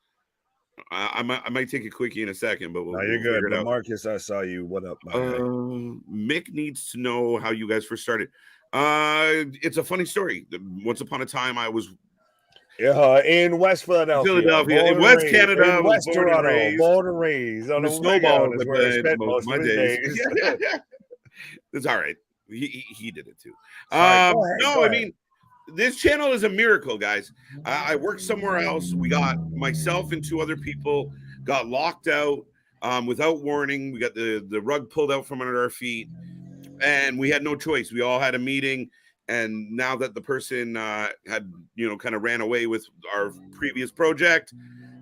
I might take a quickie in a second, but we'll you're good. But Marcus, I saw you. What up? Mick needs to know how you guys first started. It's a funny story. Once upon a time, I was in West Philadelphia, in West Canada, in West Toronto, born and raised on the snowball. Most of my days. It's all right. He did it too. I mean, this channel is a miracle, guys. I worked somewhere else. We got myself and two other people got locked out without warning. We got the rug pulled out from under our feet, and we had no choice. We all had a meeting, and now that the person had, kind of ran away with our previous project,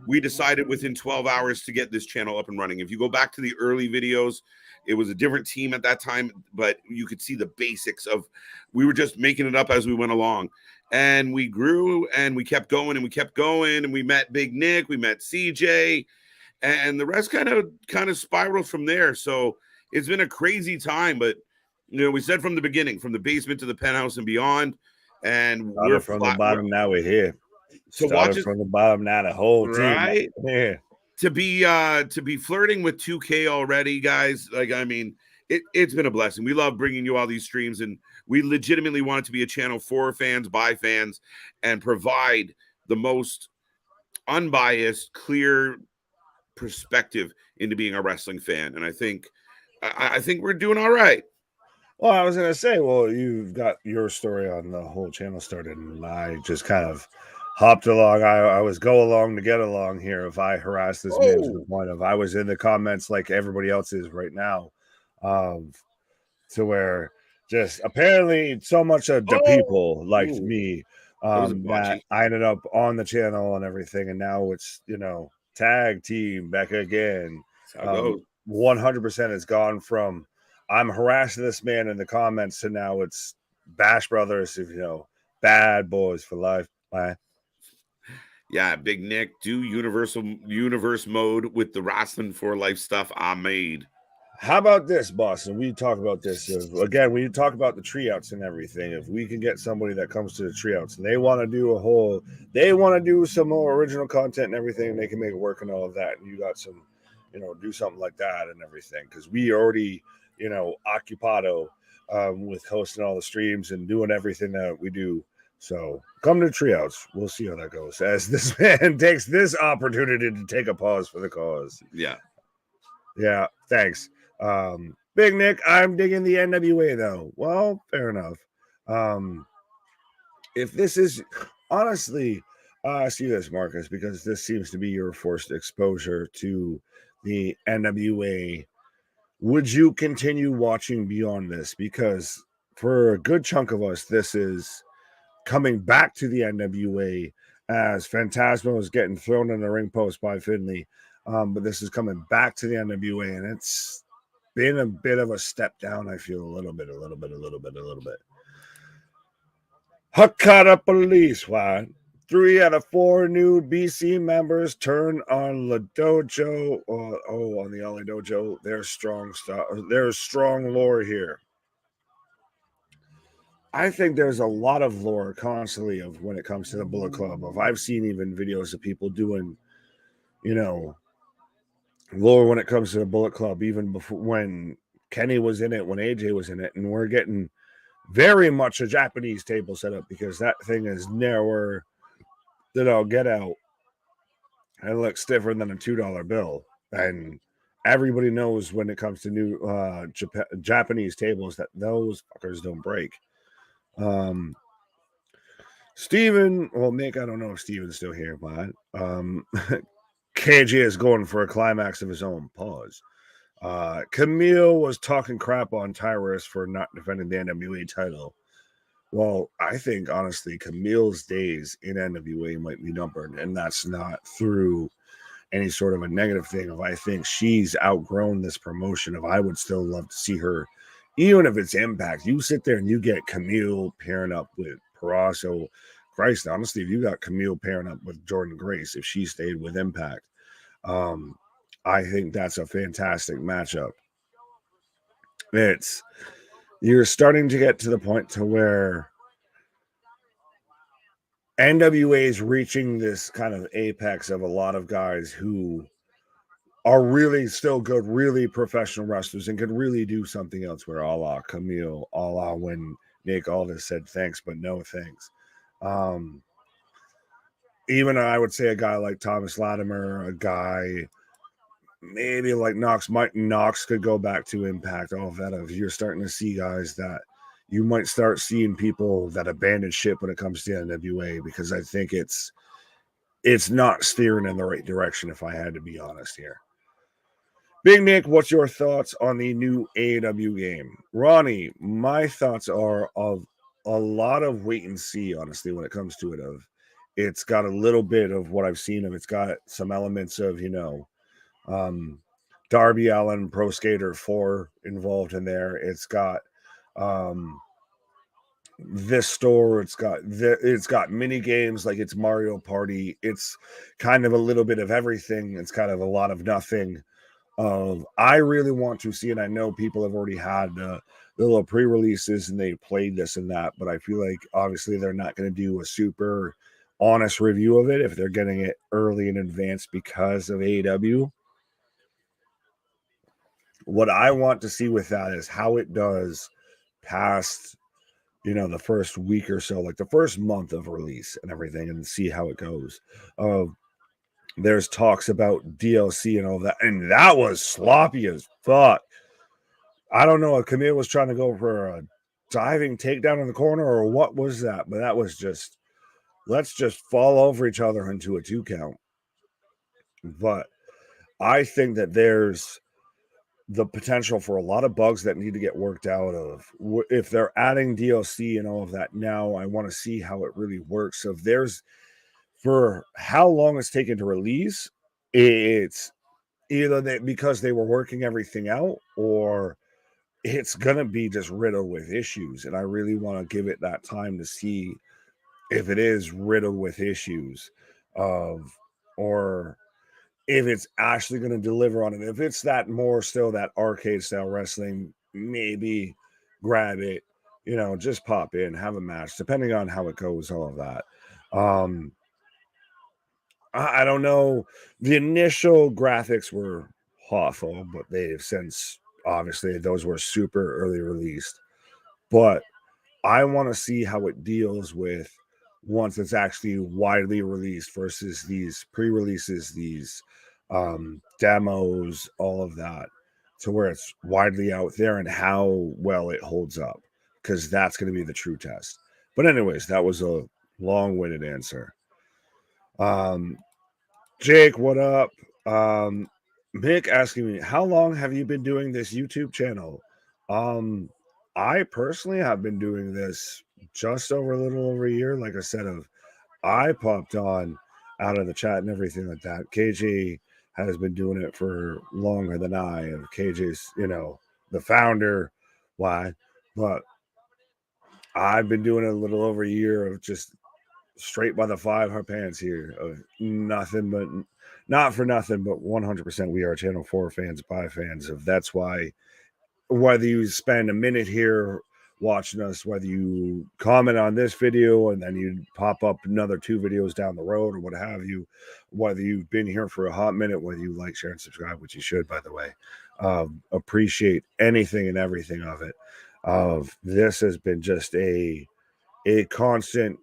we decided within 12 hours to get this channel up and running. If you go back to the early videos, it was a different team at that time, but you could see the basics of, we were just making it up as we went along. And we grew and we kept going and we kept going. And we met Big Nick, we met CJ, and the rest kind of spiraled from there. So it's been a crazy time, but we said from the beginning, from the basement to the penthouse and beyond. And we're from the bottom, now we're here. So watch it from the bottom, now the whole team. Right? Yeah. To be flirting with 2K already, guys. Like, I mean, it's been a blessing. We love bringing you all these streams, and we legitimately want it to be a channel for fans, by fans, and provide the most unbiased, clear perspective into being a wrestling fan. And I think we're doing all right. Well, I was gonna say, well, you've got your story on the whole channel started, and I just kind of hopped along. I was go along to get along here. If I harass this man to the point of I was in the comments like everybody else is right now, to where just apparently so much of the people liked me that I ended up on the channel and everything, and now it's tag team back again. 100% has gone from I'm harassing this man in the comments to now it's Bash Brothers, bad boys for life. Bye. Yeah, Big Nick, do universe mode with the Wrasslin for life stuff I made. How about this, boss? And we talk about this again. We talk about the treeouts and everything. If we can get somebody that comes to the treeouts and they want to do some more original content and everything, and they can make it work and all of that. And you got some, do something like that and everything. Because we already, occupado with hosting all the streams and doing everything that we do. So come to treeouts. We'll see how that goes. As this man takes this opportunity to take a pause for the cause. Yeah. Thanks. Big Nick, I'm digging the NWA though. Well, fair enough. If this is honestly, I see this, Marcus, because this seems to be your first exposure to the NWA. Would you continue watching beyond this? Because for a good chunk of us, this is coming back to the NWA as Phantasmo is getting thrown in the ring post by Finley. But this is coming back to the NWA, and it's been a bit of a step down. I feel a little bit. Hakata Police, why? 3 out of 4 new BC members turn on the dojo. On the LA dojo. There's strong lore here. I think there's a lot of lore constantly of when it comes to the Bullet Club. I've seen even videos of people doing, lore when it comes to the Bullet Club, even before when Kenny was in it, when AJ was in it, and we're getting very much a Japanese table set up because that thing is narrower than I'll get out and looks stiffer than a $2 bill. And everybody knows when it comes to new Japanese tables that those fuckers don't break. Steven, well, Nick, I don't know if Steven's still here, but KJ is going for a climax of his own. Pause. Camille was talking crap on Tyrus for not defending the NWA title. Well, I think, honestly, Camille's days in NWA might be numbered, and that's not through any sort of a negative thing. If I think she's outgrown this promotion, if I would still love to see her, even if it's Impact, you sit there and you get Camille pairing up with Perasso. Christ, honestly, if you got Camille pairing up with Jordan Grace, if she stayed with Impact, I think that's a fantastic matchup. You're starting to get to the point to where NWA is reaching this kind of apex of a lot of guys who are really still good, really professional wrestlers and could really do something else, where a la Camille, a la when Nick Aldis said thanks, but no thanks. Even I would say a guy like Thomas Latimer, a guy maybe like Knox could go back to Impact, all of that. If you're starting to see guys that you might start seeing people that abandon ship when it comes to NWA, because I think it's not steering in the right direction, if I had to be honest here. Big Nick, what's your thoughts on the new AEW game? Ronnie, my thoughts are of a lot of wait and see, honestly, when it comes to it. It's got a little bit of what I've seen of. It's got some elements of, Darby Allin Pro Skater 4 involved in there. It's got this store. It's got mini games like it's Mario Party. It's kind of a little bit of everything. It's kind of a lot of nothing. I really want to see, and I know people have already had the little pre-releases and they played this and that, but I feel like obviously they're not going to do a super honest review of it if they're getting it early in advance because of AEW. What I want to see with that is how it does past, the first week or so, like the first month of release and everything, and see how it goes. There's talks about DLC and all that, and that was sloppy as fuck. I don't know if Camille was trying to go for a diving takedown in the corner or what was that, but that was just, let's just fall over each other into a 2 count. But I think that there's the potential for a lot of bugs that need to get worked out of. If they're adding DLC and all of that now, I want to see how it really works. So if there's, for how long it's taken to release, it's either because they were working everything out, or it's going to be just riddled with issues. And I really want to give it that time to see if it is riddled with issues or if it's actually going to deliver on it. If it's that more still that arcade style wrestling, maybe grab it, just pop in, have a match, depending on how it goes, all of that. I don't know. The initial graphics were awful, but they've since, obviously, those were super early released. But I want to see how it deals with once it's actually widely released versus these pre-releases, these demos, all of that, to where it's widely out there and how well it holds up, because that's going to be the true test. But anyways, that was a long-winded answer. Jake, what up? Mick asking me, how long have you been doing this YouTube channel? I personally have been doing this just over a little over a year. Like I said, I popped on out of the chat and everything like that. KJ has been doing it for longer than I. And KJ's, the founder. Why? But I've been doing it a little over a year of just straight by the 5 hard pants here of nothing but not for nothing, but 100% we are Channel 4 fans, by fans of. That's why, whether you spend a minute here watching us, whether you comment on this video and then you pop up another 2 videos down the road or what have you, whether you've been here for a hot minute, whether you like, share, and subscribe, which you should, by the way, appreciate anything and everything of it. This has been just a constant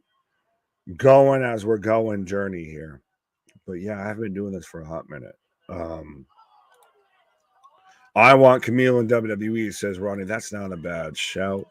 going as we're going journey here. But yeah, I've been doing this for a hot minute. I want Camille in WWE, says Ronnie. That's not a bad shout.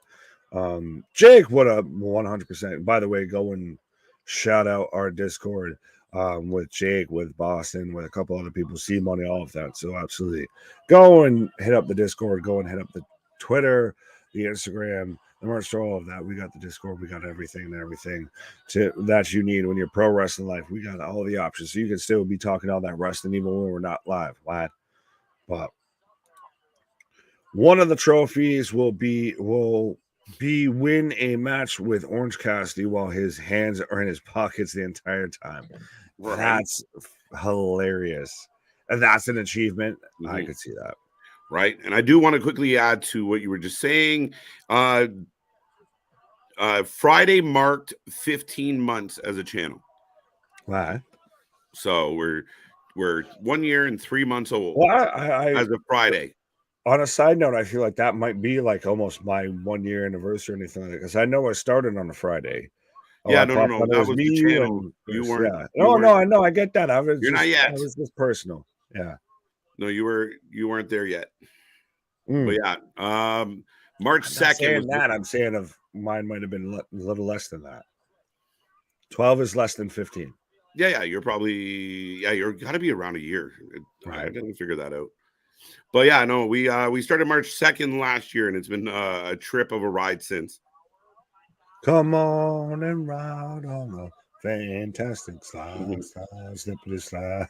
Jake, what up? 100%. By the way, go and shout out our Discord with Jake, with Boston, with a couple other people, see money, all of that. So absolutely go and hit up the Discord, go and hit up the Twitter, the Instagram, the merch, all of that. We got the Discord, we got everything that you need when you're pro wrestling life. We got all the options, so you can still be talking all that wrestling even when we're not live. But one of the trophies will be win a match with Orange Cassidy while his hands are in his pockets the entire time. Right. That's hilarious. And that's an achievement. Mm-hmm. I could see that. Right. And I do want to quickly add to what you were just saying. Friday marked 15 months as a channel. Wow. So we're 1 year and 3 months old. Well, I as of Friday. On a side note, I feel like that might be like almost my 1 year anniversary or anything like that, because I know I started on a Friday. Yeah, no. That was me, the channel. You weren't. Yeah. No, I know. I get that. You're not yet. It was just personal. Yeah. No, you weren't there yet. But yeah, March 2nd. I'm saying of mine might have been a little less than that. 12 is less than 15. Yeah. You're got to be around a year. Right. I didn't figure that out. But yeah, no, we started March 2nd last year, and it's been a trip of a ride since. Come on and ride on a fantastic slide, slide.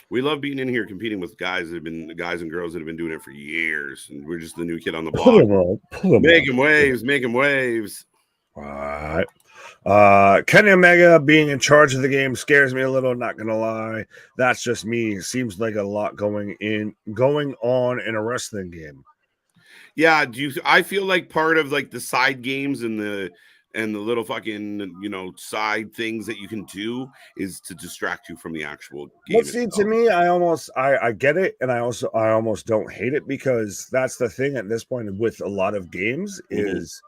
We love being in here competing with guys and girls that have been doing it for years, and we're just the new kid on the block. Making waves. All right. Kenny Omega being in charge of the game scares me a little, not gonna lie. That's just me. It seems like a lot going on in a wrestling game. Yeah, I feel like part of like the side games and the and the little fucking, side things that you can do is to distract you from the actual game. But see, to me, I get it, and I almost don't hate it, because that's the thing at this point with a lot of games is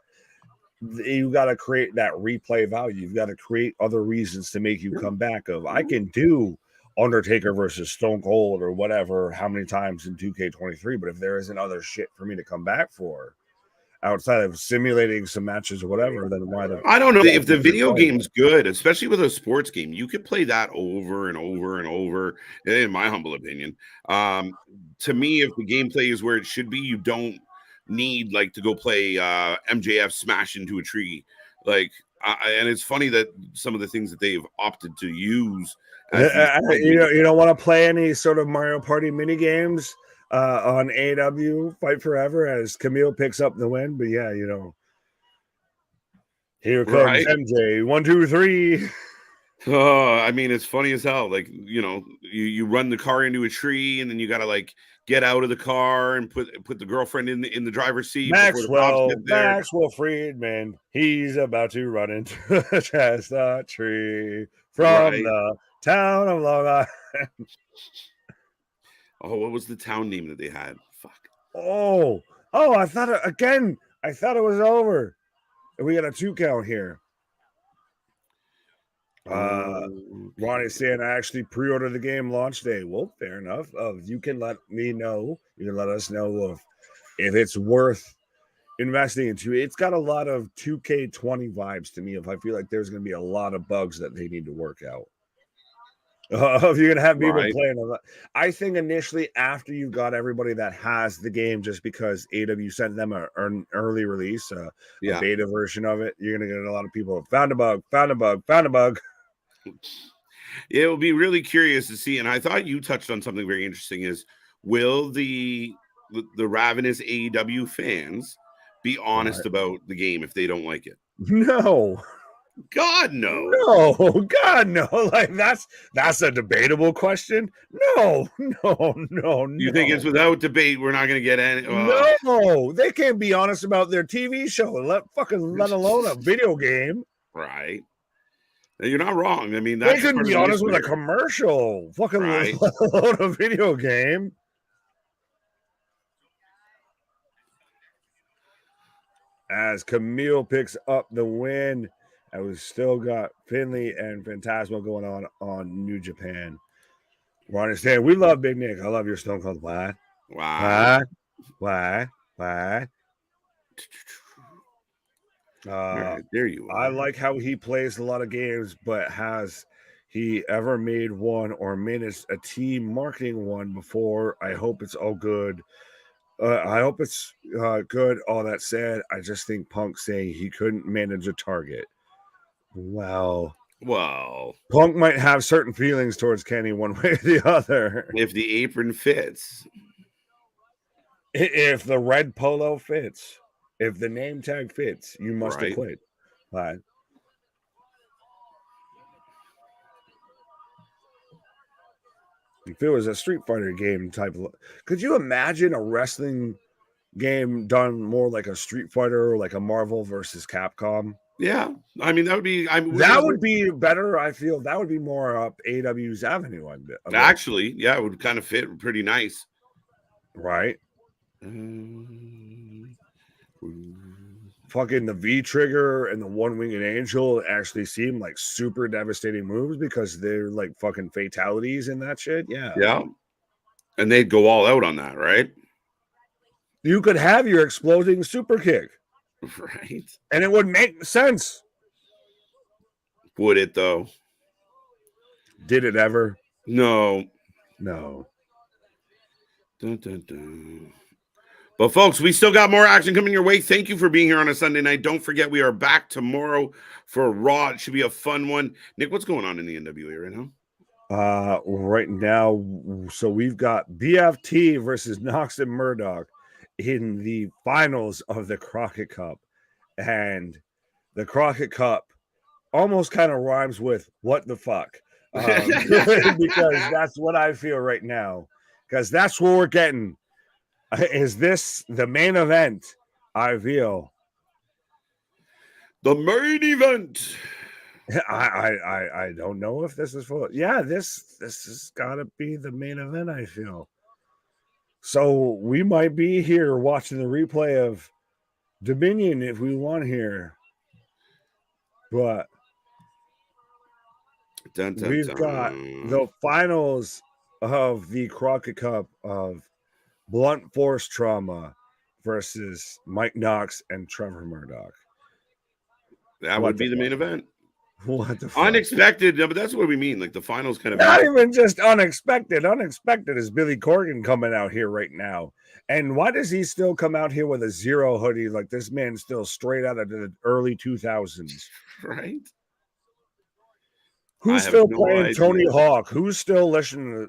you got to create that replay value. You've got to create other reasons to make you come back. I can do Undertaker versus Stone Cold or whatever how many times in 2K23, but if there isn't other shit for me to come back for outside of simulating some matches or whatever, then why the I don't know if the video game's good, especially with a sports game. You could play that over and over and over, in my humble opinion. To me, if the gameplay is where it should be, you don't need to go play MJF smash into a tree. And it's funny that some of the things that they've opted to use you don't want to play any sort of Mario Party mini games on AW Fight Forever as Camille picks up the win. But yeah, here comes MJ 1, 2, 3. I mean, it's funny as hell. You run the car into a tree, and then you gotta get out of the car and put the girlfriend in the driver's seat. Maxwell Friedman, he's about to run into a chestnut tree from the town of Long Island. Oh, what was the town name that they had? Fuck. Oh, I thought it was over. We got a 2 count here. Ronnie's saying I actually pre-ordered the game launch day. Well, fair enough. You can let me know. You can let us know if it's worth investing into. It's got a lot of 2K20 vibes to me. If I feel like there's going to be a lot of bugs that they need to work out. If you're going to have people playing, I think initially after you got everybody that has the game, just because AW sent them an early release, a beta version of it, you're going to get a lot of people found a bug. It will be really curious to see, and I thought you touched on something very interesting. Is will the ravenous AEW fans be honest about the game if they don't like it? No. God no. God no. That's a debatable question. No. You think it's without debate we're not going to get any? No, they can't be honest about their TV show, let alone a video game. Right. You're not wrong. I mean, they couldn't be honest with a commercial. Let alone a video game. As Camille picks up the win, and we've still got Finley and Phantasmo going on New Japan. We understand. We love Big Nick. I love your Stone Cold. Why? There you are. I like how he plays a lot of games, but has he ever made one or managed a team marketing one before? I hope it's all good. I hope it's good. All that said, I just think Punk saying he couldn't manage a target. Well, Punk might have certain feelings towards Kenny one way or the other. If the apron fits. If the red polo fits. If the name tag fits, you must have quit. Right. If it was a Street Fighter game type of, could you imagine a wrestling game done more like a Street Fighter or like a Marvel versus Capcom? Yeah, I mean that would be. That would be better. I feel that would be more up AW's avenue. Actually, yeah, it would kind of fit pretty nice, right? Fucking the V trigger and the one winged angel actually seem like super devastating moves because they're like fucking fatalities in that shit. Yeah, and they'd go all out on that, right? You could have your exploding super kick. Right. And it would make sense. Would it though? Did it ever? No. Dun, dun, dun. But folks, we still got more action coming your way. Thank you for being here on a Sunday night. Don't forget we are back tomorrow for Raw. It should be a fun one. Nick, what's going on in the NWA right now? Right now, so we've got BFT versus Knox and Murdoch in the finals of the Crockett Cup. And the Crockett Cup almost kind of rhymes with what the fuck. Because that's what I feel right now. Because that's what we're getting. Is this the main event? I feel. The main event. I don't know if this is full. Yeah, this has got to be the main event, I feel. So we might be here watching the replay of Dominion if we want here. But we've got the finals of the Crockett Cup of Blunt Force Trauma versus Mike Knox and Trevor Murdoch. That would be the main event. What the fuck? Unexpected, but that's what we mean. Like the finals kind of not even just unexpected. Unexpected is Billy Corgan coming out here right now. And why does he still come out here with a zero hoodie? Like this man's still straight out of the early 2000s. Right. Who's still playing Tony Hawk? Who's still listening to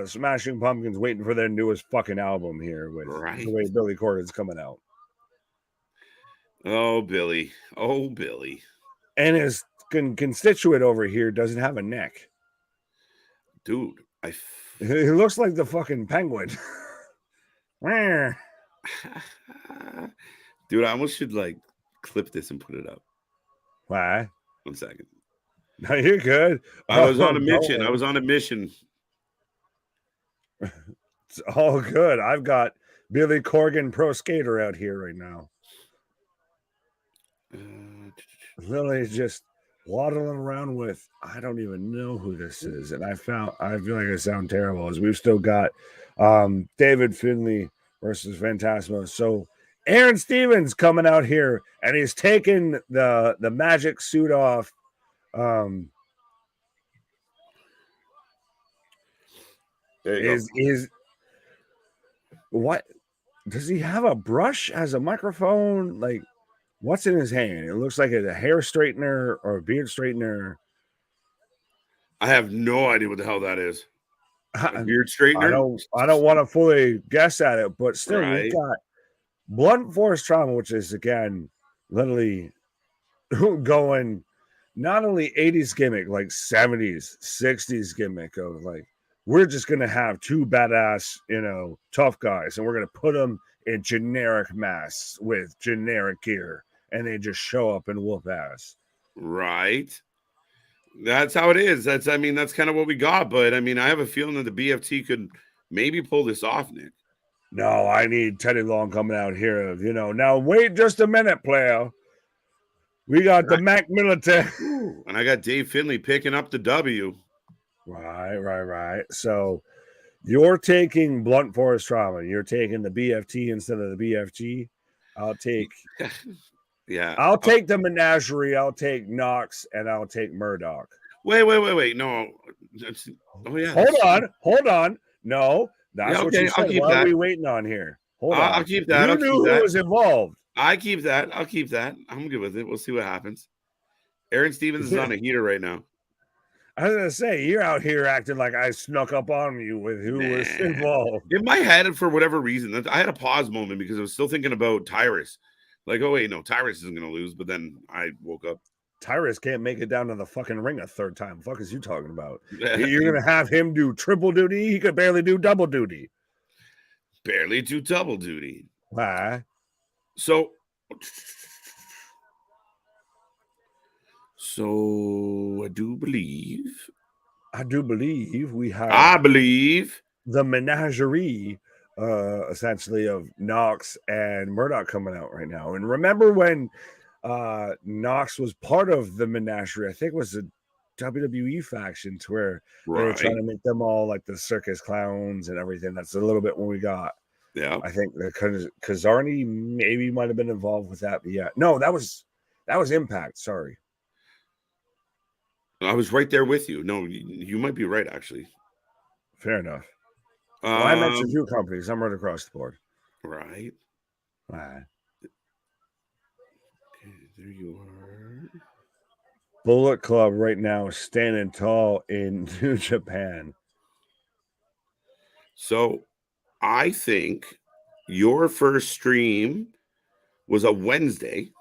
the Smashing Pumpkins waiting for their newest fucking album here with the way Billy Corgan's coming out? Oh, Billy. Oh, Billy. And his constituent over here doesn't have a neck. Dude, he looks like the fucking penguin. Dude, I almost should like clip this and put it up. Why? 1 second. No, you're good. I was on a mission. I was on a mission. It's all good. I've got Billy Corgan Pro Skater out here right now. Literally just waddling around with, I don't even know who this is. And I feel like I sound terrible, as we've still got David Finley versus Phantasma. So Aaron Stevens coming out here, and he's taking the magic suit off. What does he have? A brush as a microphone? Like, what's in his hand? It looks like a hair straightener or a beard straightener. I have no idea what the hell that is. A beard straightener? I don't want to fully guess at it, but still, you've got Blunt Force Trauma, which is again literally going not only 80s gimmick, like 70s, 60s gimmick of like, we're just going to have two badass, tough guys, and we're going to put them in generic masks with generic gear, and they just show up and whoop ass. Right. That's how it is. That's kind of what we got. But I have a feeling that the BFT could maybe pull this off, Nick. No, I need Teddy Long coming out here. Now wait just a minute, player. We got the Mac Military. And I got Dave Finley picking up the W. Right. So you're taking Blunt Force Trauma. You're taking the BFT instead of the BFG. I'll take I'll take the Menagerie. I'll take Knox, and I'll take Murdoch. Wait. No. Hold on. No, that's what you said. What are we waiting on here? Hold on. I'll keep that. You knew who was involved. I'll keep that. I'm good with it. We'll see what happens. Aaron Stevens is on a heater right now. I was gonna say, you're out here acting like I snuck up on you with who was involved. In my head, for whatever reason, I had a pause moment because I was still thinking about Tyrus. Like, oh wait, no, Tyrus isn't gonna lose. But then I woke up. Tyrus can't make it down to the fucking ring a third time. Fuck is you talking about? You're gonna have him do triple duty? He could barely do double duty. Barely do double duty. Why? So I do believe we have. I believe the menagerie, essentially, of Knox and Murdoch coming out right now. And remember when Knox was part of the menagerie? I think it was a WWE faction to where they were trying to make them all like the circus clowns and everything. That's a little bit when we got. Yeah, I think that Kazarni maybe might have been involved with that. But yeah, no, that was Impact. Sorry. I was right there with you. No, you might be right, actually. Fair enough. Well, I mentioned two companies. I'm right across the board. Right. Okay, there you are. Bullet Club right now standing tall in New Japan. So I think your first stream was a Wednesday.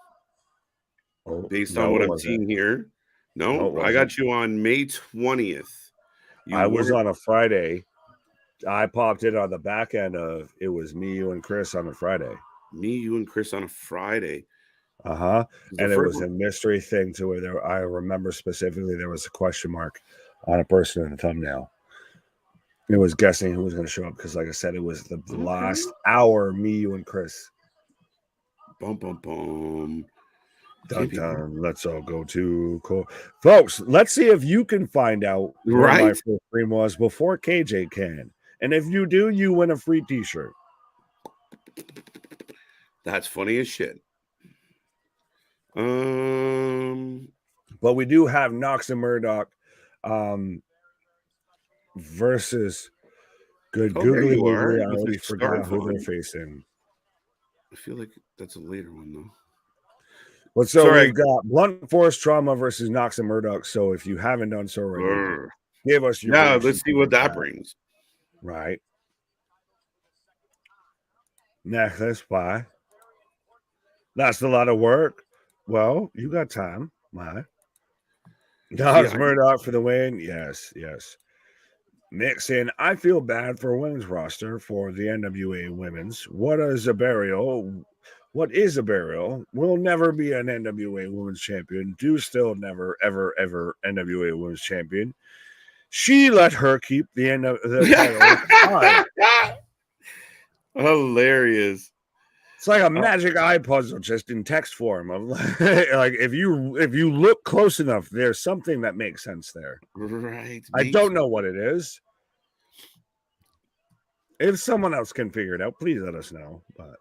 Based on what I'm seeing here. No, I got you on May 20th. I was on a Friday. I popped in on the back end of it was me, you, and Chris on a Friday. Me, you, and Chris on a Friday. And it was a mystery thing to where I remember specifically there was a question mark on a person in the thumbnail. It was guessing who was going to show up because, like I said, it was the last hour, me, you, and Chris. Boom, boom, boom. Dun, dun. Let's all go to folks. Let's see if you can find out what my first stream was before KJ can. And if you do, you win a free t-shirt. That's funny as shit. But we do have Knox and Murdoch versus Good Googly Woogly. I already forgot who they're facing. I feel like that's a later one, though. But so we've got Blunt Force Trauma versus Knox and Murdoch. So if you haven't done so already, give us your let's see what that brings. Right. Necklace, why? That's a lot of work. Well, you got time. Why? Knox Murdoch for the win. Yes. Nixon, I feel bad for women's roster for the NWA women's. What is a burial? Will never be an NWA women's champion. Do still never, ever NWA women's champion. She let her keep the end of the title. Hilarious. It's like a magic eye puzzle, just in text form. Of like if you look close enough, there's something that makes sense there. Right. I don't know what it is. If someone else can figure it out, please let us know. But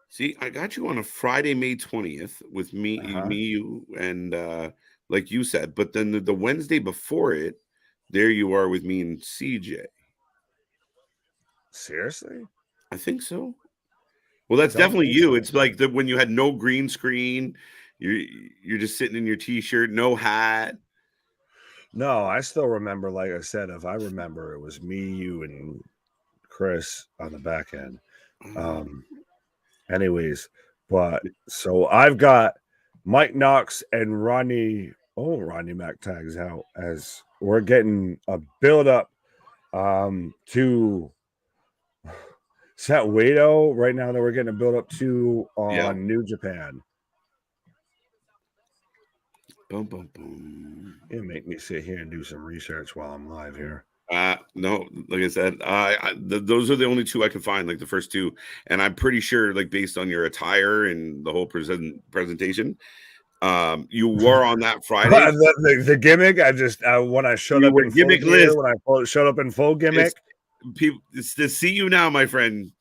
see, I got you on a Friday, May 20th with me, you, and like you said. But then the Wednesday before it, there you are with me and CJ. Seriously? I think so. Well, that's definitely you. It's like when you had no green screen, you're just sitting in your t-shirt, no hat. No, I still remember, like I said, if I remember, it was me, you, and Chris on the back end. Anyways, but so I've got Mike Knox and Rodney Mac tags out as we're getting a build up to Set Wado right now that we're getting a build up to on New Japan. Boom, boom, boom. It make me sit here and do some research while I'm live here. No, like I said, those are the only two I can find, like the first two, and I'm pretty sure, like based on your attire and the whole presentation, you were on that Friday. the gimmick. When I showed up in gimmick list, when I showed up in full gimmick. It's to see you now, my friend.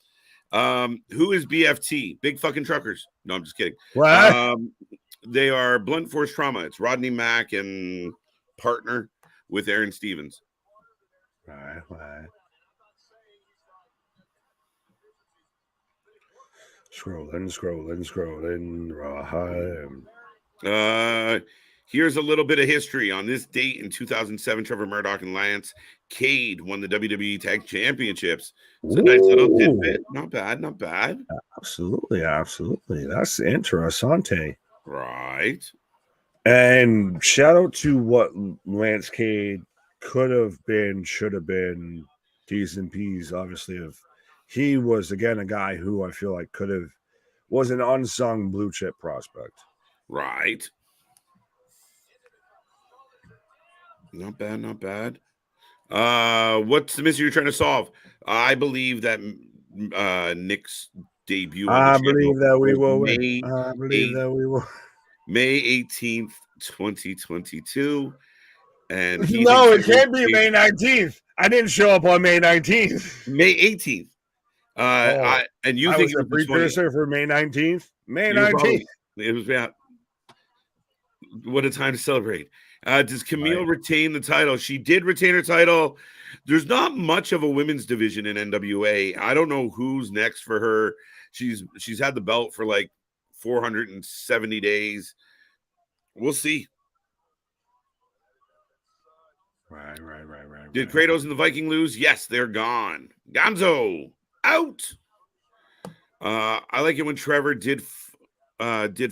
Who is BFT? Big fucking truckers. No, I'm just kidding. What? They are Blunt Force Trauma. It's Rodney Mack and partner with Aaron Stevens. Right. Scrolling. Here's a little bit of history. On this date in 2007, Trevor Murdoch and Lance Cade won the WWE Tag Championships. It's a nice little tidbit. Not bad. Absolutely. That's interessante. Right. And shout out to what Lance Cade could have been, should have been, T's and P's, obviously. He was, again, a guy who I feel like was an unsung blue chip prospect. Right. Not bad. What's the mystery you're trying to solve? I believe that Nick's debut. I believe that we will win. I believe that we will. May 18th, 2022. And no, it can't be May 19th. I didn't show up on May 19th. May 18th. And you think it was a precursor for May 19th? May 19th. It was what a time to celebrate. Does Camille retain the title? She did retain her title. There's not much of a women's division in NWA. I don't know who's next for her. She's had the belt for like 470 days. We'll see. Right. Did Kratos and the Viking lose? Yes, they're gone. Gonzo out. I like it when Trevor did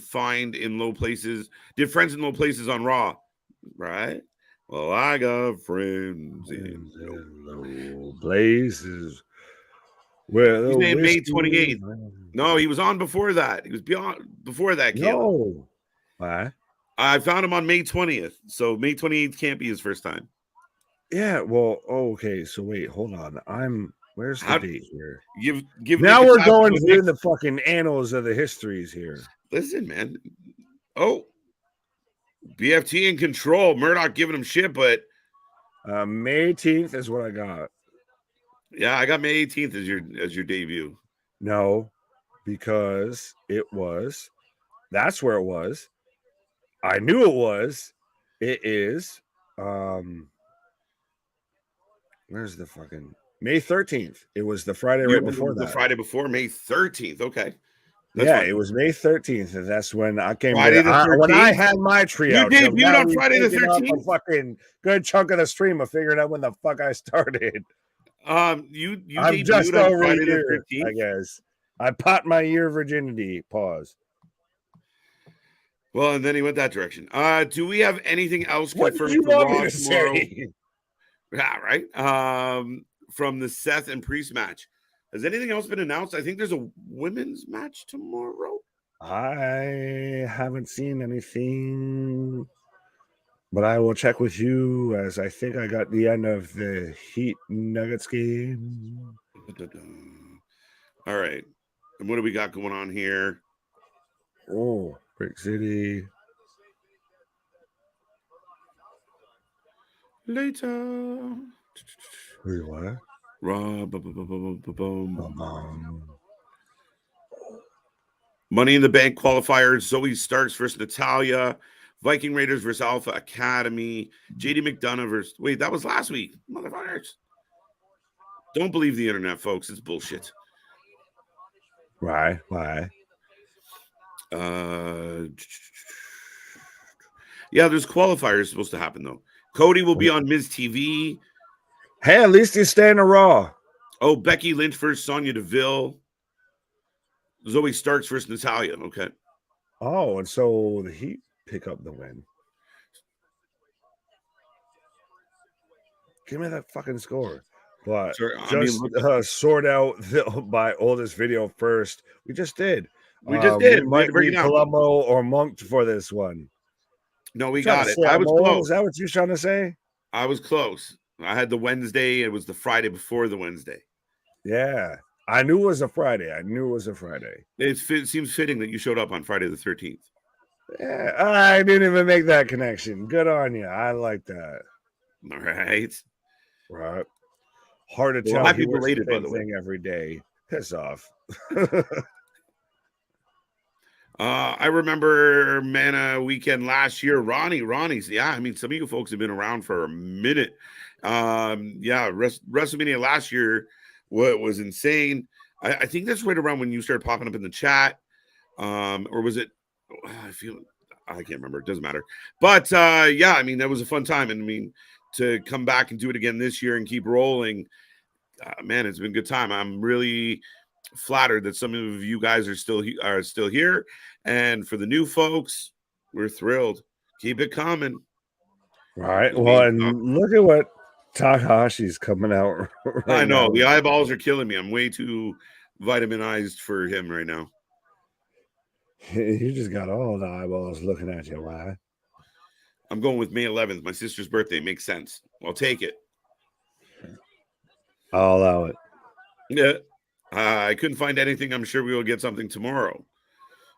friends in low places on Raw. Right. Well, I got friends in low places. Well, he's named May 28th. No, he was on before that. He was before that, Caleb. No. Why? I found him on May 20th. So May 28th can't be his first time. Yeah, well, okay. So wait, hold on. Where's the date here? Give now Nick we're going through the fucking annals of the histories here. Listen, man. Oh, BFT in control. Murdoch giving him shit, but May 18th is what I got. Yeah, I got May 18th as your debut. No, because that's where it was. I knew it was. It is. Where's the fucking May 13th? It was the Friday right before that. The Friday before May 13th. Okay. That's fine. It was May 13th, and that's when I came. Friday the 13th? When I had my tree you out. debuted on Friday the 13th. A fucking good chunk of the stream of figuring out when the fuck I started. You I'm just on over Friday a year, the 13th. I guess. I popped my year virginity. Pause. Well, and then he went that direction. Do we have anything else what confirmed did you for want Raw me to tomorrow? Say? Yeah, right. From the Seth and Priest match. Has anything else been announced? I think there's a women's match tomorrow. I haven't seen anything, but I will check with you as I think I got the end of the Heat Nuggets game. All right. And what do we got going on here? Oh, Brick City. Later. Wait, what? Money in the Bank qualifiers. Zoe Starks versus Natalia. Viking Raiders versus Alpha Academy. JD McDonough versus... Wait, that was last week. Motherfuckers. Don't believe the internet, folks. It's bullshit. Why? Yeah, there's qualifiers supposed to happen, though. Cody will be on Miz TV. Hey, at least he's staying to Raw. Oh, Becky Lynch versus Sonya Deville. Zoe Starks versus Natalia. Okay. Oh, and so the Heat pick up the win. Give me that fucking score. But sort out by oldest video first. We just did. We did. We might be Columbo or Monked for this one. No, we got it. I was close. Is that what you're trying to say? I was close. I had the Wednesday. It was the Friday before the Wednesday. Yeah. I knew it was a Friday. It seems fitting that you showed up on Friday the 13th. Yeah, I didn't even make that connection. Good on you. I like that. All right. Right. Hard to tell. Happy belated, by the way. Every day. Piss off. I remember Mana weekend last year. Ronnie's. Yeah, I mean, some of you folks have been around for a minute. WrestleMania last year was insane. I think that's right around when you started popping up in the chat. Or was it? I can't remember. It doesn't matter. But yeah, I mean, that was a fun time. And I mean, to come back and do it again this year and keep rolling, man, it's been a good time. I'm really flattered that some of you guys are still here, and for the new folks, we're thrilled. Keep it coming. Right. Well, and look at what Takahashi's coming out. I know the eyeballs are killing me. I'm way too vitaminized for him right now. You just got all the eyeballs looking at you. Why? I'm going with May 11th. My sister's birthday. Makes sense. I'll take it. I'll allow it. Yeah. I couldn't find anything. I'm sure we will get something tomorrow.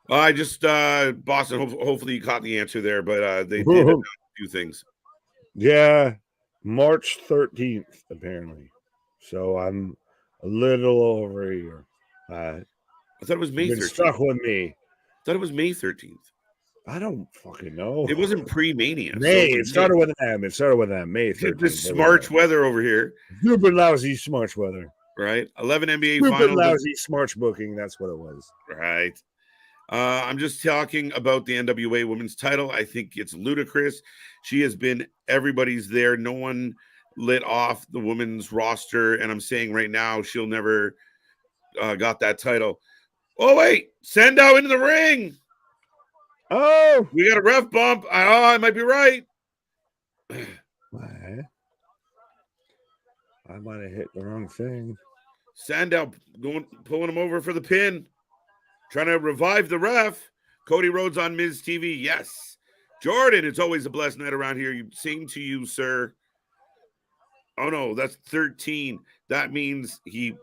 I just, Boston, hopefully you caught the answer there, but they did a few things. Yeah. March 13th, apparently. So I'm a little over a year. I thought it was May 13th. Stuck with me. I thought it was May 13th. I don't fucking know. It wasn't pre-Mania. May. It started with an M. May 13th. This smarch weather over here. Stupid lousy smarch weather. Right. 11 NBA Stupid finals. Lousy smarch booking. That's what it was. Right. I'm just talking about the NWA women's title. I think it's ludicrous. She has been everybody's there. No one lit off the women's roster. And I'm saying right now, she'll never got that title. Oh, wait. Sandow into the ring. Oh, we got a ref bump. I might be right. What? I might have hit the wrong thing. Sandow pulling him over for the pin. Trying to revive the ref. Cody Rhodes on Miz TV. Yes. Jordan, it's always a blessed night around here. Same to you, sir. Oh no, that's 13. That means he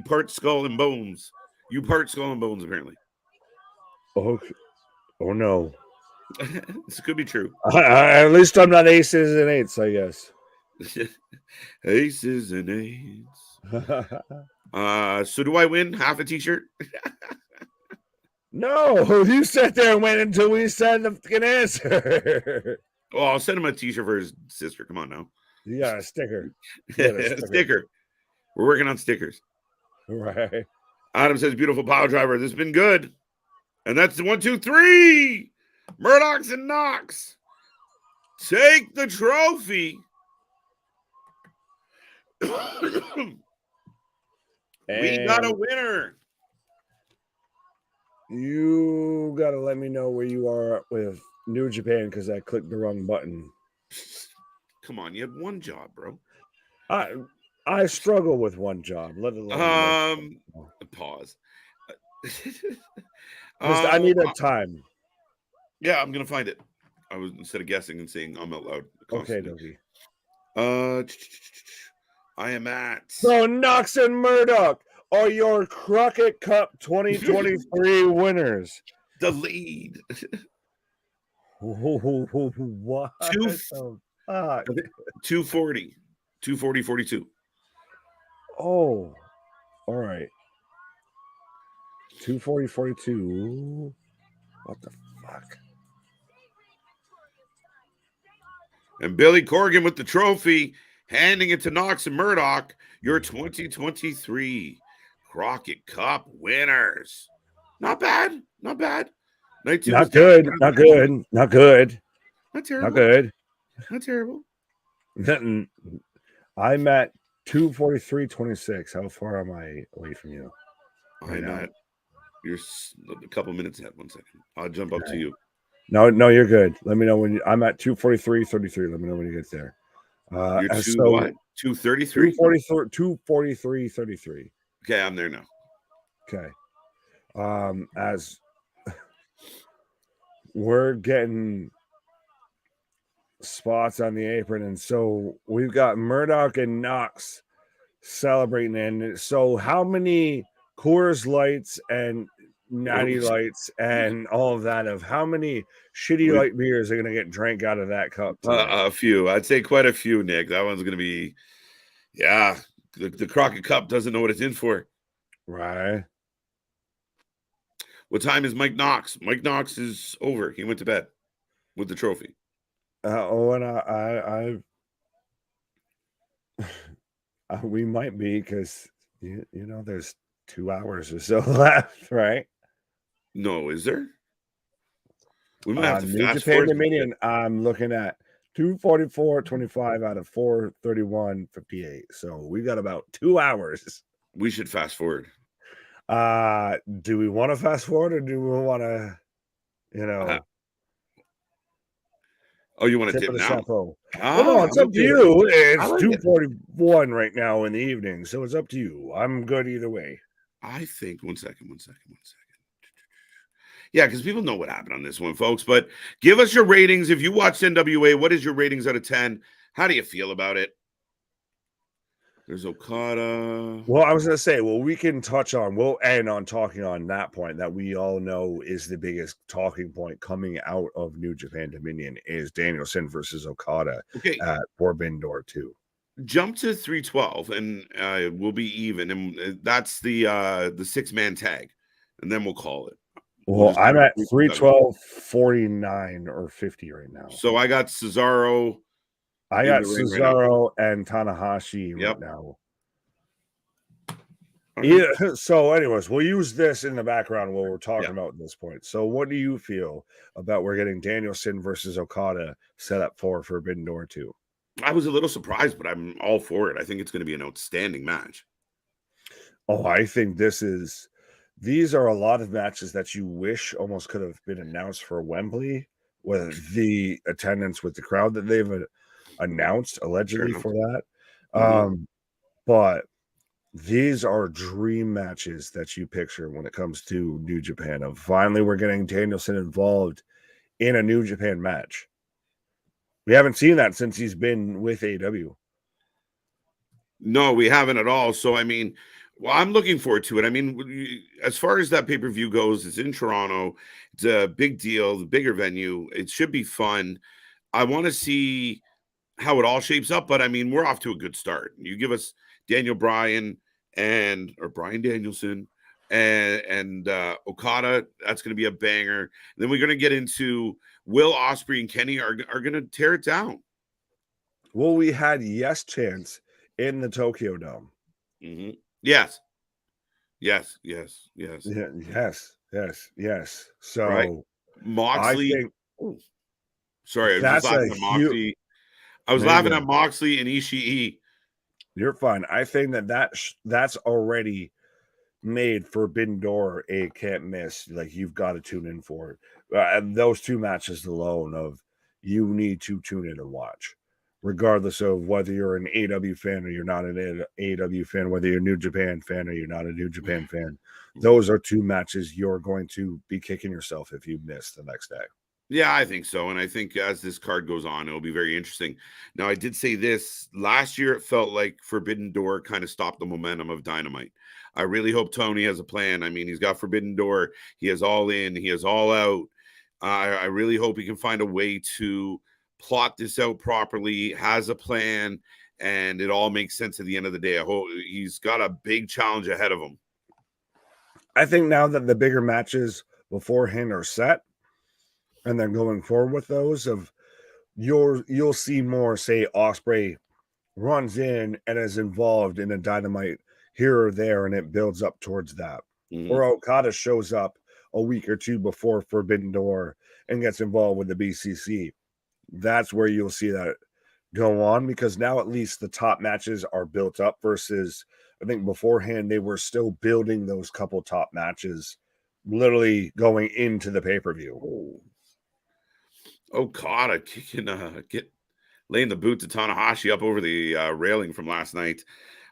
parts skull and bones. You part skull and bones, apparently. Oh no. This could be true. At least I'm not aces and eights, I guess. Aces and eights. So do I win half a t-shirt? No, you sat there and went until we said the fucking answer. Oh, I'll send him a t-shirt for his sister. Come on now. Yeah, a sticker. Sticker. We're working on stickers. Right. Adam says, beautiful power driver. This has been good. And that's the 1, 2, 3. Murdoch's and Knox. Take the trophy. We got a winner. You got to let me know where you are with New Japan because I clicked the wrong button. Come on, you had one job, bro. I struggle with one job, let alone pause. I need a time. Yeah, I'm gonna find it. I was instead of guessing and saying I'm out loud. Constantly. Okay, I am at. So Knox and Murdoch are your Crockett Cup 2023 winners. The lead. What? 240. 240-42. Oh, all right. 240-42. What the fuck? And Billy Corgan with the trophy, handing it to Knox and Murdoch, your 2023 Crockett Cup winners. Not bad. Not bad. Not good. Not good. Not good. Not terrible. Not good. Not terrible. I'm at 243.26. How far am I away from you? I'm at. You're a couple minutes ahead. 1 second. I'll jump up to you. No, you're good. Let me know when I'm at 243.33. Let me know when you get there. You're what? 233? 243.33. Okay, I'm there now. Okay. As we're getting spots on the apron, and so we've got Murdoch and Knox celebrating. And so how many Coors Lights and Natty Lights and all of that, of how many shitty light beers are going to get drank out of that cup? A few. I'd say quite a few, Nick. That one's going to be, the Crockett Cup doesn't know what it's in for. Right. What time is Mike Knox? Mike Knox is over. He went to bed with the trophy. And we might be, because you know there's 2 hours or so left, right? No, is there? We might have to New fast Japan forward. Dominion, I'm looking at 244.25 out of 431.58. So we got about 2 hours. We should fast forward. Do we want to fast forward, or do we want to, you want to dip now? Well, no, it's up to you. It's 2:41 right now in the evening, so it's up to you. I'm good either way. I think one second. Yeah, because people know what happened on this one, folks. But give us your ratings. If you watched NWA, what is your ratings out of 10? How do you feel about it? There's Okada. Well, I was going to say, we can we'll end on talking on that point that we all know is the biggest talking point coming out of New Japan Dominion is Danielson versus Okada at Forbidden Door 2. Jump to 312 and we'll be even. And that's the 6-man tag. And then we'll call it. Well, I'm at 312.49 or 50 right now. So I got Cesaro. I got Cesaro and Tanahashi right now. Yeah. So, anyways, we'll use this in the background while we're talking about this point. So, what do you feel about we're getting Danielson versus Okada set up for Forbidden Door 2? I was a little surprised, but I'm all for it. I think it's going to be an outstanding match. Oh, I think these are a lot of matches that you wish almost could have been announced for Wembley with the attendance with the crowd that they've announced allegedly for that. But these are dream matches that you picture when it comes to New Japan. Of finally, we're getting Danielson involved in a New Japan match. We haven't seen that since he's been with AEW. No, we haven't at all. So, I mean, well, I'm looking forward to it. I mean, as far as that pay-per-view goes, it's in Toronto. It's a big deal, the bigger venue. It should be fun. I want to see how it all shapes up, but I mean, we're off to a good start. You give us Daniel Bryan or Bryan Danielson and Okada, that's going to be a banger. And then we're going to get into Will Ospreay and Kenny are going to tear it down. Well, we had Yes Chance in the Tokyo Dome. Mm-hmm. Yes. Yeah, yes. So right. Moxley. I think, sorry, I was just laughing at Moxley. I was laughing at Moxley and Ishii. You're fine. I think that's already made Forbidden Door a can't miss. Like, you've got to tune in for it. And those two matches alone of you need to tune in and watch, regardless of whether you're an AEW fan or you're not an AEW fan, whether you're a New Japan fan or you're not a New Japan fan. Those are two matches you're going to be kicking yourself if you miss the next day. Yeah, I think so. And I think as this card goes on, it'll be very interesting. Now, I did say this last year. It felt like Forbidden Door kind of stopped the momentum of Dynamite. I really hope Tony has a plan. I mean, he's got Forbidden Door. He has All In. He has All Out. I really hope he can find a way to plot this out properly, has a plan, and it all makes sense at the end of the day. I hope he's got a big challenge ahead of him. I think now that the bigger matches beforehand are set, and then going forward with those, you'll see more, say, Ospreay runs in and is involved in a Dynamite here or there, and it builds up towards that. Mm-hmm. Or Okada shows up a week or two before Forbidden Door and gets involved with the BCC. That's where you'll see that go on, because now at least the top matches are built up versus, I think beforehand they were still building those couple top matches literally going into the pay-per-view. Okada laying the boot to Tanahashi up over the railing from last night.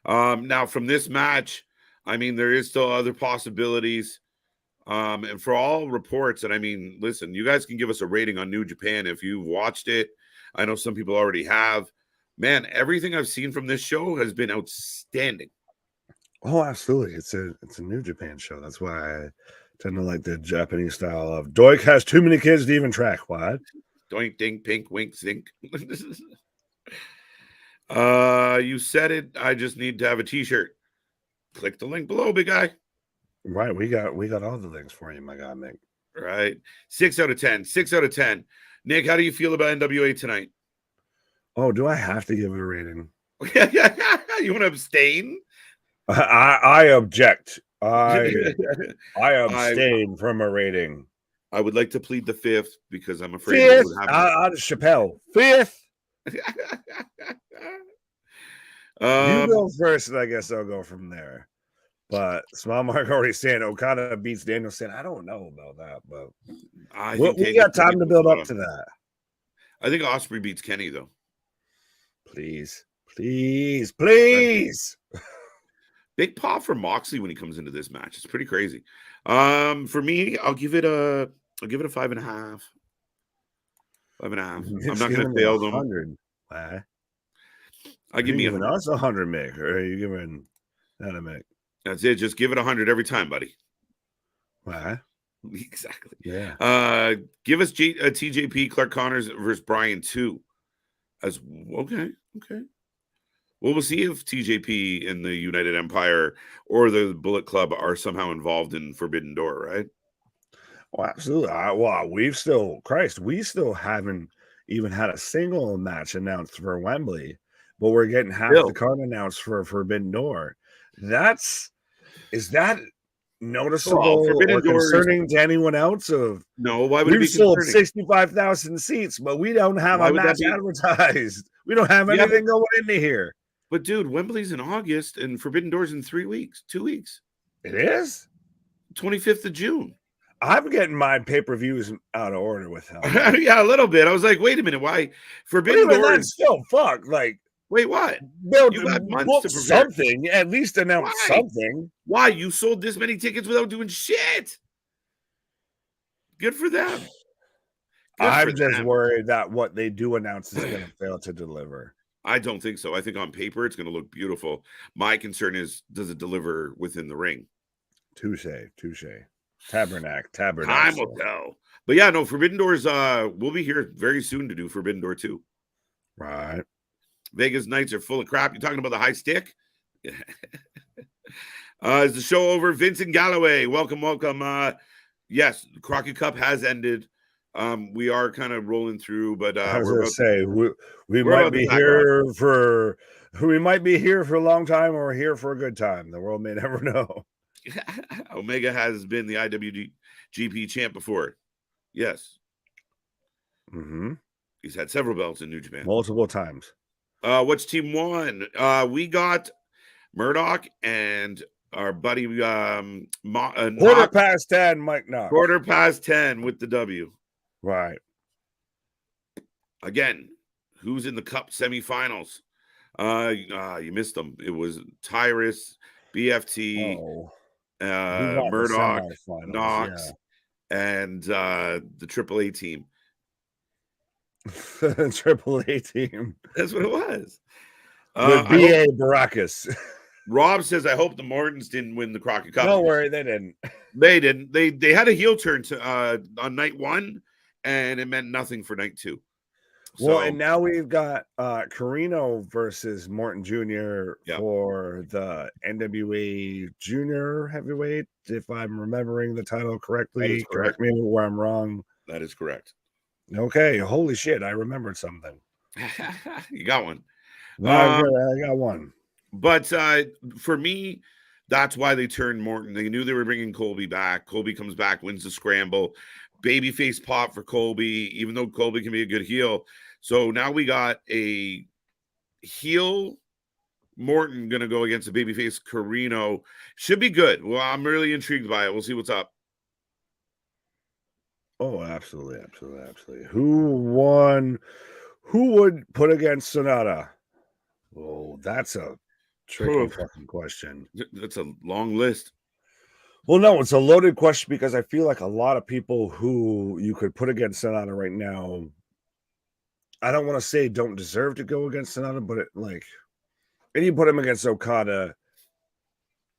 Now from this match, I mean, there is still other possibilities. And for all reports, and I mean, listen, you guys can give us a rating on New Japan if you've watched it. I know some people already have. Man, everything I've seen from this show has been outstanding. Oh, absolutely. It's a New Japan show. That's why I tend to like the Japanese style of Doink has too many kids to even track. What? Doink, dink, pink, wink, zink. You said it. I just need to have a t-shirt. Click the link below, big guy. Right. We got all the links for you, my guy, Nick. Right. 6 out of 10. 6 out of 10. Nick, how do you feel about NWA tonight? Oh, do I have to give it a rating? You want to abstain? I object. I abstain from a rating. I would like to plead the fifth because I'm afraid fifth. Chappelle. Fifth. You go first, and I guess I'll go from there. But Small Mark already saying Okada beats Danielson. I don't know about that, but we got time to build up to that. I think Ospreay beats Kenny, though. Please. Big pop for Moxley when he comes into this match. It's pretty crazy. For me, I'll give it a 5.5. 5.5. I'm not going to fail them. 100. I give me us 100, Mick, or are you giving that a Mick? That's it. Just give it 100 every time, buddy. Why? Exactly. Yeah. Give us TJP Clark Connors versus Bryan 2. As okay. Well, we'll see if TJP and the United Empire or the Bullet Club are somehow involved in Forbidden Door, right? Well, absolutely. We still haven't even had a single match announced for Wembley, but we're getting half the card announced for Forbidden Door. Is that noticeable or concerning to anyone else? No, why would it be sold 65,000 seats, but we don't have a match advertised. We don't have anything going into here. But dude, Wembley's in August and Forbidden Door's in 2 weeks. It is 25th of June. I'm getting my pay-per-views out of order with him. Yeah, a little bit. I was like, wait a minute, why Forbidden Door? Still fuck. Like, Wait, what? Well, You had months book to prepare. something. At least announce Why? something. Why? You sold this many tickets without doing shit. Good for them. Good for I'm just them. worried that what they do announce is going to fail to deliver. I don't think so. I think on paper it's going to look beautiful. My concern is, does it deliver within the ring? Touche. Tabernacle. Time will tell. But yeah, no, Forbidden Doors, we'll be here very soon to do Forbidden Door 2. Right. Vegas nights are full of crap. You talking about the high stick? Is the show over? Vincent Galloway, welcome. Yes, the Crockett Cup has ended. We are kind of rolling through, but I was going to say we might be here for a long time or here for a good time. The world may never know. Omega has been the IWGP champ before. Yes. Mm-hmm. He's had several belts in New Japan. Multiple times. Which team won? We got Murdoch and our buddy quarter past 10, Mike Knox. Quarter past 10 with the W. Right. Again, who's in the Cup semifinals? You missed them. It was Tyrus, BFT, Murdoch, Knox, and the AAA team. AAA team. That's what it was. With B.A. Baracus. Rob says, I hope the Mortons didn't win the Crockett Cup. Don't worry, they didn't. They didn't. They had a heel turn on night 1, and it meant nothing for night 2. Well, and now we've got Carino versus Morton Jr. for the NWA Junior Heavyweight, if I'm remembering the title correctly. Correct me where I'm wrong. That is correct. Okay, holy shit, I remembered something. You got one. I got one. But for me, that's why they turned Morton. They knew they were bringing Colby back. Colby comes back, wins the scramble. Babyface pop for Colby, even though Colby can be a good heel. So now we got a heel Morton going to go against a babyface Carino. Should be good. Well, I'm really intrigued by it. We'll see what's up. Oh, absolutely. Who won? Who would put against Sonata? Oh, that's a tricky fucking question. That's a long list. Well, no, it's a loaded question because I feel like a lot of people who you could put against Sonata right now, I don't want to say don't deserve to go against Sonata, but and you put him against Okada,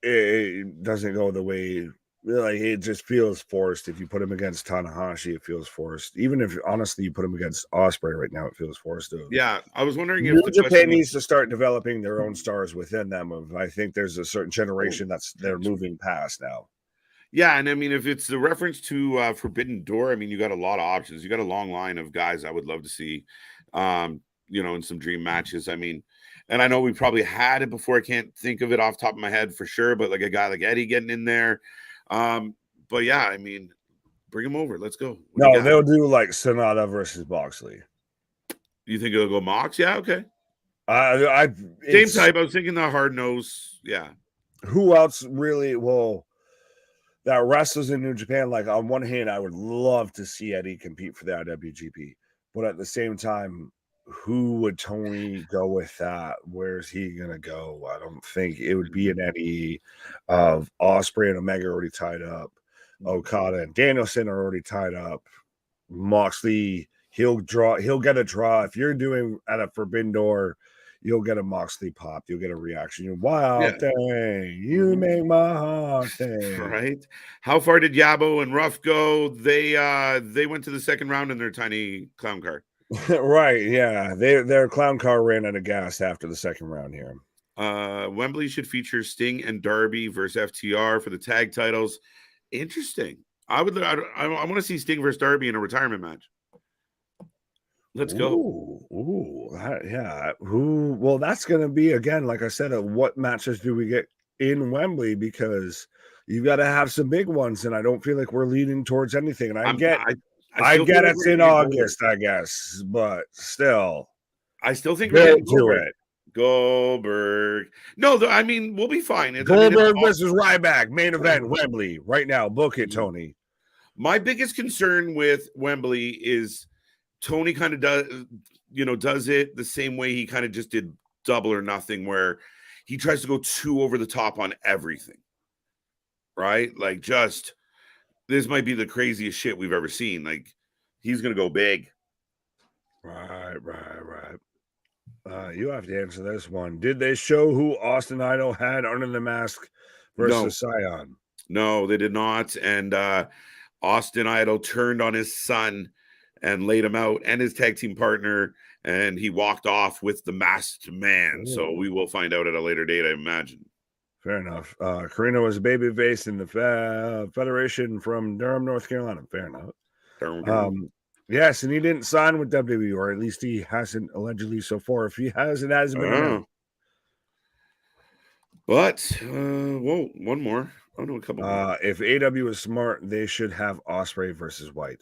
it doesn't go the way. Like, it just feels forced. If you put him against Tanahashi, it feels forced. Even if, honestly, you put him against Ospreay right now, it feels forced. Yeah, I was wondering if New Japan needs to start developing their own stars within them. I think there's a certain generation they're moving past now. Yeah, and I mean, if it's the reference to Forbidden Door, I mean, you got a lot of options. You got a long line of guys I would love to see, in some dream matches. I mean, and I know we probably had it before. I can't think of it off the top of my head for sure, but like a guy like Eddie getting in there. But yeah, I mean, bring him over. Let's go. No, they'll do like Sonata versus Moxley. You think it'll go Mox? Yeah, okay. Same type. I was thinking the hard nose. Yeah. Who else really? Well, that wrestlers in New Japan. Like, on one hand, I would love to see Eddie compete for the IWGP, but at the same time, who would Tony go with that? Where's he gonna go? I don't think it would be an Eddie. Of Ospreay and Omega already tied up. Okada and Danielson are already tied up. Moxley, he'll get a draw. If you're doing at a Forbidden Door, you'll get a Moxley pop. You'll get a reaction. Wild thing, you make my heart sing. Right? How far did Yabo and Ruff go? They went to the second round in their tiny clown car. Right, yeah. Their clown car ran out of gas after the second round here. Wembley should feature Sting and Darby versus FTR for the tag titles. Interesting. I want to see Sting versus Darby in a retirement match. Let's go. Yeah. Well, that's going to be, again, like I said, what matches do we get in Wembley? Because you've got to have some big ones, and I don't feel like we're leaning towards anything. And I get it's in August, I guess, but still. I still think we're to it. Goldberg. No, I mean, we'll be fine. Goldberg versus Ryback, main event, Wembley, right now. Book it, Tony. My biggest concern with Wembley is Tony kind of does it the same way he kind of just did Double or Nothing where he tries to go too over the top on everything, right? Like, just this might be the craziest shit we've ever seen. Like, he's gonna go big. Right. You have to answer this one. Did they show who Austin Idol had under the mask versus Scion? No, they did not. And Austin Idol turned on his son and laid him out and his tag team partner, and he walked off with the masked man. Ooh. So we will find out at a later date, I imagine. Fair enough. Karina was a babyface in the Federation from Durham, North Carolina. Fair enough. Yes, and he didn't sign with WWE, or at least he hasn't allegedly so far. If he has, it hasn't been announced. But, whoa, one more. Oh, no, a couple more. If AW is smart, they should have Ospreay versus White.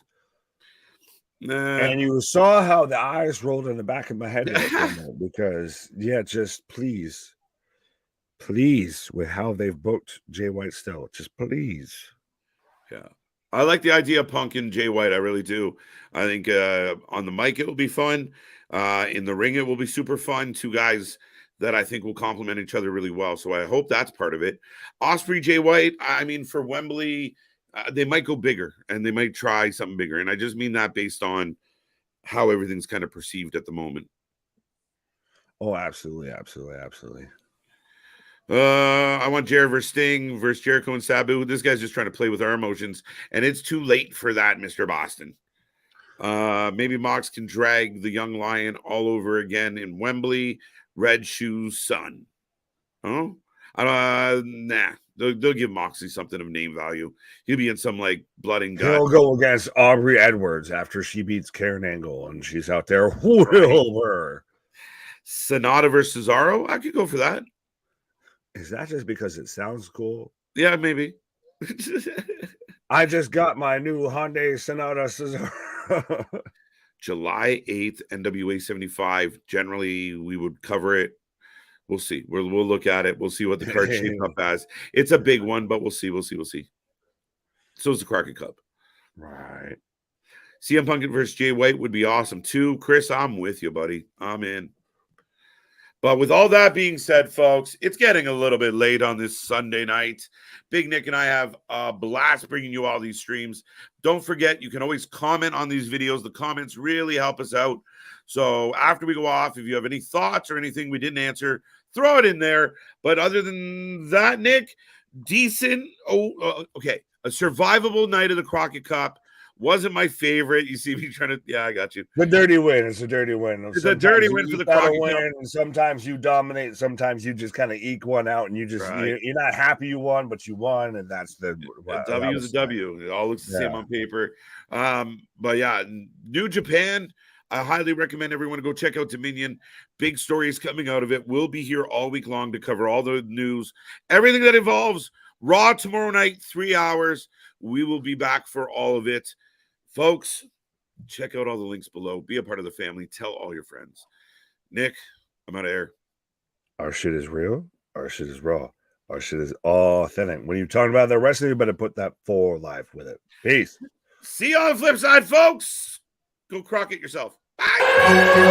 And you saw how the eyes rolled in the back of my head because, just please, with how they've booked Jay White still, just please. Yeah. I like the idea of Punk and Jay White. I really do. I think on the mic, it will be fun. In the ring, it will be super fun. Two guys that I think will complement each other really well. So I hope that's part of it. Ospreay, Jay White, I mean, for Wembley, they might go bigger and they might try something bigger. And I just mean that based on how everything's kind of perceived at the moment. Oh, absolutely. I want Jared versus Sting versus Jericho and Sabu. This guy's just trying to play with our emotions, and it's too late for that, Mr. Boston. Maybe Mox can drag the young lion all over again in Wembley. Red Shoes son. Oh, nah. They'll give Moxley something of name value. He'll be in some like blood and guts. He'll go against Aubrey Edwards after she beats Karen Angle and she's out there. Her. Sonata versus Cesaro. I could go for that. Is that just because it sounds cool? Yeah, maybe. I just got my new Hyundai Sonata Cesaro. July 8th, NWA 75. Generally, we would cover it. We'll see. We'll look at it. We'll see what the card shape up as. It's a big one, but we'll see. So is the Crockett Cup. Right. CM Punk versus Jay White would be awesome too. Chris, I'm with you, buddy. I'm in. But with all that being said, folks, it's getting a little bit late on this Sunday night. Big Nick and I have a blast bringing you all these streams. Don't forget, you can always comment on these videos. The comments really help us out. So after we go off, if you have any thoughts or anything we didn't answer, throw it in there. But other than that, Nick, decent. Okay. A survivable night of the Crockett Cup. Wasn't my favorite. You see me trying to, I got you. The dirty win. It's a dirty win. It's a dirty win for the Crockett Cup. And sometimes you dominate. Sometimes you just kind of eke one out, and you just you're not happy you won, but you won, and that's the W is a W. It all looks the same on paper. But yeah, New Japan. I highly recommend everyone to go check out Dominion. Big stories coming out of it. We'll be here all week long to cover all the news, everything that involves Raw tomorrow night, 3 hours. We will be back for all of it. Folks, check out all the links below. Be a part of the family. Tell all your friends. Nick, I'm out of air. Our shit is real. Our shit is raw. Our shit is authentic. When you're talking about the wrestling, you better put that for life with it. Peace. See you on the flip side, folks. Go Crockett yourself. Bye.